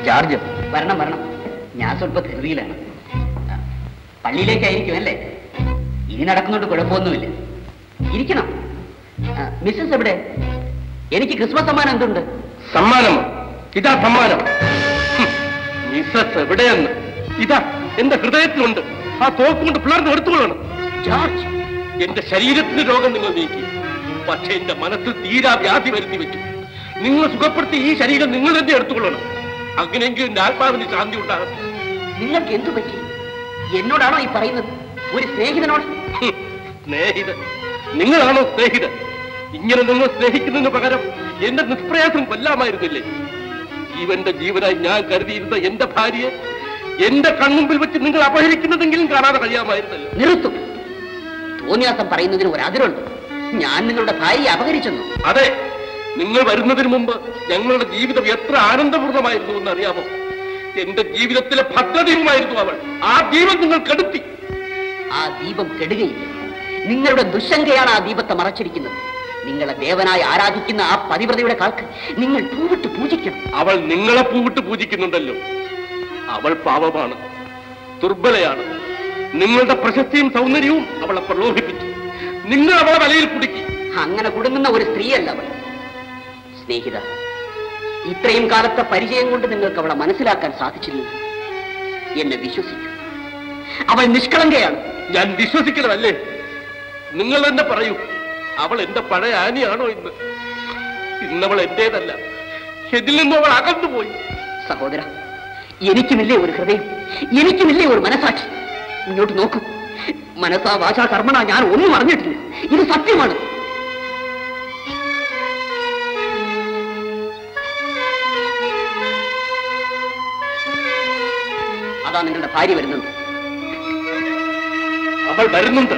ജോർജ് വരണം വരണം. ഞാൻ സ്വല്പ ധൃതിയിലാണ്. പള്ളിയിലേക്കായിരിക്കും അല്ലേ? ഇനി നടക്കുന്നോണ്ട് കുഴപ്പമൊന്നുമില്ല. ഇരിക്കണം. മിസ്സസ് എവിടെ? എനിക്ക് ക്രിസ്മസ് സമ്മാനം എന്തുണ്ട്? സമ്മാനമോ? ഇതാ സമ്മാനം. മിസ്സസ് എവിടെയെന്ന് ഇതാ എന്റെ ഹൃദയത്തിലുണ്ട്. ആ തോക്കുകൊണ്ട് പിളർന്ന് എടുത്തുകൊള്ളണം. ജോർജ്, എന്റെ ശരീരത്തിന് രോഗം നിങ്ങൾ നീക്കി, പക്ഷെ എന്റെ മനസ്സിൽ തീരാ വ്യാധി വരുത്തി വെച്ചു. നിങ്ങൾ സുഖപ്പെടുത്തി ഈ ശരീരം നിങ്ങൾ തന്നെ എടുത്തുകൊള്ളണം. അങ്ങനെയെങ്കിലും എന്റെ ആത്മാവിന് ശാന്തി ഉണ്ടാകും. നിങ്ങൾക്ക് എന്തു പറ്റി? എന്നോടാണോ ഈ പറയുന്നത്? ഒരു സ്നേഹിതനോട്? സ്നേഹിതൻ? നിങ്ങളാണോ സ്നേഹിതൻ? ഇങ്ങനെ നിങ്ങൾ സ്നേഹിക്കുന്നതിന് പകരം എന്റെ നിഷ്പ്രയാസം കൊല്ലാമായിരുന്നില്ലേ? ജീവന്റെ ജീവനായി ഞാൻ കരുതിയിരുന്ന എന്റെ ഭാര്യയെ എന്റെ കൺമുമ്പിൽ വെച്ച് നിങ്ങൾ അപഹരിക്കുന്നതെങ്കിലും കാണാതെ കഴിയാമായിരുന്നല്ലോ. നിർത്തും. തോന്നിയാസം പറയുന്നതിന് ഒരു അതിരുണ്ട്. ഞാൻ നിങ്ങളുടെ ഭാര്യയെ അപഹരിച്ചെന്നു? അതെ, നിങ്ങൾ വരുന്നതിന് മുമ്പ് ഞങ്ങളുടെ ജീവിതം എത്ര ആനന്ദപൂർണ്ണമായിരുന്നു എന്ന് അറിയാമോ? എന്റെ ജീവിതത്തിലെ ഭദ്രദീപമായിരുന്നു അവൾ. ആ ദീപം നിങ്ങൾ കെടുത്തി. ആ ദീപം കെടുകയില്ല. നിങ്ങളുടെ ദുശങ്കയാണ് ആ ദീപത്തെ മറച്ചിരിക്കുന്നത്. നിങ്ങളെ ദേവനായി ആരാധിക്കുന്ന ആ പതിവ്രതയുടെ കാൽക്ക് നിങ്ങൾ പൂവിട്ട് പൂജിക്കണം. അവൾ നിങ്ങളെ പൂവിട്ട് പൂജിക്കുന്നുണ്ടല്ലോ. അവൾ പാവമാണ്, ദുർബലയാണ്. നിങ്ങളുടെ പ്രശസ്തിയും സൗന്ദര്യവും അവളെ പ്രലോഭിപ്പിച്ചു. നിങ്ങൾ അവളെ വലയിൽ കുടുക്കി. അങ്ങനെ കുടുങ്ങുന്ന ഒരു സ്ത്രീയല്ല അവൾ. സ്നേഹിത, ഇത്രയും കാലത്തെ പരിചയം കൊണ്ട് നിങ്ങൾക്ക് അവളെ മനസ്സിലാക്കാൻ സാധിച്ചില്ല. എന്നെ വിശ്വസിക്കൂ, അവൾ നിഷ്കളങ്കയാണ്. ഞാൻ വിശ്വസിക്കണമല്ലേ? നിങ്ങൾ തന്നെ പറയൂ, അവൾ എന്റെ പഴയ ആനിയാണോ ഇന്ന്? ഇന്നവൾ എന്റേതല്ല. ഇതിൽ നിന്നും അവൾ അകന്നുപോയി. സഹോദര, എനിക്കുമില്ലേ ഒരു ഹൃദയം, എനിക്കുമില്ലേ ഒരു മനസാക്ഷി? ഇങ്ങോട്ട് നോക്കൂ. മനസാ വാചാ കർമ്മണ ഞാൻ ഒന്നും അറിഞ്ഞിട്ടില്ല. ഇത് സത്യമാണ്. അതാ നിങ്ങളുടെ ഭാര്യ വരുന്നുണ്ട്. അവൾ വരുന്നുണ്ട്.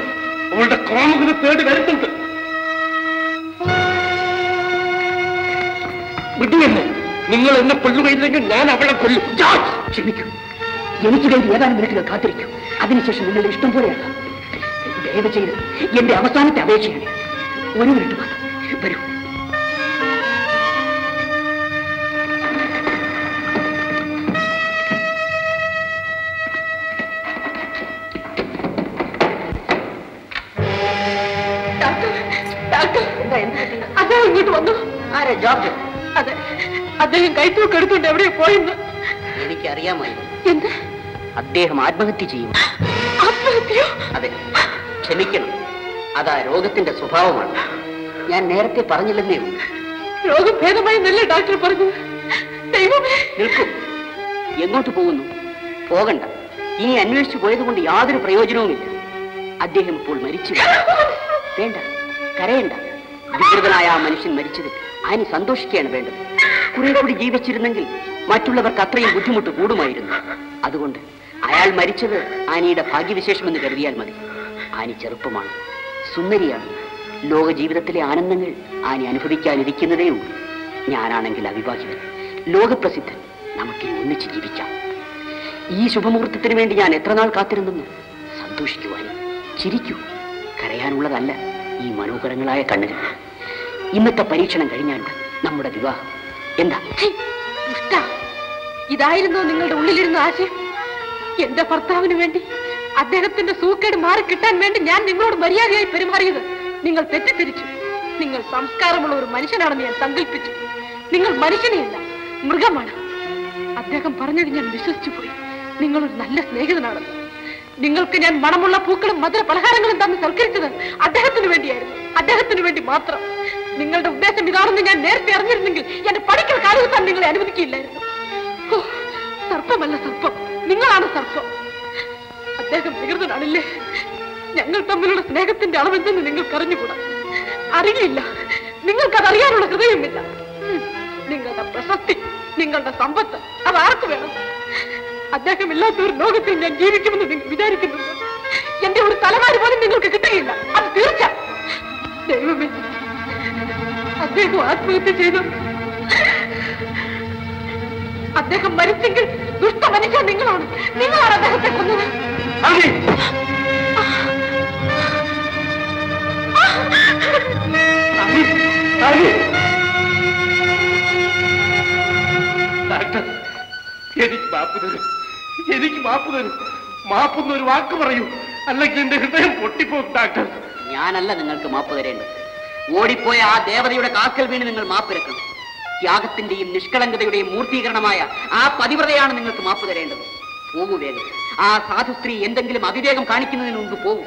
അവളുടെ കാമുകനെ തേടി വരുന്നുണ്ട്. വിടുവെന്നെ. നിങ്ങൾ എന്നെ കൊല്ലുകയില്ലെങ്കിൽ ഞാൻ അവളെ കൊല്ലും. ക്ഷമിക്കൂ, എനിക്ക് വേണ്ടി ഏതാനും മിനിറ്റുകൾ കാത്തിരിക്കും. അതിനുശേഷം നിങ്ങളുടെ ഇഷ്ടം പോലെയാക്കാം. ദയവ് ചെയ്ത് എന്റെ അവസാനത്തെ അപേക്ഷയാണ്. ഒരു മിനിറ്റ് മാത്രം വരൂ. അദ്ദേഹം ഇങ്ങോട്ട് വന്നു. ആരാ? ജോർജ്? അതെ, അദ്ദേഹം കൈത്തൂക്ക് എടുത്തുകൊണ്ട് എവിടെയോ പോയെന്ന് എനിക്കറിയാമായിരുന്നു. എന്താ? അദ്ദേഹം ആത്മഹത്യ ചെയ്യും. അതെ, ക്ഷമിക്കണം. അതാ രോഗത്തിന്റെ സ്വഭാവമാണ്. ഞാൻ നേരത്തെ പറഞ്ഞില്ലെന്നേ ഉള്ളൂ. രോഗം ഭേദമായി നല്ല ഡോക്ടർ പറഞ്ഞു. നിൽക്കും. എങ്ങോട്ട് പോകുന്നു? പോകണ്ട. ഇനി അന്വേഷിച്ചു പോയതുകൊണ്ട് യാതൊരു പ്രയോജനവുമില്ല. അദ്ദേഹം ഇപ്പോൾ മരിച്ചു. വേണ്ട, കരയണ്ട. വികൃതനായ ആ മനുഷ്യൻ മരിച്ചതിൽ ആനി സന്തോഷിക്കുകയാണ് വേണ്ടത്. കുറെ കൂടി ജീവിച്ചിരുന്നെങ്കിൽ മറ്റുള്ളവർക്ക് അത്രയും ബുദ്ധിമുട്ട് കൂടുമായിരുന്നു. അതുകൊണ്ട് അയാൾ മരിച്ചത് ആനിയുടെ ഭാഗ്യവിശേഷമെന്ന് കരുതിയാൽ മതി. ആനി ചെറുപ്പമാണ്, സുന്ദരിയാണ്. ലോക ജീവിതത്തിലെ ആനന്ദങ്ങൾ ആനി അനുഭവിക്കാനിരിക്കുന്നതേ ഉള്ളൂ. ഞാനാണെങ്കിൽ അവിവാഹിതൻ, ലോകപ്രസിദ്ധൻ. നമുക്കിനി ഒന്നിച്ച് ജീവിക്കാം. ഈ ശുഭമുഹൂർത്തത്തിന് വേണ്ടി ഞാൻ എത്ര നാൾ കാത്തിരുന്നെന്ന്. സന്തോഷിക്കുവാനും ചിരിക്കൂ. കരയാനുള്ളതല്ല ഈ മനോഹരങ്ങളായ കണ്ണുകൾ. ഇന്നത്തെ പരീക്ഷണം കഴിഞ്ഞാൽ നമ്മുടെ വിവാഹം. എന്താ? ഇതായിരുന്നോ നിങ്ങളുടെ ഉള്ളിലിരുന്ന ആശയം? എന്റെ ഭർത്താവിന് വേണ്ടി, അദ്ദേഹത്തിന്റെ സൂക്കേട് മാറി കിട്ടാൻ വേണ്ടി ഞാൻ നിങ്ങളോട് മര്യാദയായി പെരുമാറിയത് നിങ്ങൾ തെറ്റിദ്ധരിച്ചു. നിങ്ങൾ സംസ്കാരമുള്ള ഒരു മനുഷ്യനാണെന്ന് ഞാൻ സങ്കല്പിച്ചു. നിങ്ങൾ മനുഷ്യനെയല്ല, മൃഗമാണ്. അദ്ദേഹം പറഞ്ഞത് ഞാൻ വിശ്വസിച്ചു പോയി. നിങ്ങളൊരു നല്ല സ്നേഹിതനാണെന്ന്. നിങ്ങൾക്ക് ഞാൻ മണമുള്ള പൂക്കളും മധുര പലഹാരങ്ങളും തന്ന് സൽക്കരിച്ചത് അദ്ദേഹത്തിന് വേണ്ടിയായിരുന്നു, അദ്ദേഹത്തിന് വേണ്ടി മാത്രം. നിങ്ങളുടെ ഉദ്ദേശം ഇതാണെന്ന് ഞാൻ നേരത്തെ അറിഞ്ഞിരുന്നെങ്കിൽ എന്റെ പഠിക്കൽ കാലത്താൻ നിങ്ങളെ അനുവദിക്കില്ലായിരുന്നു. സർപ്പമല്ല സർപ്പം, നിങ്ങളാണ് സർപ്പം. അദ്ദേഹം വികൃതനാണില്ലേ? ഞങ്ങൾ തമ്മിലുള്ള സ്നേഹത്തിന്റെ അളവെന്തെന്ന് നിങ്ങൾക്ക് അറിഞ്ഞുകൂടാ, അറിയില്ല. നിങ്ങൾക്കതറിയാനുള്ള ഹൃദയമില്ല. നിങ്ങളുടെ പ്രശസ്തി, നിങ്ങളുടെ സമ്പത്ത്, അത് ആർക്ക് വേണം? അദ്ദേഹം ഇല്ലാത്ത ഒരു ലോകത്തിൽ ഞാൻ ജീവിക്കുമെന്ന് നിങ്ങൾ വിചാരിക്കുന്നുണ്ട്? എന്റെ ഒരു തലമാരി പോലും നിങ്ങൾക്ക് കിട്ടുകയില്ല, അത് തീർച്ച. ദൈവമേ, അദ്ദേഹം ആത്മഹത്യ ചെയ്തു. അദ്ദേഹം മരിച്ചെങ്കിൽ ദുഷ്ട മനുഷ്യൻ നിങ്ങളാണ്. നിങ്ങളാണ് അദ്ദേഹത്തെ കൊന്നത്. ഡോക്ടർ, എനിക്ക് മാപ്പ് തരും, എനിക്ക് മാപ്പ് തരും. മാപ്പൊന്നൊരു വാക്ക് പറയൂ, അല്ലെങ്കിൽ എന്റെ ഹൃദയം പൊട്ടിപ്പോകും. ഡോക്ടർ, ഞാനല്ല നിങ്ങൾക്ക് മാപ്പ് തരേണ്ടത്. ഓടിപ്പോയ ആ ദേവതയുടെ കാക്കൽ വീണ് നിങ്ങൾ മാപ്പിരക്കണം. ത്യാഗത്തിന്റെയും നിഷ്കളങ്കതയുടെയും മൂർത്തീകരണമായ ആ പതിവ്രതയാണ് നിങ്ങൾക്ക് മാപ്പ് തരേണ്ടത്. പോകൂ വേഗം. ആ സാധു സ്ത്രീ എന്തെങ്കിലും അവിവേകം കാണിക്കുന്നതിന് മുമ്പ് പോകൂ.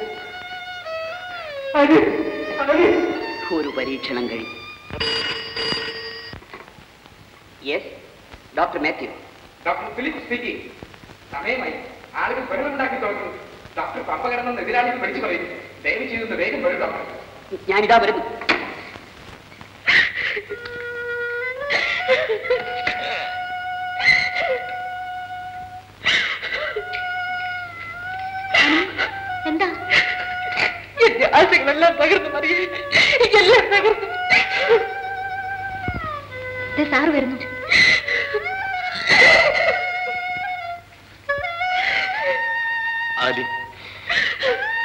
ഒരു പരീക്ഷണം കഴിഞ്ഞു. Yes, doctor Mathew. Doctor Philip speaking. സമയമായി. ആളുകൾ ബഹളമുണ്ടാക്കി തുടങ്ങുന്നു. ഡോക്ടർ പമ്പ കിടന്നെന്ന് എതിരാളികൾ വിളിച്ചു പറയുന്നു. ദയവ് ചെയ്തൊന്ന് വേഗം വരും ഡോക്ടർ. ഞാനിതാ വരുന്നു. എന്താ? എന്റെ ആശകളെല്ലാം തകർന്നു മറിയേ, എല്ലാം തകർന്നു. സാറ് വരുന്നു. ആലി,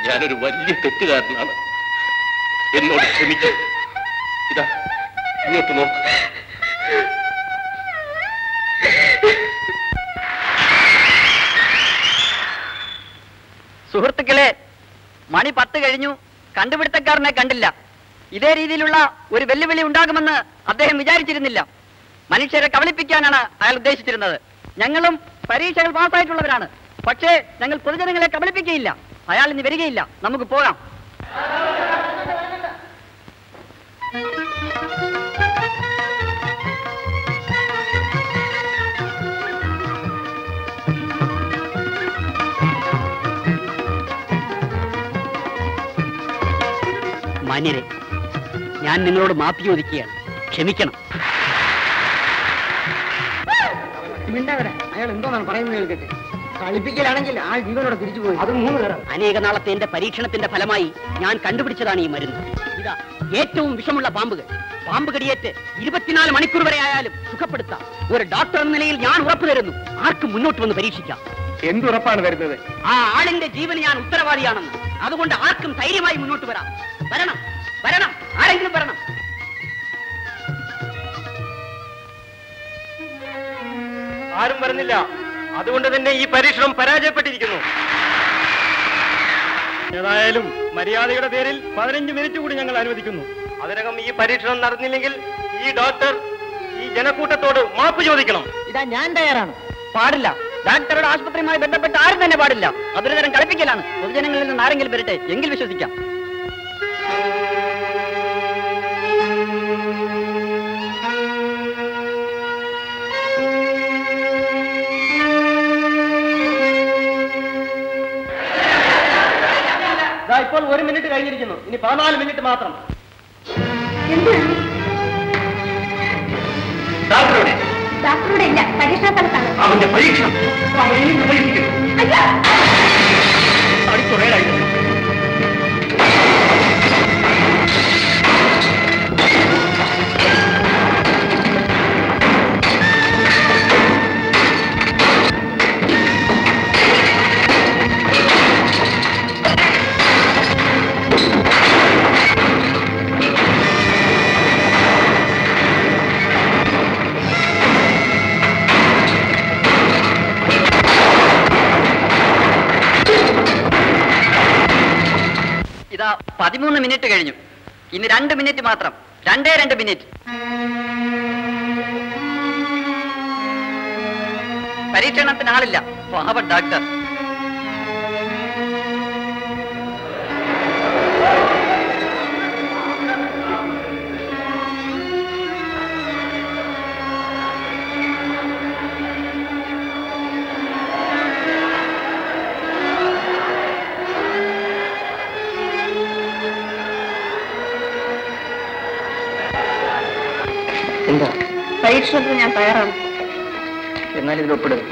ഞാനൊരു വലിയ തെറ്റുകാരനാണ്. എന്നോട് ക്ഷമിക്കും. ഇതാ ഇങ്ങോട്ട് നോക്ക്. സുഹൃത്തുക്കളെ, മണി 10 കഴിഞ്ഞു. കണ്ടുപിടുത്തക്കാരനെ കണ്ടില്ല. ഇതേ രീതിയിലുള്ള ഒരു വെല്ലുവിളി ഉണ്ടാകുമെന്ന് അദ്ദേഹം വിചാരിച്ചിരുന്നില്ല. മനുഷ്യരെ കബളിപ്പിക്കാനാണ് അയാൾ ഉദ്ദേശിച്ചിരുന്നത്. ഞങ്ങളും പരീക്ഷകൾ പാസ്സായിട്ടുള്ളവരാണ്. പക്ഷേ ഞങ്ങൾ പൊതുജനങ്ങളെ കബളിപ്പിക്കുകയില്ല. അയാൾ ഇനി വരികയില്ല. നമുക്ക് പോകാം. മാന്യരെ, ഞാൻ നിങ്ങളോട് മാപ്പ് ചോദിക്കുകയാണ്. ക്ഷമിക്കണം. അയാൾ എന്തോന്നാണ് പറയുന്നത് കേൾക്കട്ടെ. കളിപ്പിക്കലാണെങ്കിൽ ആ ജീവനോടെ തിരിച്ചു പോയി. അത് 3 നേരം. അനേക നാളത്തെ എന്റെ പരീക്ഷണത്തിന്റെ ഫലമായി ഞാൻ കണ്ടുപിടിച്ചതാണ് ഈ മരുന്ന്. ഇതാ ഏറ്റവും വിഷമുള്ള പാമ്പുകൾ. പാമ്പ് കടിയേറ്റ് 24 മണിക്കൂർ വരെ ആയാലും സുഖപ്പെടുത്താം. ഒരു ഡോക്ടർ എന്ന നിലയിൽ ഞാൻ ഉറപ്പു തരുന്നു, ആർക്കും മുന്നോട്ട് വന്ന് പരീക്ഷിക്കാം. എന്തുറപ്പാണ് വരുന്നത്? ആ ആളിന്റെ ജീവന് ഞാൻ ഉത്തരവാദിയാണെന്ന്. അതുകൊണ്ട് ആർക്കും ധൈര്യമായി മുന്നോട്ട് വരാം. വരണം, വരണം, ആരെങ്കിലും വരണം. ആരും വരുന്നില്ല. അതുകൊണ്ട് തന്നെ ഈ പരീക്ഷണം പരാജയപ്പെട്ടിരിക്കുന്നു. ഏതായാലും മര്യാദയുടെ പേരിൽ 15 മിനിറ്റ് കൂടി ഞങ്ങൾ അനുവദിക്കുന്നു. അതിനകം ഈ പരീക്ഷണം നടന്നില്ലെങ്കിൽ ഈ ഡോക്ടർ ഈ ജനക്കൂട്ടത്തോട് മാപ്പ് ചോദിക്കണം. ഇതാ ഞാൻ തയ്യാറാണ്. പാടില്ല. ഡാക്ടറുടെ ആശുപത്രിയുമായി ബന്ധപ്പെട്ട് ആരും തന്നെ പാടില്ല. അതൊരു തരം കളിപ്പിക്കലാണ്. പൊതുജനങ്ങളിൽ നിന്ന് ആരെങ്കിലും വരട്ടെ, എങ്കിൽ വിശ്വസിക്കാം. ഇപ്പോൾ 1 മിനിറ്റ് കഴിഞ്ഞിരിക്കുന്നു. ഇനി 14 മിനിറ്റ് മാത്രം. ഡോക്ടറുടെ ഇല്ല, പരീക്ഷാ സ്ഥലത്താണ്. അവന്റെ പരീക്ഷ ഇതാ 13 മിനിറ്റ് കഴിഞ്ഞു. ഇനി 2 മിനിറ്റ് മാത്രം. 2 മിനിറ്റ്. പരീക്ഷണത്തിന് ആളില്ല. പാവം ഡോക്ടർ. എന്താ? പരീക്ഷണത്തിന് ഞാൻ തയ്യാറാണ്. എന്നാൽ ഇതിൽ ഒപ്പിടുക.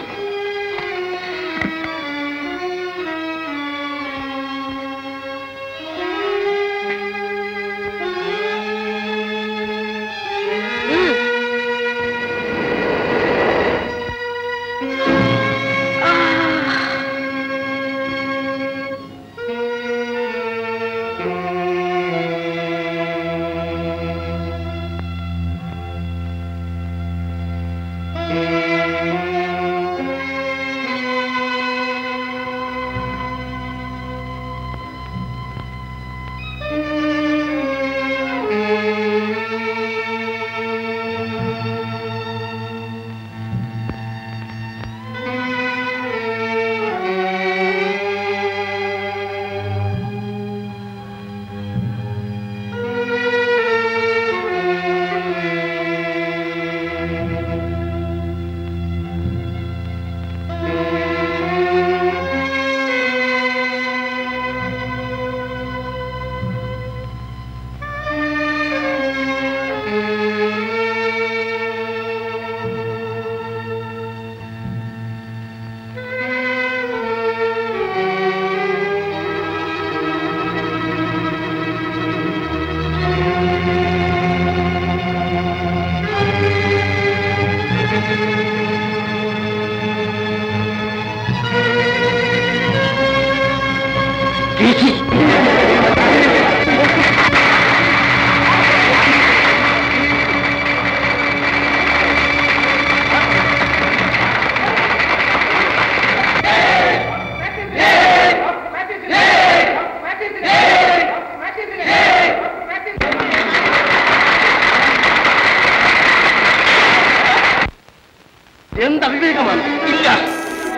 എന്ത് അവിവേകമാണ്. ഇല്ല,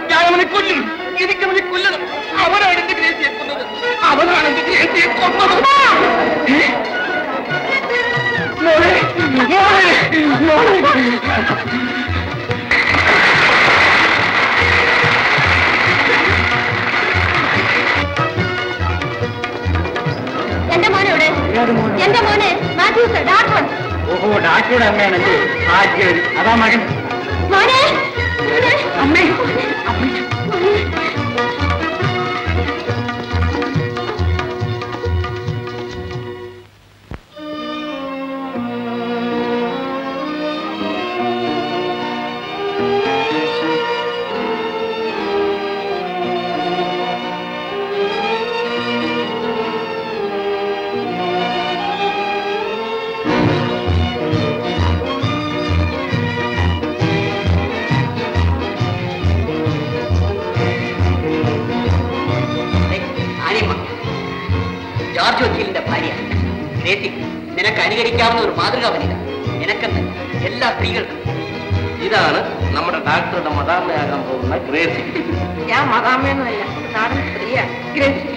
ഞാൻ അവനെ കൊല്ലും. എനിക്കവനെ കൊല്ലണം. അവനാണ് എന്റെ ഗ്രേസിയെ കൊന്നത്. അവനാണ് എന്റെ ഗ്രേസിയെ കൊന്നത്. എന്റെ മോനെ എവിടെ? എന്റെ മോനെ മാത്യൂസ്, ഡാക്ടർ. ഓഹോ, ഡാക്ടറുടെ അമ്മയാണല്ലേ? ആദ്യം അതാ മകൻ. മോനെ, അമ്മേ, ജോർജ് വക്കീലിന്റെ ഭാര്യ ഗ്രേസി. നിനക്ക് അനുകരിക്കാവുന്ന ഒരു മാതൃകാ വനിത. നിനക്കെന്ന് എല്ലാ സ്ത്രീകൾക്കും ഇതാണ് നമ്മുടെ ഡാക്ടറുടെ മദാമയാകാൻ പോകുന്ന ഗ്രേസി. ഞാൻ മദാമയൊന്നുമല്ല, നാടൻ സ്ത്രീയാണ് ഗ്രേസി.